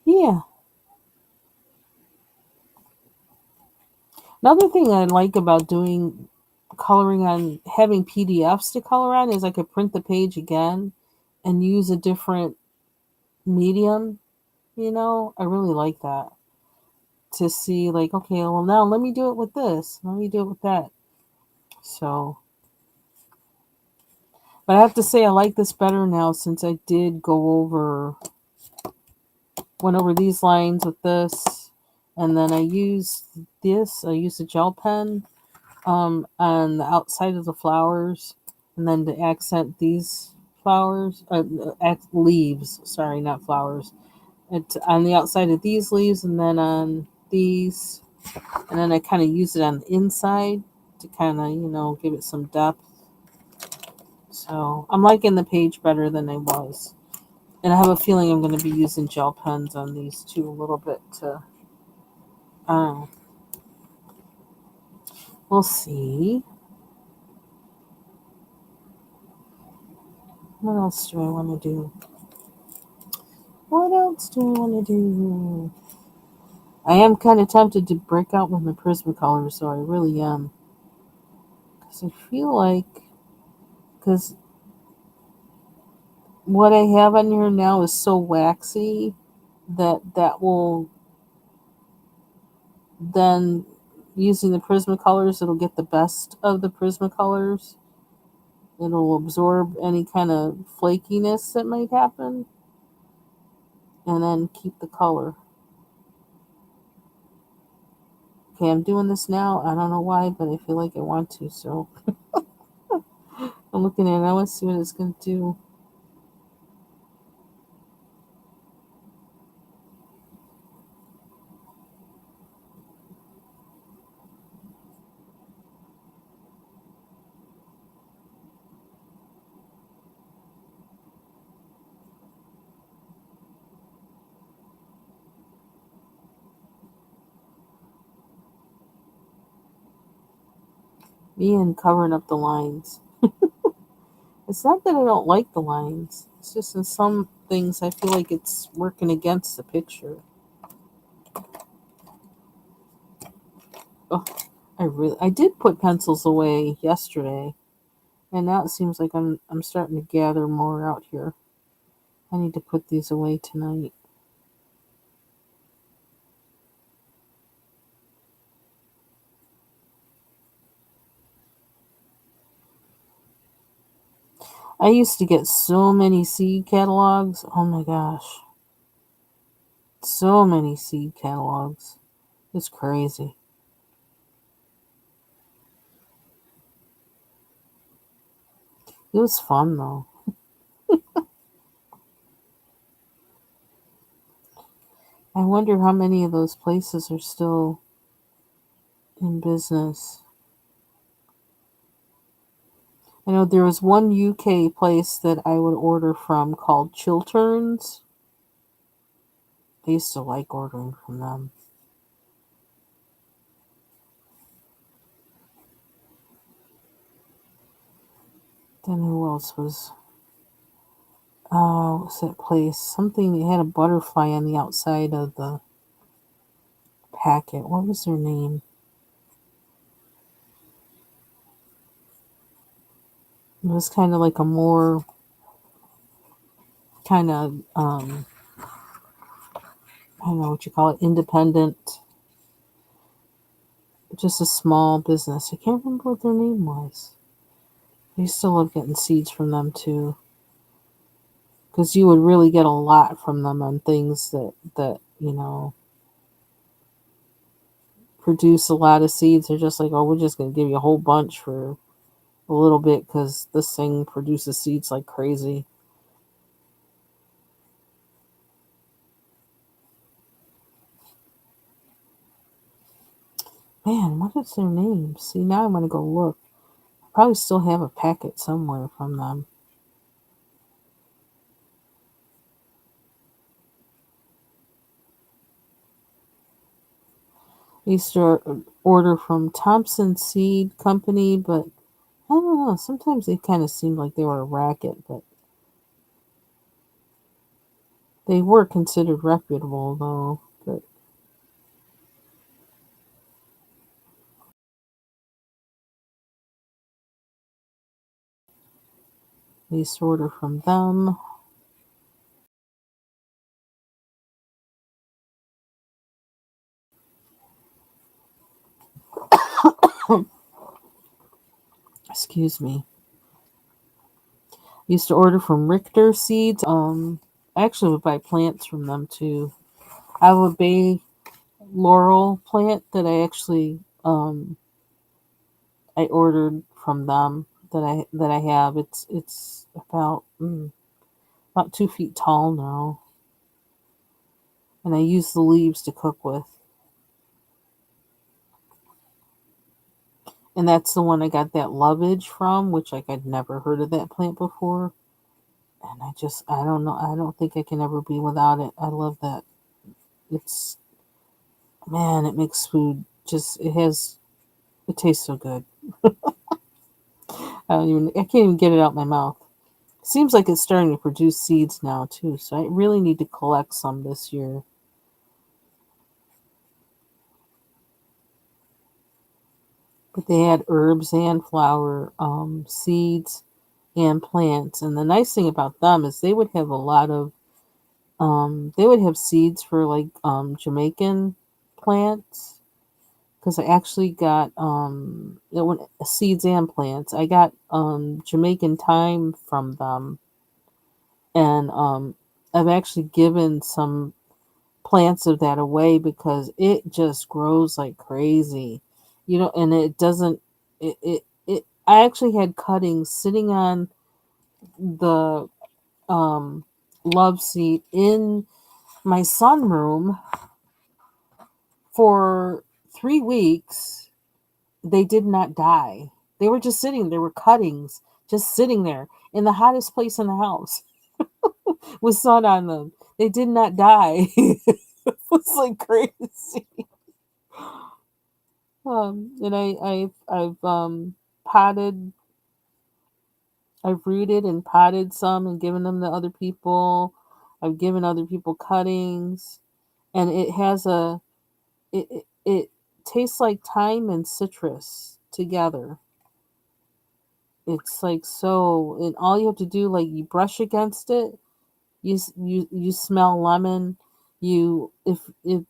yeah, another thing I like about doing coloring on having PDFs to color on is I could print the page again and use a different medium. I really like that to see like, okay, well now let me do it with this. Let me do it with that. So, but I have to say I like this better now since I did went over these lines with this, and then I used this. I used a gel pen on the outside of the flowers, and then to accent these flowers, leaves. Sorry, not flowers. It's on the outside of these leaves, and then on these, and then I kind of use it on the inside to kind of give it some depth. So I'm liking the page better than I was. And I have a feeling I'm going to be using gel pens on these too a little bit to, uh, we'll see. What else do I want to do? What else do I want to do? I am kind of tempted to break out with my Prismacolor, so I really am. Because I feel like, because what I have on here now is so waxy that will then, using the Prismacolors, it'll get the best of the Prismacolors. It'll absorb any kind of flakiness that might happen and then keep the color. Okay, I'm doing this now. I don't know why, but I feel like I want to, so I'm looking at it. I want to see what it's going to do. Me and covering up the lines. It's not that I don't like the lines. It's just in some things I feel like it's working against the picture. Oh, I did put pencils away yesterday, and now it seems like I'm starting to gather more out here. I need to put these away tonight. I used to get so many seed catalogs. Oh my gosh. So many seed catalogs. It's crazy. It was fun though. I wonder how many of those places are still in business. I know there was one UK place that I would order from called Chilterns. I used to like ordering from them. Then who else was? What's that place? Something, it had a butterfly on the outside of the packet. What was their name? It was kind of like a more kind of I don't know what you call it, independent, just a small business. I can't remember what their name was. I used to love getting seeds from them too, because you would really get a lot from them on things that produce a lot of seeds. They're just like, oh, we're just gonna give you a whole bunch for a little bit because this thing produces seeds like crazy. Man, what is their name? See, now I'm gonna go look. I probably still have a packet somewhere from them. I used to order from Thompson Seed Company, but I don't know. Sometimes they kind of seemed like they were a racket, but they were considered reputable, though. But I used to order from them. Excuse me. Used to order from Richter Seeds. I actually would buy plants from them too. I have a bay laurel plant that I ordered from them that I have. It's about 2 feet tall now, and I use the leaves to cook with. And that's the one I got that lovage from, which like I'd never heard of that plant before. And I don't know, I don't think I can ever be without it. I love that. It's Man, it makes food just it tastes so good. I can't even get it out my mouth. Seems like it's starting to produce seeds now too, so I really need to collect some this year. But they had herbs and flower, seeds and plants. And the nice thing about them is they would have a lot of they would have seeds for like Jamaican plants. Because I actually got seeds and plants. I got Jamaican thyme from them, and I've actually given some plants of that away because it just grows like crazy, and it doesn't. It I actually had cuttings sitting on the um, love seat in my sunroom for 3 weeks. They did not die. They were just sitting. There were cuttings just sitting there in the hottest place in the house with sun on them. They did not die. It was like crazy. And I've potted, I've rooted and potted some and given them to other people. I've given other people cuttings, and it tastes like thyme and citrus together. It's like so, and all you have to do, like you brush against it, you smell lemon. If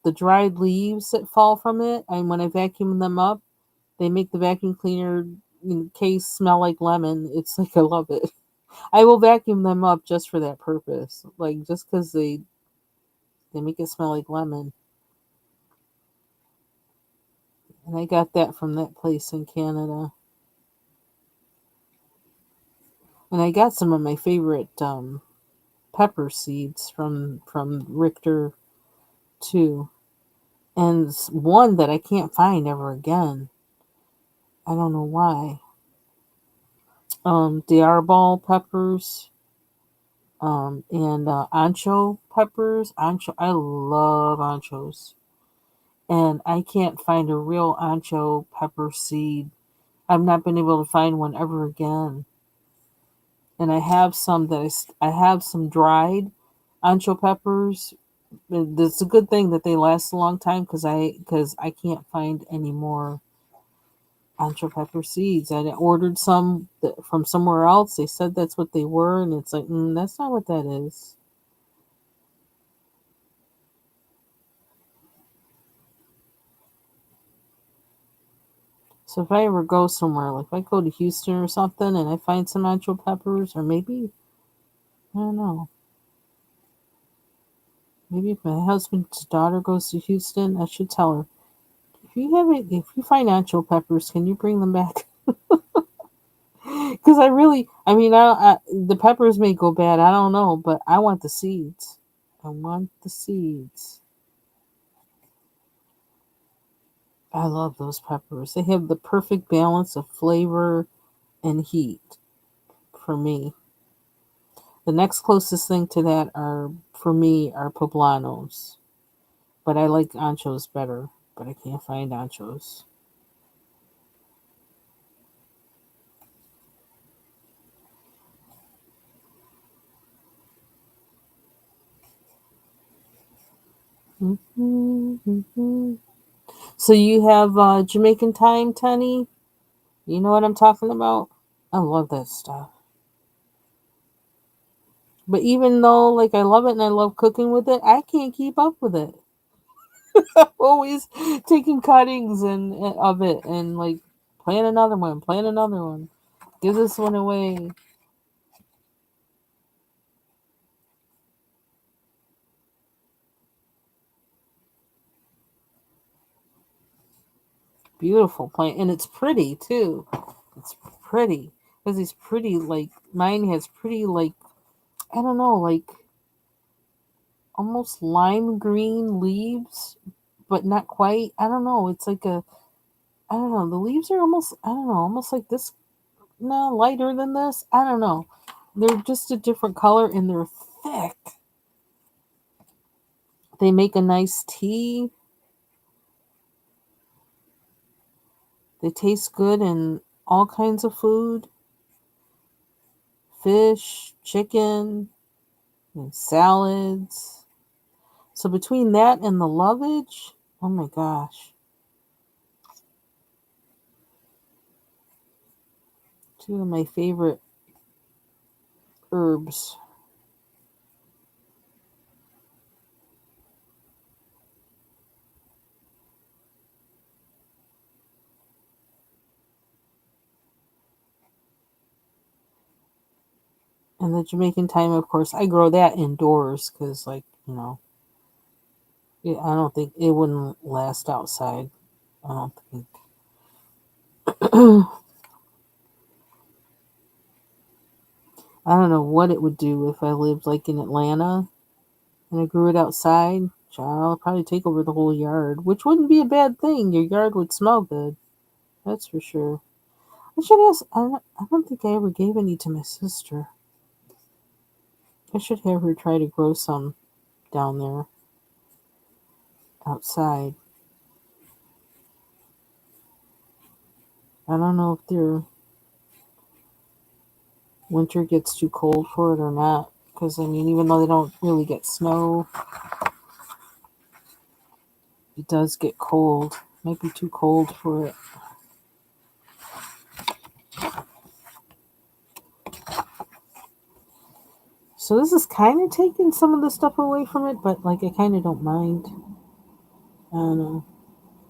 the dried leaves that fall from it, and when I vacuum them up, they make the vacuum cleaner case smell like lemon. It's like I love it. I will vacuum them up just for that purpose, like just because they make it smell like lemon. And I got that from that place in Canada. And I got some of my favorite pepper seeds from Richter too, and one that I can't find ever again. I don't know why. Diarbol peppers, and ancho peppers. Ancho, I love anchos, and I can't find a real ancho pepper seed. I've not been able to find one ever again. and I have some I have some dried ancho peppers. It's a good thing that they last a long time because I can't find any more ancho pepper seeds. I ordered some from somewhere else. They said that's what they were, and it's like that's not what that is. So if I ever go somewhere, like if I go to Houston or something, and I find some ancho peppers, or maybe I don't know. Maybe if my husband's daughter goes to Houston, I should tell her if you find ancho peppers, can you bring them back? Because I mean, the peppers may go bad. I don't know, but I want the seeds. I want the seeds. I love those peppers. They have the perfect balance of flavor and heat for me. The next closest thing to that for me, are poblanos. But I like anchos better, but I can't find anchos. So you have Jamaican thyme, Tenny? You know what I'm talking about? I love that stuff. But even though like I love it and I love cooking with it, I can't keep up with it. I'm always taking cuttings and of it and like playing another one. Give this one away. Beautiful plant, and it's pretty too. It's pretty because these pretty like mine has pretty like I don't know like almost lime green leaves, but not quite. I don't know. It's like a I don't know. The leaves are almost I don't know almost like this. No, lighter than this. I don't know. They're just a different color and they're thick. They make a nice tea. They taste good in all kinds of food, fish, chicken, and salads. So between that and the lovage, oh my gosh, two of my favorite herbs. And the Jamaican thyme, of course, I grow that indoors because, like, I don't think it wouldn't last outside. I don't think. I don't know what it would do if I lived like in Atlanta and I grew it outside. I'll probably take over the whole yard, which wouldn't be a bad thing. Your yard would smell good. That's for sure. I should ask. I don't think I ever gave any to my sister. I should have her try to grow some down there outside. I don't know if their winter gets too cold for it or not. Because, I mean, even though they don't really get snow, it does get cold. Might be too cold for it. So this is kind of taking some of the stuff away from it, but like I kind of don't mind. I don't know.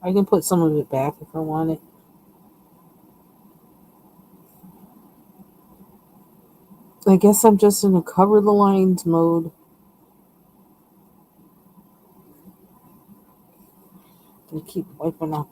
I can put some of it back if I want it. I guess I'm just in a cover the lines mode. I keep wiping up.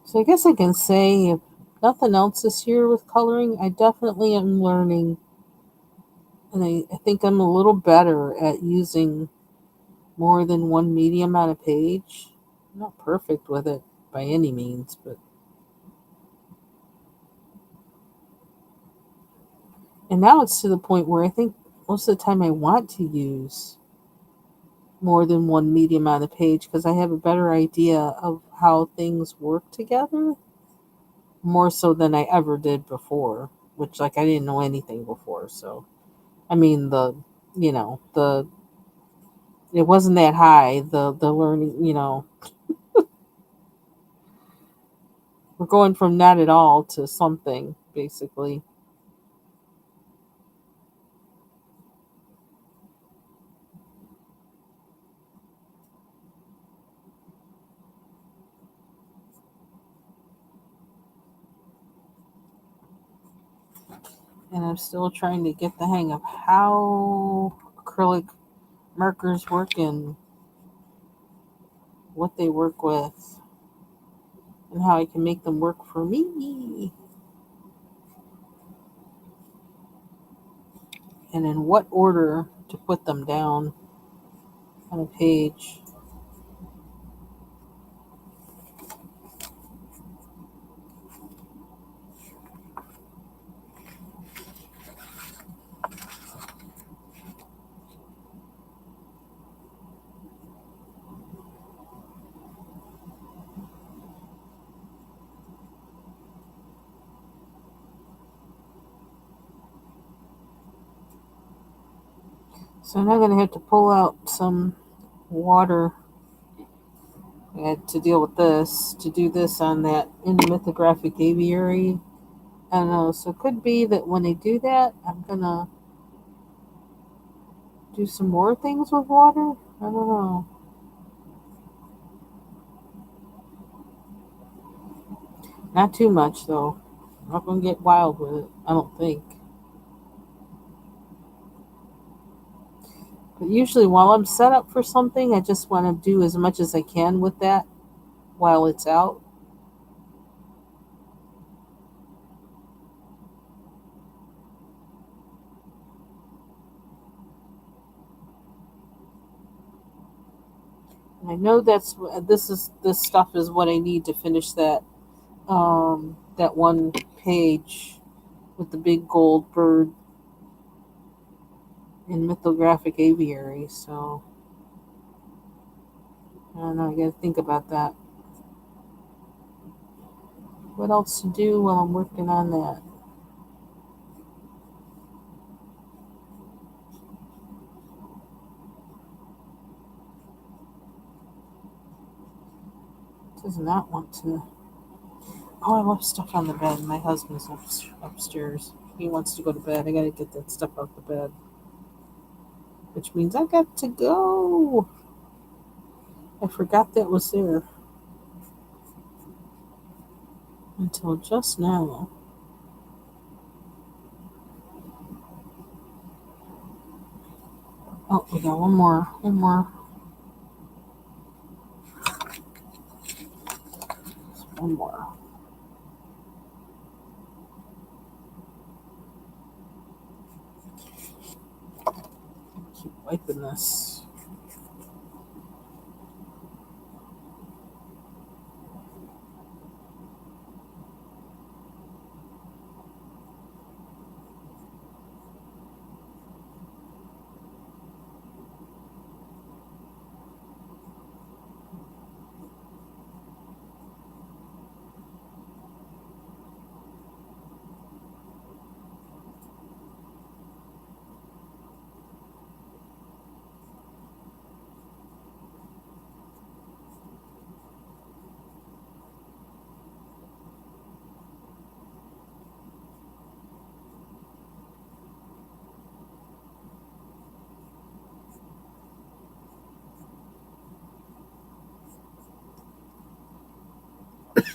So I guess I can say if nothing else this year with coloring, I definitely am learning. And I think I'm a little better at using more than one medium on a page. I'm not perfect with it by any means, but And now it's to the point where I think most of the time I want to use more than one medium on a page because I have a better idea of how things work together, more so than I ever did before, which like I didn't know anything before. So I mean the it wasn't that high, the learning, we're going from not at all to something basically. And I'm still trying to get the hang of how acrylic markers work and what they work with and how I can make them work for me and in what order to put them down on a page. So now I'm going to have to pull out some water to deal with this, to do this on that in mythographic aviary. I don't know. So it could be that when I do that, I'm going to do some more things with water. I don't know. Not too much, though. I'm not going to get wild with it, I don't think. But usually, while I'm set up for something, I just want to do as much as I can with that while it's out. And I know this stuff is what I need to finish that one page with the big gold bird in mythographic aviary. So I don't know. I got to think about that. What else to do while I'm working on that? Does not want to. Oh, I left stuff on the bed. My husband's upstairs. He wants to go to bed. I gotta get that stuff out the bed. Which means I got to go. I forgot that was there until just now. Oh, we got one more. One more. One more. Keep wiping this.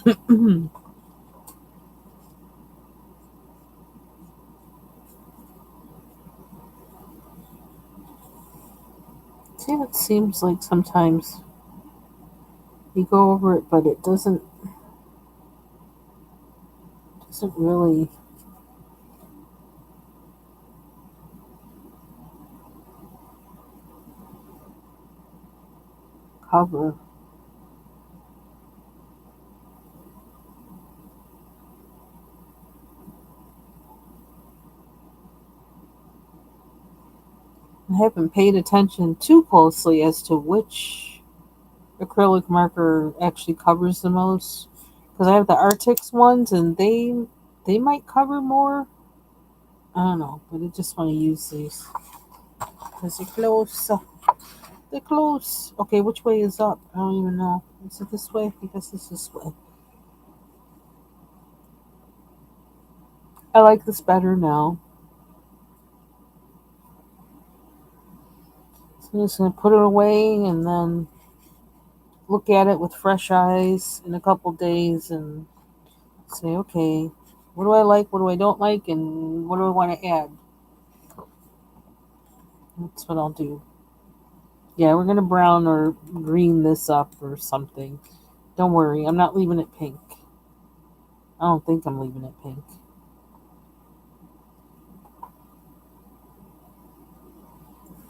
See, it seems like sometimes you go over it, but it doesn't really cover. haven't paid attention too closely as to which acrylic marker actually covers the most. Because I have the Artix ones, and they might cover more. I don't know, but I just want to use these because they're close. They're close. Okay, which way is up? I don't even know. Is it this way? I guess it's this way. I like this better now. So I'm just gonna put it away and then look at it with fresh eyes in a couple days and say, okay, what do I like? What do I don't like? And what do I want to add? That's what I'll do. Yeah, we're gonna brown or green this up or something. Don't worry, I'm not leaving it pink. I don't think I'm leaving it pink.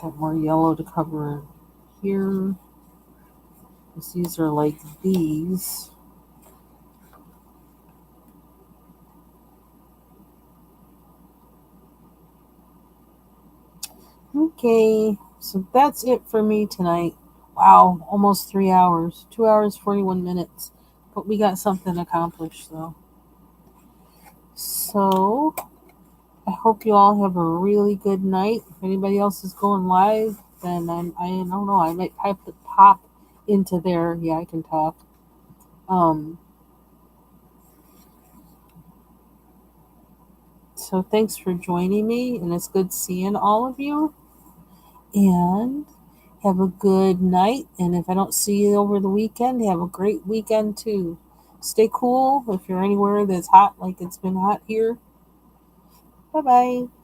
Got more yellow to cover here. These are like these. Okay, so that's it for me tonight. Wow, almost 3 hours. 2 hours, 41 minutes. But we got something accomplished though. So I hope you all have a really good night. If anybody else is going live, then I don't know. I might pop into there. Yeah, I can talk. Um, so thanks for joining me, and it's good seeing all of you. And have a good night. And if I don't see you over the weekend, have a great weekend too. Stay cool if you're anywhere that's hot, like it's been hot here. Bye bye.